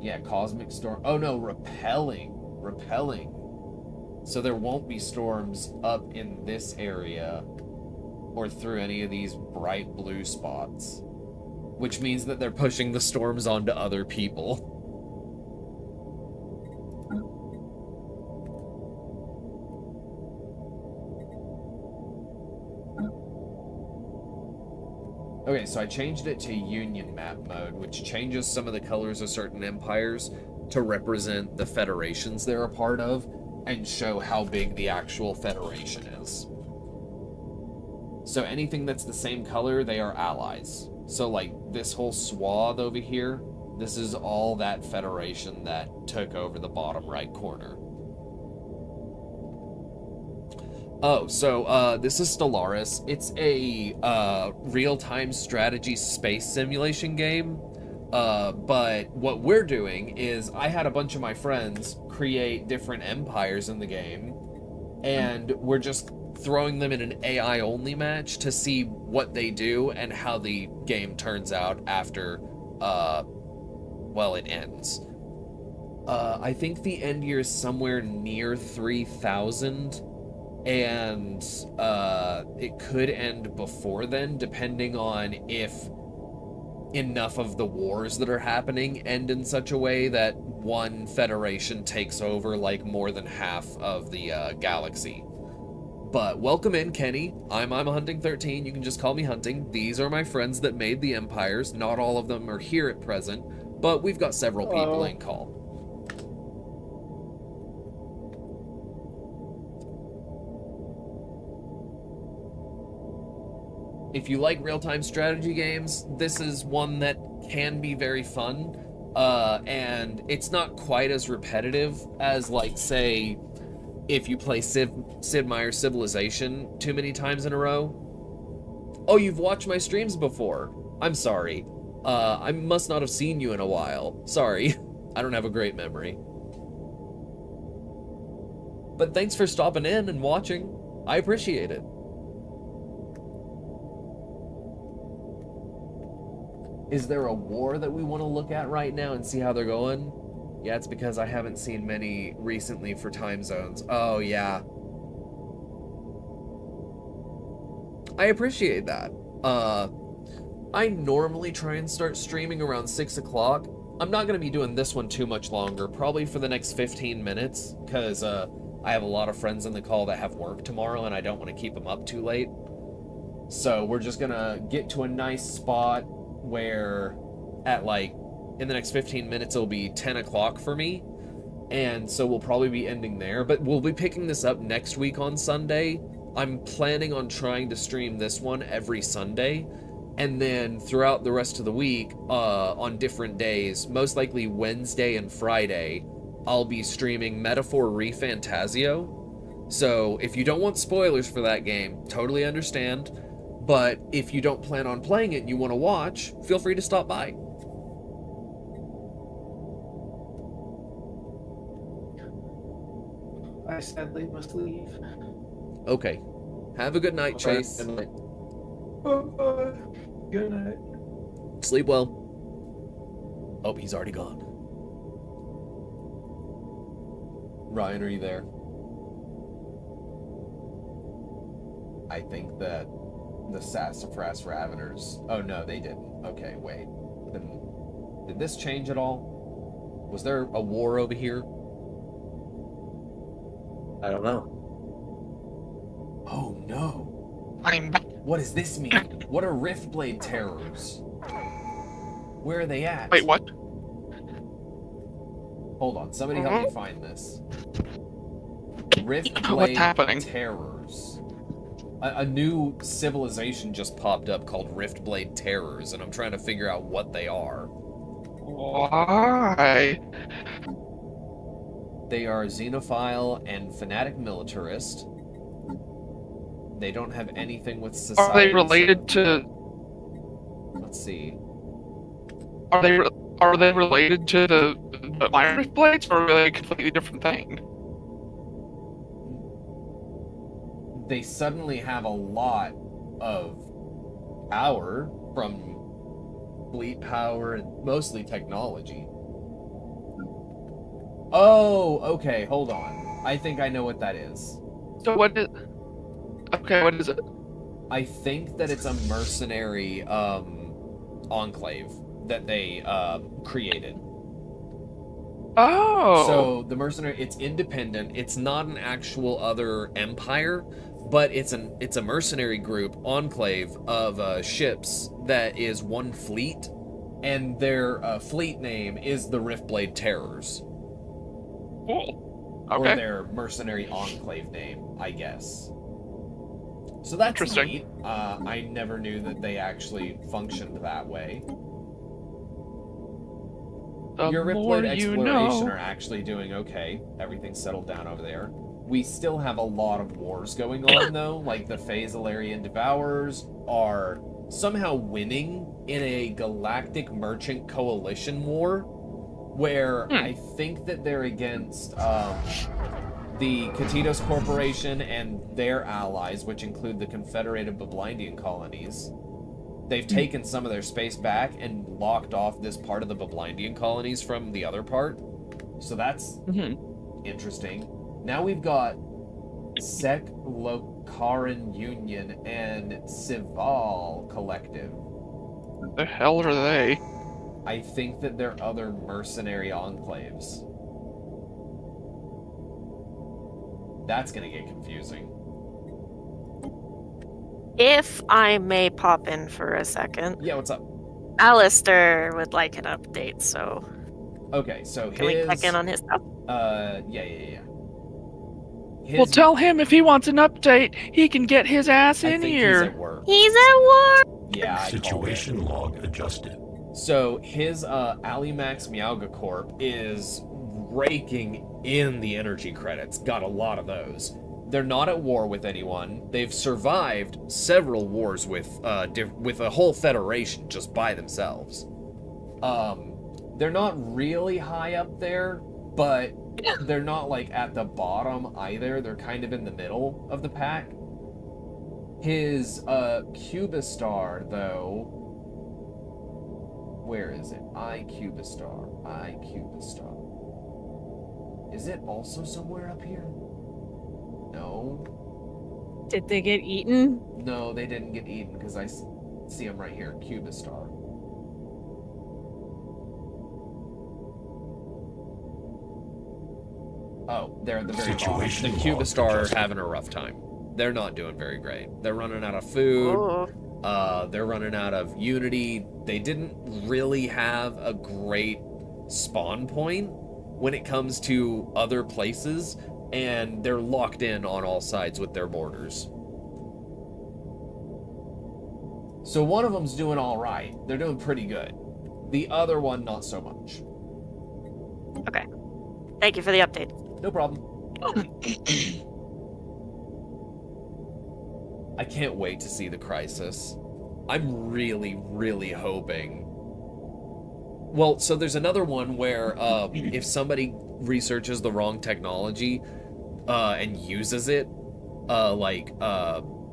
A: Yeah, cosmic storm. Oh no, repelling. Repelling. So there won't be storms up in this area or through any of these bright blue spots. Which means that they're pushing the storms onto other people. Okay, so I changed it to Union map mode, which changes some of the colors of certain empires to represent the federations they're a part of and show how big the actual federation is. So anything that's the same color, they are allies. So like this whole swath over here, this is all that federation that took over the bottom right corner. Oh, so this is Stellaris. It's a real-time strategy space simulation game. But what we're doing is I had a bunch of my friends create different empires in the game, and we're just throwing them in an AI-only match to see what they do and how the game turns out after, well, it ends. I think the end year is somewhere near 3,000. And it could end before then, depending on if enough of the wars that are happening end in such a way that one federation takes over like more than half of the galaxy. But welcome in, Kenny. I'm Hunting 13. You can just call me Hunting. These are my friends that made the empires. Not all of them are here at present, but we've got several people in call. If you like real-time strategy games, this is one that can be very fun, and it's not quite as repetitive as, like, say, if you play Sid Meier's Civilization too many times in a row. Oh, you've watched my streams before. I'm sorry. I must not have seen you in a while. Sorry. I don't have a great memory. But thanks for stopping in and watching. I appreciate it. Is there a war that we want to look at right now and see how they're going? Yeah, it's because I haven't seen many recently for time zones. Oh, yeah. I appreciate that. I normally try and start streaming around 6 o'clock. I'm not going to be doing this one too much longer, probably for the next 15 minutes, because I have a lot of friends in the call that have work tomorrow, and I don't want to keep them up too late. So we're just going to get to a nice spot where at, like, in the next 15 minutes, it'll be 10 o'clock for me, and so we'll probably be ending there, but we'll be picking this up next week on Sunday. I'm planning on trying to stream this one every Sunday, and then throughout the rest of the week, on different days, most likely Wednesday and Friday, I'll be streaming Metaphor ReFantasio. So if you don't want spoilers for that game, totally understand, but if you don't plan on playing it and you want to watch, feel free to stop by.
M: I sadly must leave.
A: Okay. Have a good night, Chase.
F: Good night.
M: Bye-bye. Good night.
A: Sleep well. Oh, he's already gone. Ryan, are you there? I think that the Sassafras Raveners... Oh, no, they didn't. Okay, wait. Then, did this change at all? Was there a war over here?
F: I don't know.
A: Oh, no.
B: I'm back.
A: What does this mean? What are Riftblade terrors? Where are they at?
B: Wait, what?
A: Hold on, somebody help me find this. Riftblade
B: What's happening?
A: terrors. A new civilization just popped up called Riftblade Terrors, and I'm trying to figure out what they are.
B: Why?
A: They are xenophile and fanatic militarist. They don't have anything with society.
B: Are they related to?
A: Let's see.
B: Are they related to the Irish Blades, or are they a completely different thing?
A: They suddenly have a lot of power from fleet power and mostly technology. Oh, okay, hold on. I think I know what that is.
B: So what is? Okay, what is it?
A: I think that it's a mercenary enclave that they created.
B: Oh.
A: So the mercenary, it's independent. It's not an actual other empire, but it's a mercenary group enclave of ships that is one fleet, and their fleet name is the Riftblade Terrors.
B: Cool. Okay.
A: Or their mercenary enclave name, I guess. So that's
B: interesting.
A: Neat. I never knew that they actually functioned that way. Your Riftblade exploration are actually doing okay. Everything's settled down over there. We still have a lot of wars going on, though. Like the Phasalarian Devourers are somehow winning in a galactic merchant coalition war, where I think that they're against the Katitos Corporation and their allies, which include the Confederated Bablindian colonies. They've taken some of their space back and locked off this part of the Bablindian colonies from the other part. So that's interesting. Now we've got Sek Lokaran Union and Sival Collective.
B: What the hell are they?
A: I think that they're other mercenary enclaves. That's gonna get confusing.
J: If I may pop in for a second.
A: Yeah, what's up?
J: Alistair would like an update, so...
A: Okay, so
J: Can we check in on his stuff?
A: Yeah.
B: Well, tell him if he wants an update, he can get his ass in here.
A: He's at work.
J: He's at work!
A: Yeah,
G: Situation log adjusted.
A: So his Alimax Meowga Corp is raking in the energy credits. Got a lot of those. They're not at war with anyone. They've survived several wars with a whole federation just by themselves. They're not really high up there, but they're not like at the bottom either. They're kind of in the middle of the pack. His Cubistar, though, where is it? iCubistar. Is it also somewhere up here? No.
H: Did they get eaten?
A: No, they didn't get eaten because I see them right here. Cubistar. Oh, they're at the very bottom. The Cubistar are having a rough time. They're not doing very great. They're running out of food. They're running out of Unity. They didn't really have a great spawn point when it comes to other places, and they're locked in on all sides with their borders. So one of them's doing all right. They're doing pretty good. The other one, not so much.
J: Okay. Thank you for the update.
A: No problem. I can't wait to see the Crisis. I'm really, really hoping. Well, so there's another one where if somebody researches the wrong technology and uses it, like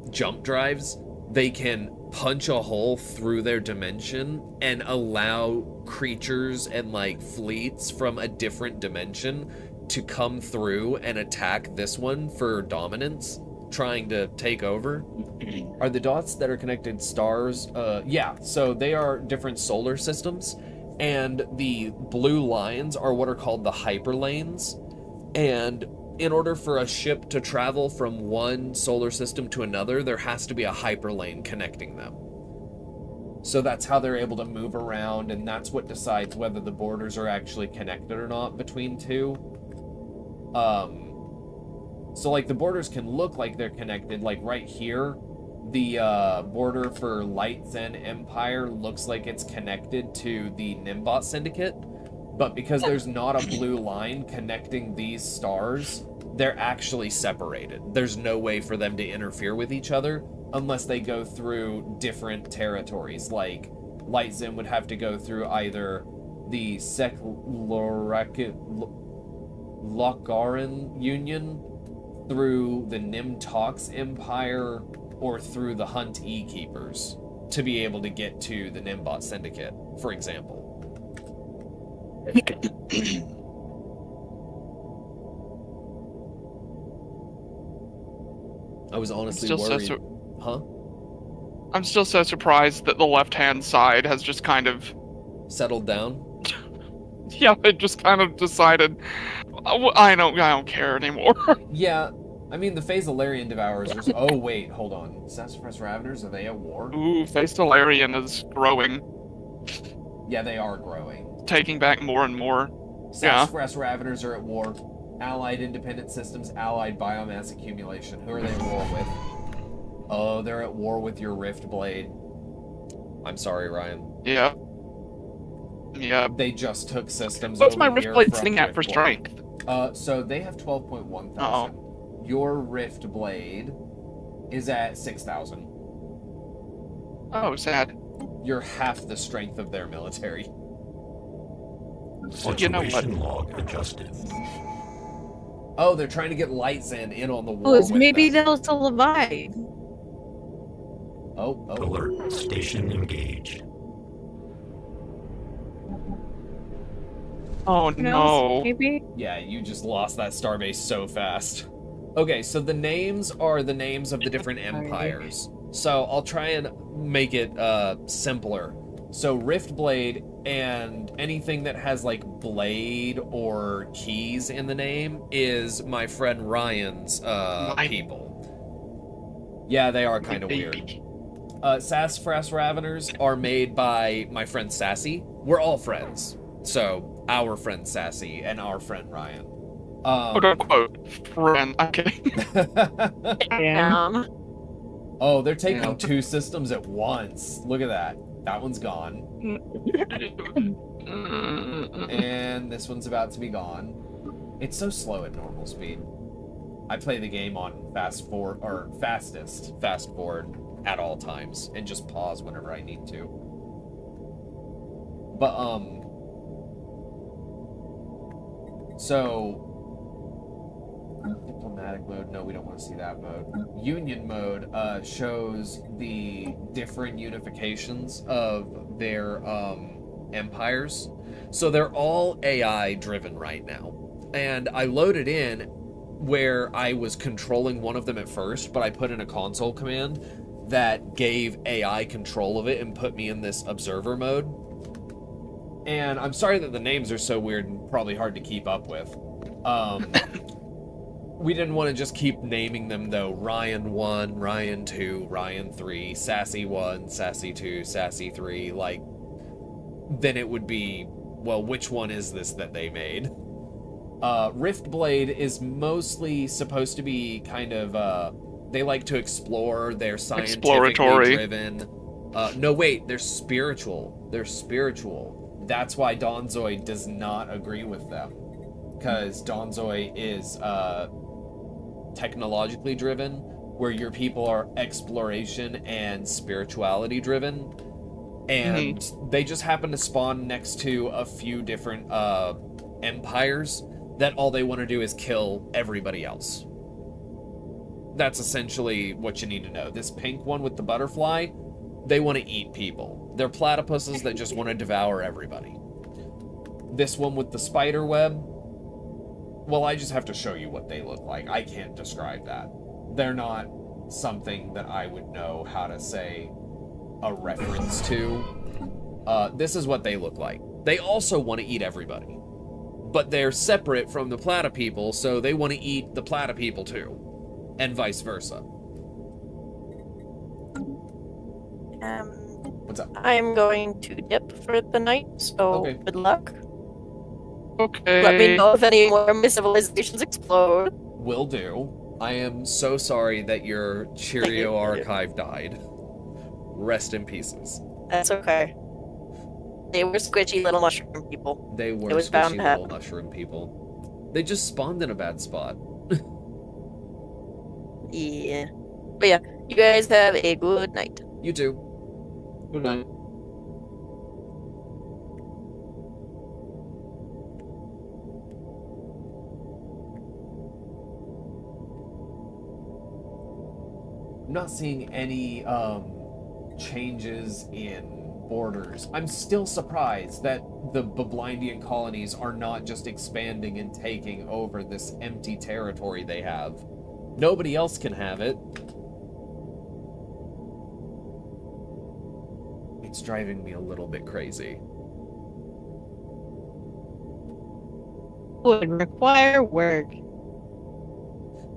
A: jump drives, they can punch a hole through their dimension and allow creatures and like fleets from a different dimension to come through and attack this one for dominance, trying to take over. Are the dots that are connected stars? Yeah, so they are different solar systems, and the blue lines are what are called the hyperlanes. And in order for a ship to travel from one solar system to another, there has to be a hyperlane connecting them. So that's how they're able to move around, and that's what decides whether the borders are actually connected or not between two. So like the borders can look like they're connected, like right here, the border for Light Zen Empire looks like it's connected to the Nimbot Syndicate, but because there's not a blue line connecting these stars, they're actually separated. There's no way for them to interfere with each other unless they go through different territories. Like Light Zen would have to go through either the Lokaran Union, through the Nimtox Empire, or through the Hunt E-Keepers to be able to get to the Nimbot Syndicate, for example. I was honestly worried.
B: I'm still so surprised that the left-hand side has just kind of
A: settled down.
B: Yeah, it just kind of decided, I don't care anymore.
A: Yeah, I mean the Phasalarian Devourers are... Oh wait, hold on. Sassafras Raveners, are they at war?
B: Ooh, Phasalarian is growing.
A: Yeah, they are growing.
B: Taking back more and more.
A: Sassafras Raveners are at war. Allied Independent Systems, Allied Biomass Accumulation. Who are they at war with? Oh, they're at war with your Rift Blade. I'm sorry, Ryan.
B: Yeah. Yeah.
A: They just took systems.
B: What's my Rift Blade sitting at for strength?
A: So they have 12.1 thousand. Your Rift Blade is at 6,000.
B: Oh, sad.
A: You're half the strength of their military.
B: Well, you know what?
G: Log adjusted.
A: Oh, they're trying to get Light Zen in on the war.
H: Oh, maybe they'll survive.
A: Oh.
G: Alert. Station engaged.
B: Oh no.
H: Maybe?
A: Yeah, you just lost that starbase so fast. Okay, so the names are the names of the different empires. So I'll try and make it simpler. So Rift Blade and anything that has like blade or keys in the name is my friend Ryan's people. Yeah, they are kind of weird. Sassafras Raveners are made by my friend Sassy. We're all friends. So, our friend Sassy and our friend Ryan.
B: Quote unquote friend. I'm kidding.
A: Oh, they're taking 2 systems at once. Look at that. That one's gone. And this one's about to be gone. It's so slow at normal speed. I play the game on fastest fast forward at all times and just pause whenever I need to. But so diplomatic mode, no, we don't want to see that mode. Union mode shows the different unifications of their empires. So they're all AI driven right now. And I loaded in where I was controlling one of them at first, but I put in a console command that gave AI control of it and put me in this observer mode. And I'm sorry that the names are so weird and probably hard to keep up with. We didn't want to just keep naming them though. Ryan 1, Ryan 2, Ryan 3, Sassy 1, Sassy 2, Sassy 3, like, then it would be, well, which one is this that they made? Riftblade is mostly supposed to be kind of, they like to explore, they're scientifically driven. No, wait, they're spiritual. They're spiritual. That's why Donzoi does not agree with them. Because Donzoi is, technologically driven, where your people are exploration and spirituality driven. And they just happen to spawn next to a few different, empires that all they want to do is kill everybody else. That's essentially what you need to know. This pink one with the butterfly, they want to eat people. They're platypuses that just want to devour everybody. This one with the spider web, well, I just have to show you what they look like. I can't describe that. They're not something that I would know how to say a reference to. This is what they look like. They also want to eat everybody. But they're separate from the platypeople, so they want to eat the platypeople too. And vice versa. What's up?
J: I'm going to dip for the night, so good luck.
B: Okay.
J: Let me know if any more civilizations explode.
A: Will do. I am so sorry that your Cheerio archive died. Rest in pieces.
J: That's okay. They were squishy little mushroom people.
A: They were squishy little mushroom people. They just spawned in a bad spot.
J: Yeah. But yeah, you guys have a good night.
A: You too.
B: Good night.
A: I'm not seeing any changes in borders. I'm still surprised that the Biblindian colonies are not just expanding and taking over this empty territory they have. Nobody else can have it. It's driving me a little bit crazy.
H: Would require work.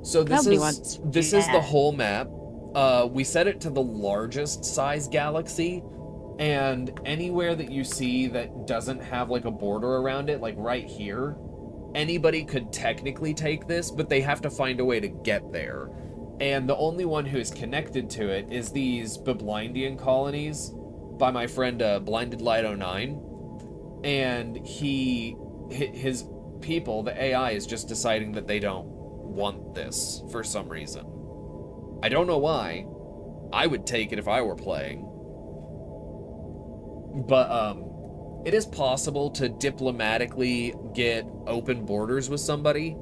A: So this is the whole map. We set it to the largest size galaxy, and anywhere that you see that doesn't have like a border around it, like right here, anybody could technically take this, but they have to find a way to get there. And the only one who is connected to it is these Biblindian colonies by my friend Blinded Light 09. And his people, the AI, is just deciding that they don't want this for some reason. I don't know why. I would take it if I were playing. But it is possible to diplomatically get open borders with somebody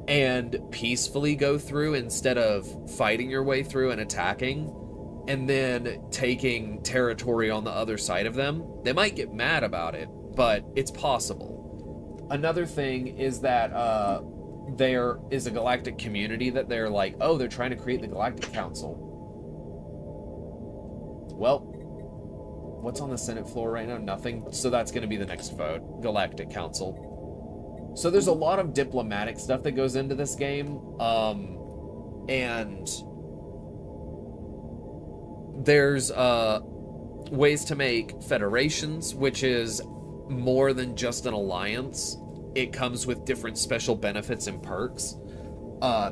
A: and peacefully go through instead of fighting your way through and attacking and then taking territory on the other side of them. They might get mad about it, but it's possible. Another thing is that there is a galactic community that they're like, oh, they're trying to create the Galactic Council. Well, what's on the Senate floor right now? Nothing. So that's going to be the next vote. Galactic Council. So there's a lot of diplomatic stuff that goes into this game. And there's ways to make federations, which is more than just an alliance. It comes with different special benefits and perks.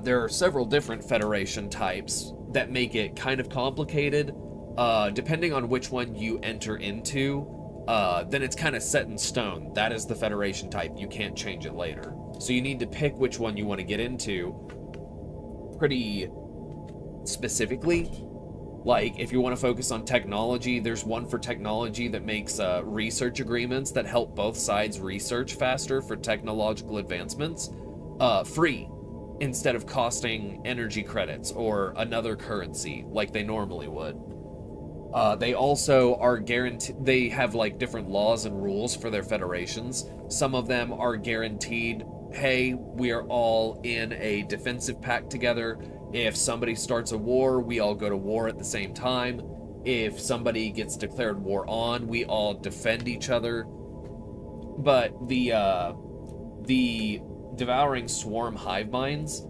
A: There are several different federation types that make it kind of complicated. Depending on which one you enter into, then it's kind of set in stone. That is the federation type. You can't change it later. So you need to pick which one you want to get into pretty specifically. Like, if you want to focus on technology, there's one for technology that makes research agreements that help both sides research faster for technological advancements, free, instead of costing energy credits or another currency like they normally would. They also are guaranteed, they have like different laws and rules for their federations. Some of them are guaranteed, hey, we are all in a defensive pact together. If somebody starts a war, we all go to war at the same time. If somebody gets declared war on, we all defend each other. But the devouring swarm hive minds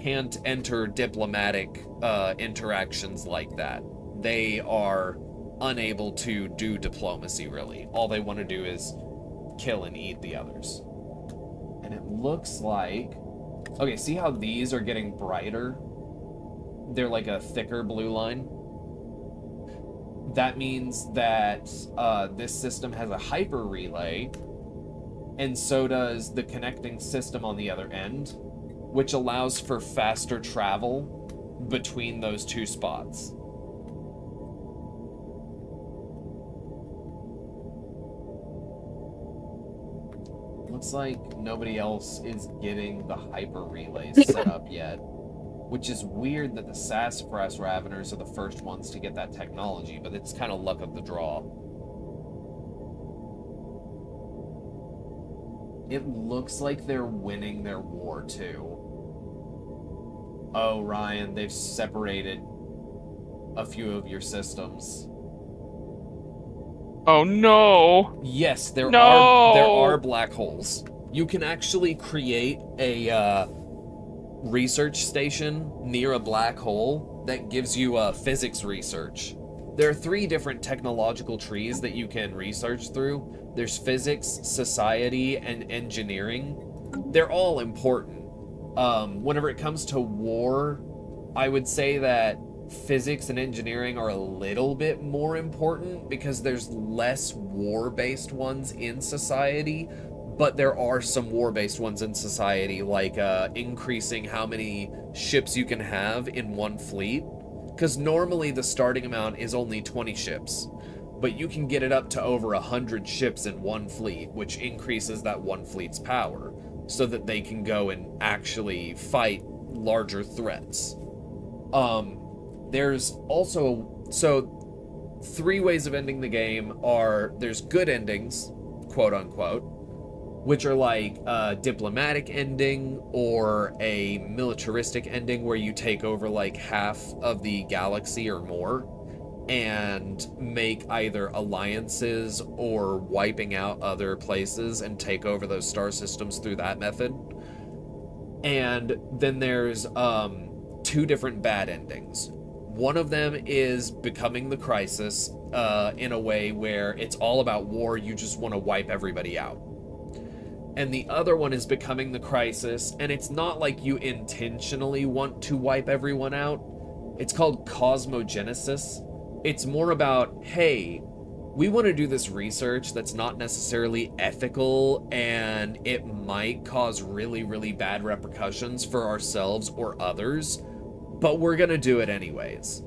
A: can't enter diplomatic interactions like that. They are unable to do diplomacy, really. All they want to do is kill and eat the others. And it looks like... Okay, see how these are getting brighter? They're like a thicker blue line. That means that this system has a hyper relay, and so does the connecting system on the other end, which allows for faster travel between those two spots. Looks like nobody else is getting the hyper relays set up yet, which is weird that the Sassafras Raveners are the first ones to get that technology, but it's kind of luck of the draw. It looks like they're winning their war too. Oh, Ryan, they've separated a few of your systems.
B: Oh no!
A: Yes, there are black holes. You can actually create a research station near a black hole that gives you physics research. There are 3 different technological trees that you can research through. There's physics, society, and engineering. They're all important. Whenever it comes to war, I would say that physics and engineering are a little bit more important because there's less war-based ones in society, but there are some war-based ones in society, like increasing how many ships you can have in one fleet, because normally the starting amount is only 20 ships, but you can get it up to over 100 ships in one fleet, which increases that one fleet's power, so that they can go and actually fight larger threats. There's also, so 3 ways of ending the game are, there's good endings, quote unquote, which are like a diplomatic ending or a militaristic ending where you take over like half of the galaxy or more and make either alliances or wiping out other places and take over those star systems through that method. And then there's 2 different bad endings. One of them is becoming the crisis in a way where it's all about war, you just want to wipe everybody out. And the other one is becoming the crisis, and it's not like you intentionally want to wipe everyone out. It's called cosmogenesis. It's more about, hey, we want to do this research that's not necessarily ethical, and it might cause really, really bad repercussions for ourselves or others, but we're gonna do it anyways.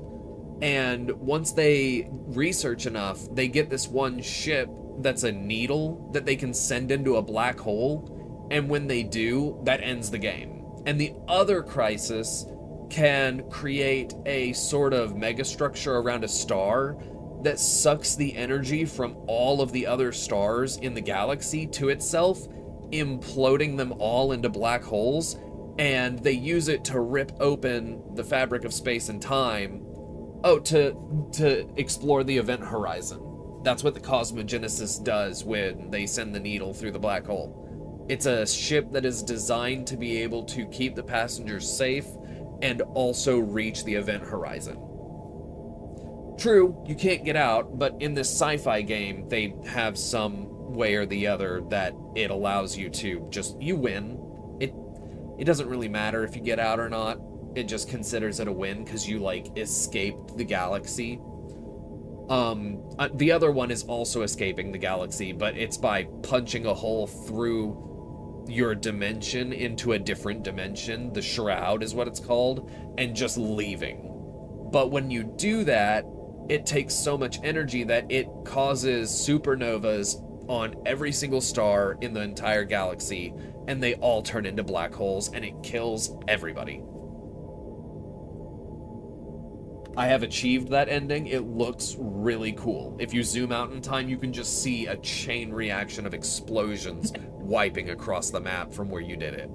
A: And once they research enough, they get this one ship that's a needle that they can send into a black hole, and when they do, that ends the game. And the other crisis can create a sort of megastructure around a star that sucks the energy from all of the other stars in the galaxy to itself, imploding them all into black holes, and they use it to rip open the fabric of space and time, to explore the event horizon. That's what the cosmogenesis does when they send the needle through the black hole. It's a ship that is designed to be able to keep the passengers safe and also reach the event horizon. True, you can't get out, but in this sci-fi game, they have some way or the other that it allows you to just, you win. It doesn't really matter if you get out or not. It just considers it a win because you, like, escaped the galaxy. The other one is also escaping the galaxy, but it's by punching a hole through your dimension into a different dimension. The shroud is what it's called, and just leaving. But when you do that, it takes so much energy that it causes supernovas on every single star in the entire galaxy, and they all turn into black holes, and it kills everybody. I have achieved that ending. It looks really cool. If you zoom out in time, you can just see a chain reaction of explosions wiping across the map from where you did it.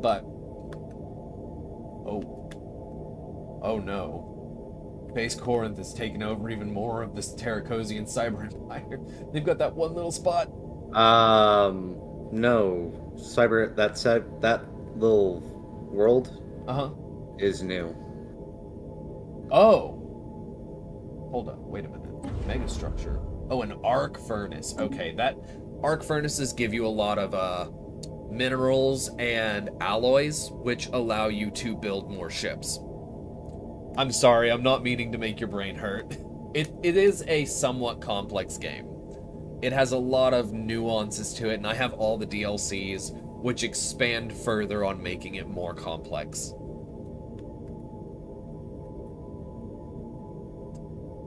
A: But, oh no. Base Corinth is taking over even more of this Terracosian cyber empire. They've got that one little spot.
F: No. That little world is new.
A: Oh. Hold up, wait a minute. Megastructure. Oh, an arc furnace. Okay, that arc furnaces give you a lot of minerals and alloys, which allow you to build more ships. I'm sorry, I'm not meaning to make your brain hurt. It is a somewhat complex game. It has a lot of nuances to it, and I have all the DLCs, which expand further on making it more complex.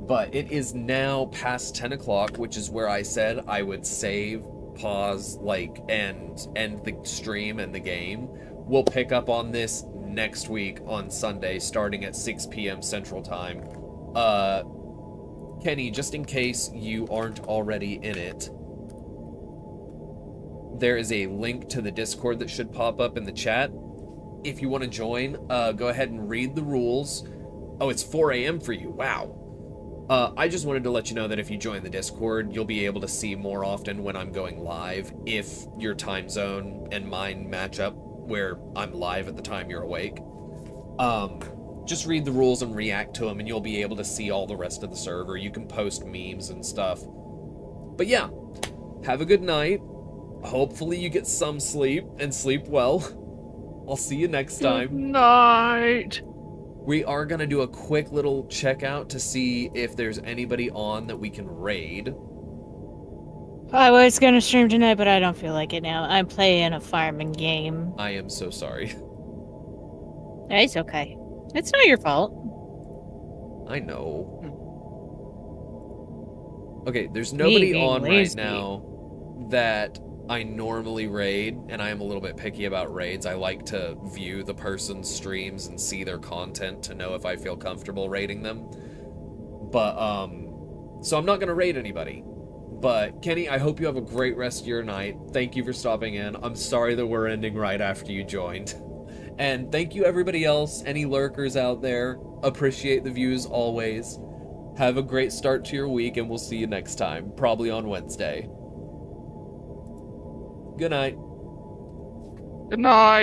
A: But it is now past 10 o'clock, which is where I said I would save, pause, and end the stream and the game. We'll pick up on this next week on Sunday, starting at 6 p.m. Central Time. Kenny, just in case you aren't already in it, there is a link to the Discord that should pop up in the chat. If you want to join, go ahead and read the rules. Oh, it's 4 a.m. for you. Wow. I just wanted to let you know that if you join the Discord, you'll be able to see more often when I'm going live, if your time zone and mine match up where I'm live at the time you're awake. Just read the rules and react to them, and you'll be able to see all the rest of the server. You can post memes and stuff. But yeah, have a good night. Hopefully you get some sleep, and sleep well. I'll see you next time.
B: Good night.
A: We are going to do a quick little checkout to see if there's anybody on that we can raid.
H: I was going to stream tonight, but I don't feel like it now. I'm playing a farming game.
A: I am so sorry.
H: It's okay. It's not your fault.
A: I know. Okay, there's nobody on right now that I normally raid, and I am a little bit picky about raids. I like to view the person's streams and see their content to know if I feel comfortable raiding them. But, so I'm not going to raid anybody. But, Kenny, I hope you have a great rest of your night. Thank you for stopping in. I'm sorry that we're ending right after you joined. And thank you everybody else, any lurkers out there. Appreciate the views always. Have a great start to your week, and we'll see you next time, probably on Wednesday. Good night.
B: Good night.